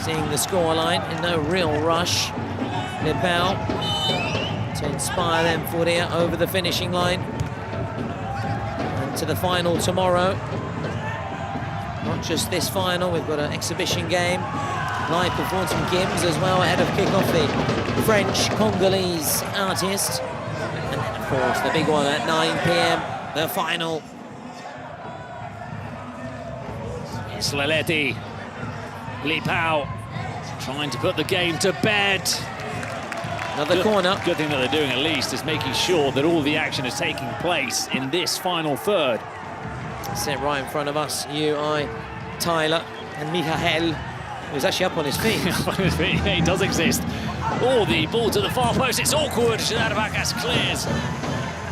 Seeing the scoreline in no real rush. Libao to inspire them, Furia, over the finishing line. And to the final tomorrow. Not just this final, we've got an exhibition game live performance from Gims as well ahead of kickoff, the French-Congolese artist. And then, of course, the big one at 9 p.m, the final. It's Leletti. Lipao trying to put the game to bed. Another corner. Good thing that they're doing at least is making sure that all the action is taking place in this final third. Set right in front of us, you, I, Tyler, and Michael, who's actually up on his feet. Yeah, he does exist. Oh, the ball to the far post, it's awkward. Shadavakas clears.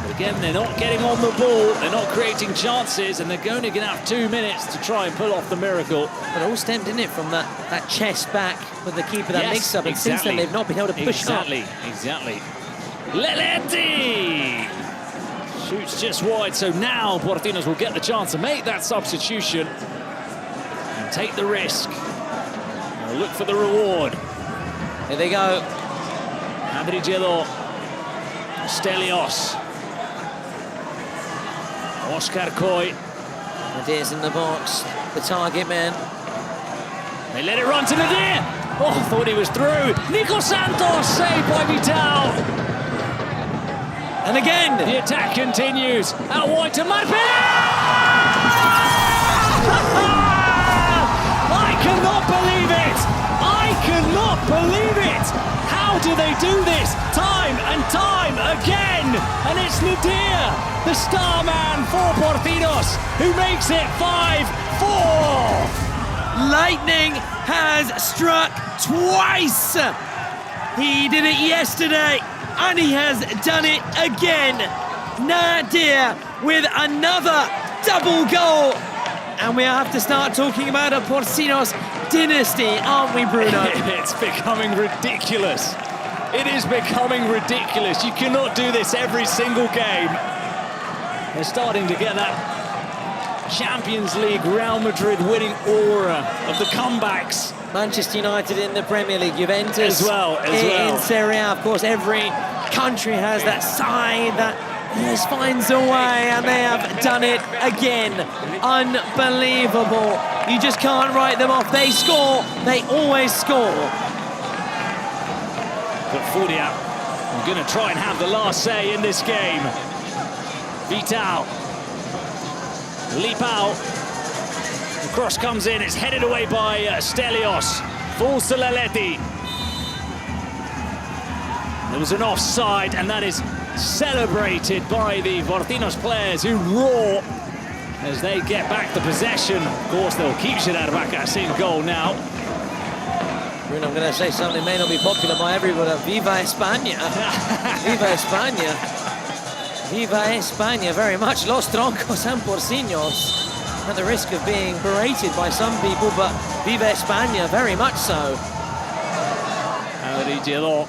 But again, they're not getting on the ball, they're not creating chances, and they're going to have 2 minutes to try and pull off the miracle. But it all stemmed, didn't it, from that chest back with the keeper, that mix-up, and exactly. since then they've not been able to push up. Exactly. Leletti! Shoots just wide, so now Porcinos will get the chance to make that substitution and take the risk. They'll look for the reward. Here they go. Adrigello, Stelios, Oscar Coy. Nadir's in the box, the target man. They let it run to Nadir. Oh, thought he was through. Nico Santos, saved by Vital. And again, the attack continues. Out wide to Marpena! I cannot believe it! I cannot believe it! How do they do this? Time and time again! And it's Nadir, the star man for Porcinos, who makes it 5-4! Lightning has struck twice! He did it yesterday, and he has done it again. Nadir with another double goal. And we have to start talking about a Porcinos dynasty, aren't we, Bruno? It's becoming ridiculous. It is becoming ridiculous. You cannot do this every single game. They're starting to get that Champions League Real Madrid winning aura of the comebacks. Manchester United in the Premier League, Juventus as well. In Serie A. Of course, every country has that side that always finds a way, and they have done it again. Unbelievable. You just can't write them off. They score, they always score. But Furia are going to try and have the last say in this game. Vital. Lipao. The cross comes in, it's headed away by Stelios. Falls to Leletti. There was an offside, and that is celebrated by the Porcinos players, who roar as they get back the possession. Of course, they'll keep Shadavakas in goal now. Bruno, I'm going to say something may not be popular by everyone. Viva España! Viva España! Viva España! Very much Los Troncos and Porcinos. At the risk of being berated by some people, but Viva España, very much so. Adrigello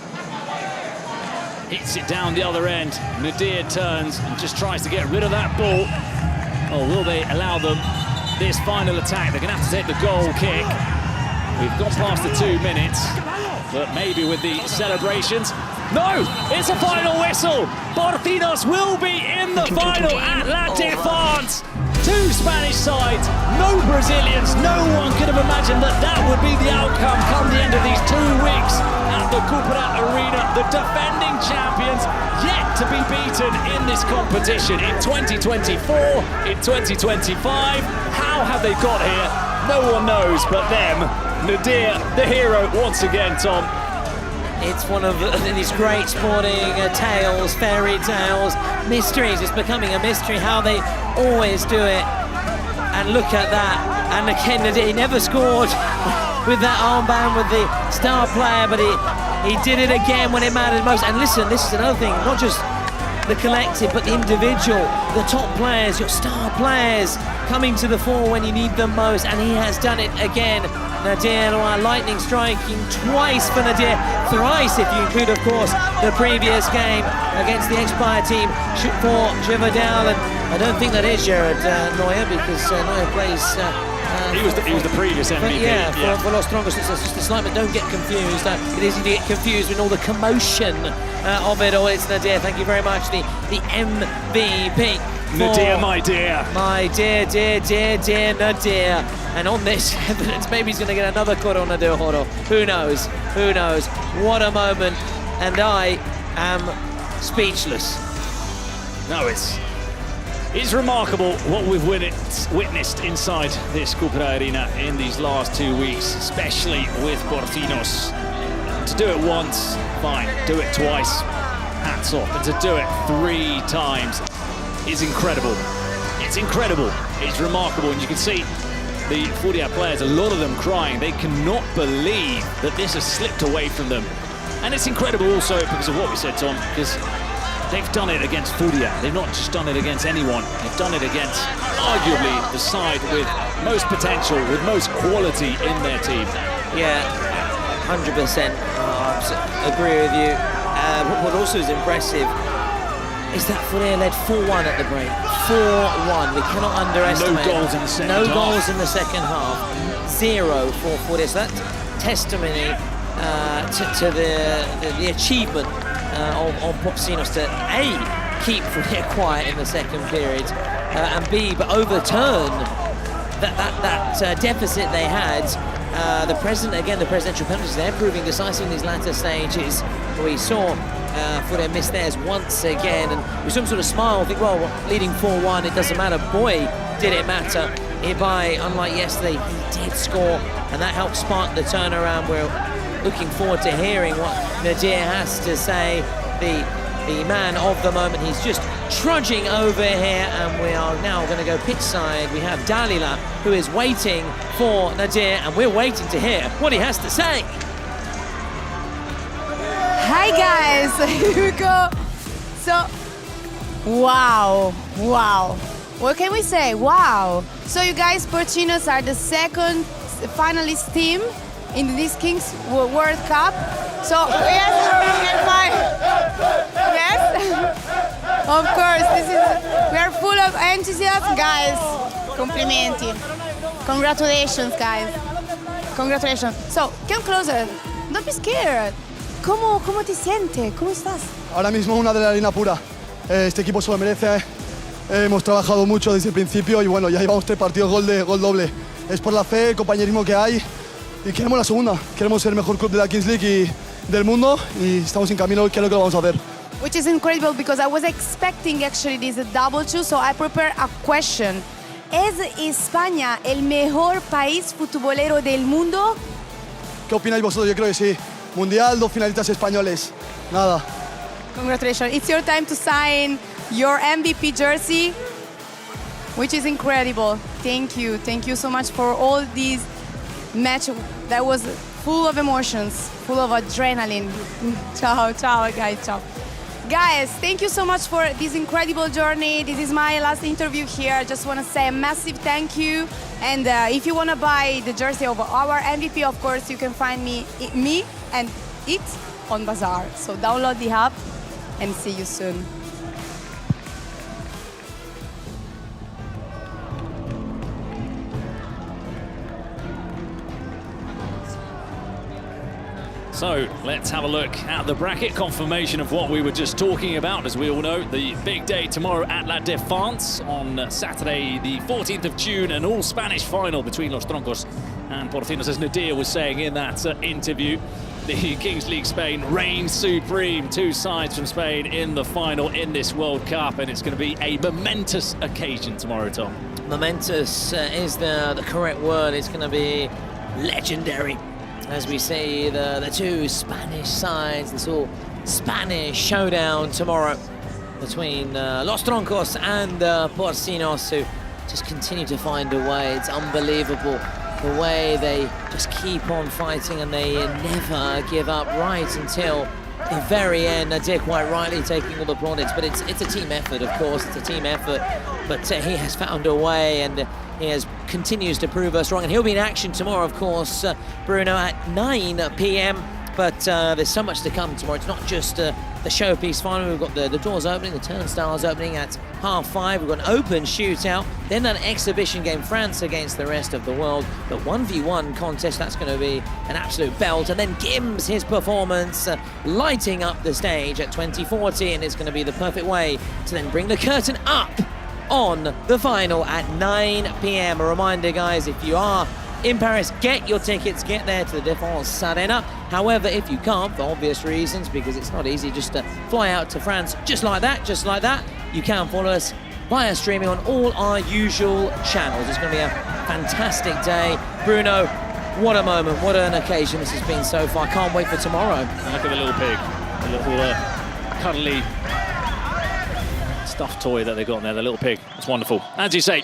hits it down the other end. Nadir turns and just tries to get rid of that ball. Oh, will they allow them this final attack? They're going to have to take the goal kick. We've gone past the 2 minutes, but maybe with the celebrations. No, it's a final whistle. Porcinos will be in the final at La Défense. 2 Spanish sides, no Brazilians. No one could have imagined that that would be the outcome come the end of these 2 weeks at the Cupra Arena. The defending champions yet to be beaten in this competition in 2024, in 2025. How have they got here? No one knows but them. Nadir, the hero, once again, Tom. It's one of these great sporting tales, fairy tales, mysteries. It's becoming a mystery how they always do it. And look at that. And again, he never scored with that armband with the star player, but he did it again when it mattered most. And listen, this is another thing, not just the collective, but the individual, the top players, your star players coming to the fore when you need them most. And he has done it again. Nadir, lightning striking twice for Nadir, thrice if you include, of course, the previous game against the Expire team for Givadal. And I don't think that is Jared Neuer, because Neuer plays... he was the previous MVP. For Los Troncos, it's just a slight, but don't get confused. It is easy to get confused with all the commotion of it all. It's Nadir, thank you very much, the MVP. Nadir, my dear. My dear Nadir. And on this evidence, maybe he's going to get another Corona de Oro. Who knows? Who knows? What a moment. And I am speechless. No, it's remarkable what we've witnessed inside this Cupra Arena in these last 2 weeks, especially with Porcinos. To do it once, fine. Do it twice, hats off. And to do it 3 times is incredible. It's incredible. It's remarkable. And you can see the Furia players, a lot of them crying. They cannot believe that this has slipped away from them. And it's incredible also because of what we said, Tom, because they've done it against Furia. They've not just done it against anyone. They've done it against arguably the side with most potential, with most quality in their team. Yeah, 100%. I agree with you. What also is impressive is that Furia led 4-1 at the break. 4-1. We cannot underestimate. No goals in the second half. No goals in the second half. 0 for Furia. So that's testimony to the achievement of Porcinos to A, keep Furia quiet in the second period, and B, but overturn that deficit they had. The presidential penalties, they're proving decisive in these latter stages. We saw Furia miss theirs once again, and we saw him sort of smile, think, well, leading 4-1, it doesn't matter. Boy, did it matter. Ibai, unlike yesterday, he did score, and that helped spark the turnaround. We're looking forward to hearing what Nadir has to say, the man of the moment. He's just trudging over here, and we are now going to go pitch side. We have Dalila, who is waiting for Nadir, and we're waiting to hear what he has to say. Hi guys, here we go. So, wow. What can we say? Wow. So you guys, Porcinos are the second finalist team in this Kings World Cup. So yes, of course, we are full of enthusiasm, guys. Complimenti. Congratulations, guys. Congratulations. So, come closer. Don't be scared. ¿Cómo te sientes? ¿Cómo estás? Ahora mismo una adrenalina pura. Este equipo se lo merece. Hemos trabajado mucho desde el principio y bueno, ya llevamos 3 partidos gol doble. Es por la fe, el compañerismo que hay y queremos la segunda. Queremos ser el mejor club de la Kings League y del mundo y estamos en camino, que es lo que vamos a hacer. Which is incredible because I was expecting actually this double two, so I prepared a question. ¿Es España el mejor país futbolero del mundo? ¿Qué opináis vosotros? Yo creo que sí. Mundial, 2 finalistas españoles. Nada. Congratulations. It's your time to sign your MVP jersey, which is incredible. Thank you. Thank you so much for all these match that was full of emotions, full of adrenaline. Ciao, guys, ciao. Guys, thank you so much for this incredible journey. This is my last interview here. I just want to say a massive thank you. And if you want to buy the jersey of our MVP, of course, you can find me and it on Bazaar. So download the app and see you soon. So let's have a look at the bracket confirmation of what we were just talking about. As we all know, the big day tomorrow at La Défense on Saturday, the 14th of June, an all-Spanish final between Los Troncos and Porcinos. As Nadir was saying in that interview, the Kings League Spain reigns supreme. 2 sides from Spain in the final in this World Cup, and it's going to be a momentous occasion tomorrow, Tom. Momentous is the correct word. It's going to be legendary. As we see the 2 Spanish sides, this all Spanish showdown tomorrow between Los Troncos and Porcinos, who just continue to find a way. It's unbelievable the way they just keep on fighting and they never give up right until the very end. Nadir quite rightly taking all the plaudits, but it's a team effort, of course. It's a team effort, but he has found a way and he continues to prove us wrong. And he'll be in action tomorrow, of course, Bruno, at 9 p.m. But there's so much to come tomorrow. It's not just the showpiece final. We've got the doors opening, the turnstiles opening at 5:30. We've got an open shootout, then an exhibition game, France against the rest of the world. The 1v1 contest, that's going to be an absolute belt. And then Gims, his performance, lighting up the stage at 20:40, and it's going to be the perfect way to then bring the curtain up on the final at 9 p.m. A reminder, guys, if you are in Paris, get your tickets, get there to the Défense Arena. However, if you can't, for obvious reasons, because it's not easy just to fly out to France just like that, you can follow us via streaming on all our usual channels. It's going to be a fantastic day. Bruno, what a moment, what an occasion this has been so far. Can't wait for tomorrow. And look at the little pig, the little cuddly stuffed toy that they got in there, the little pig. It's wonderful. As you say,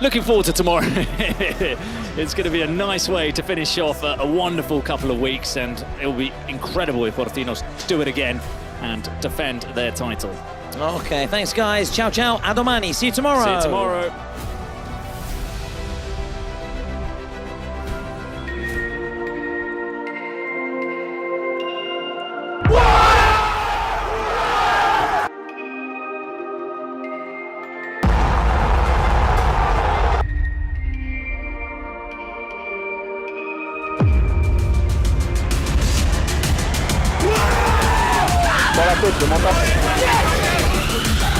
looking forward to tomorrow. It's going to be a nice way to finish off a wonderful couple of weeks, and it will be incredible if Porcinos do it again and defend their title. Okay, thanks guys. Ciao, ciao. A domani. See you tomorrow. See you tomorrow. Buona a tutti,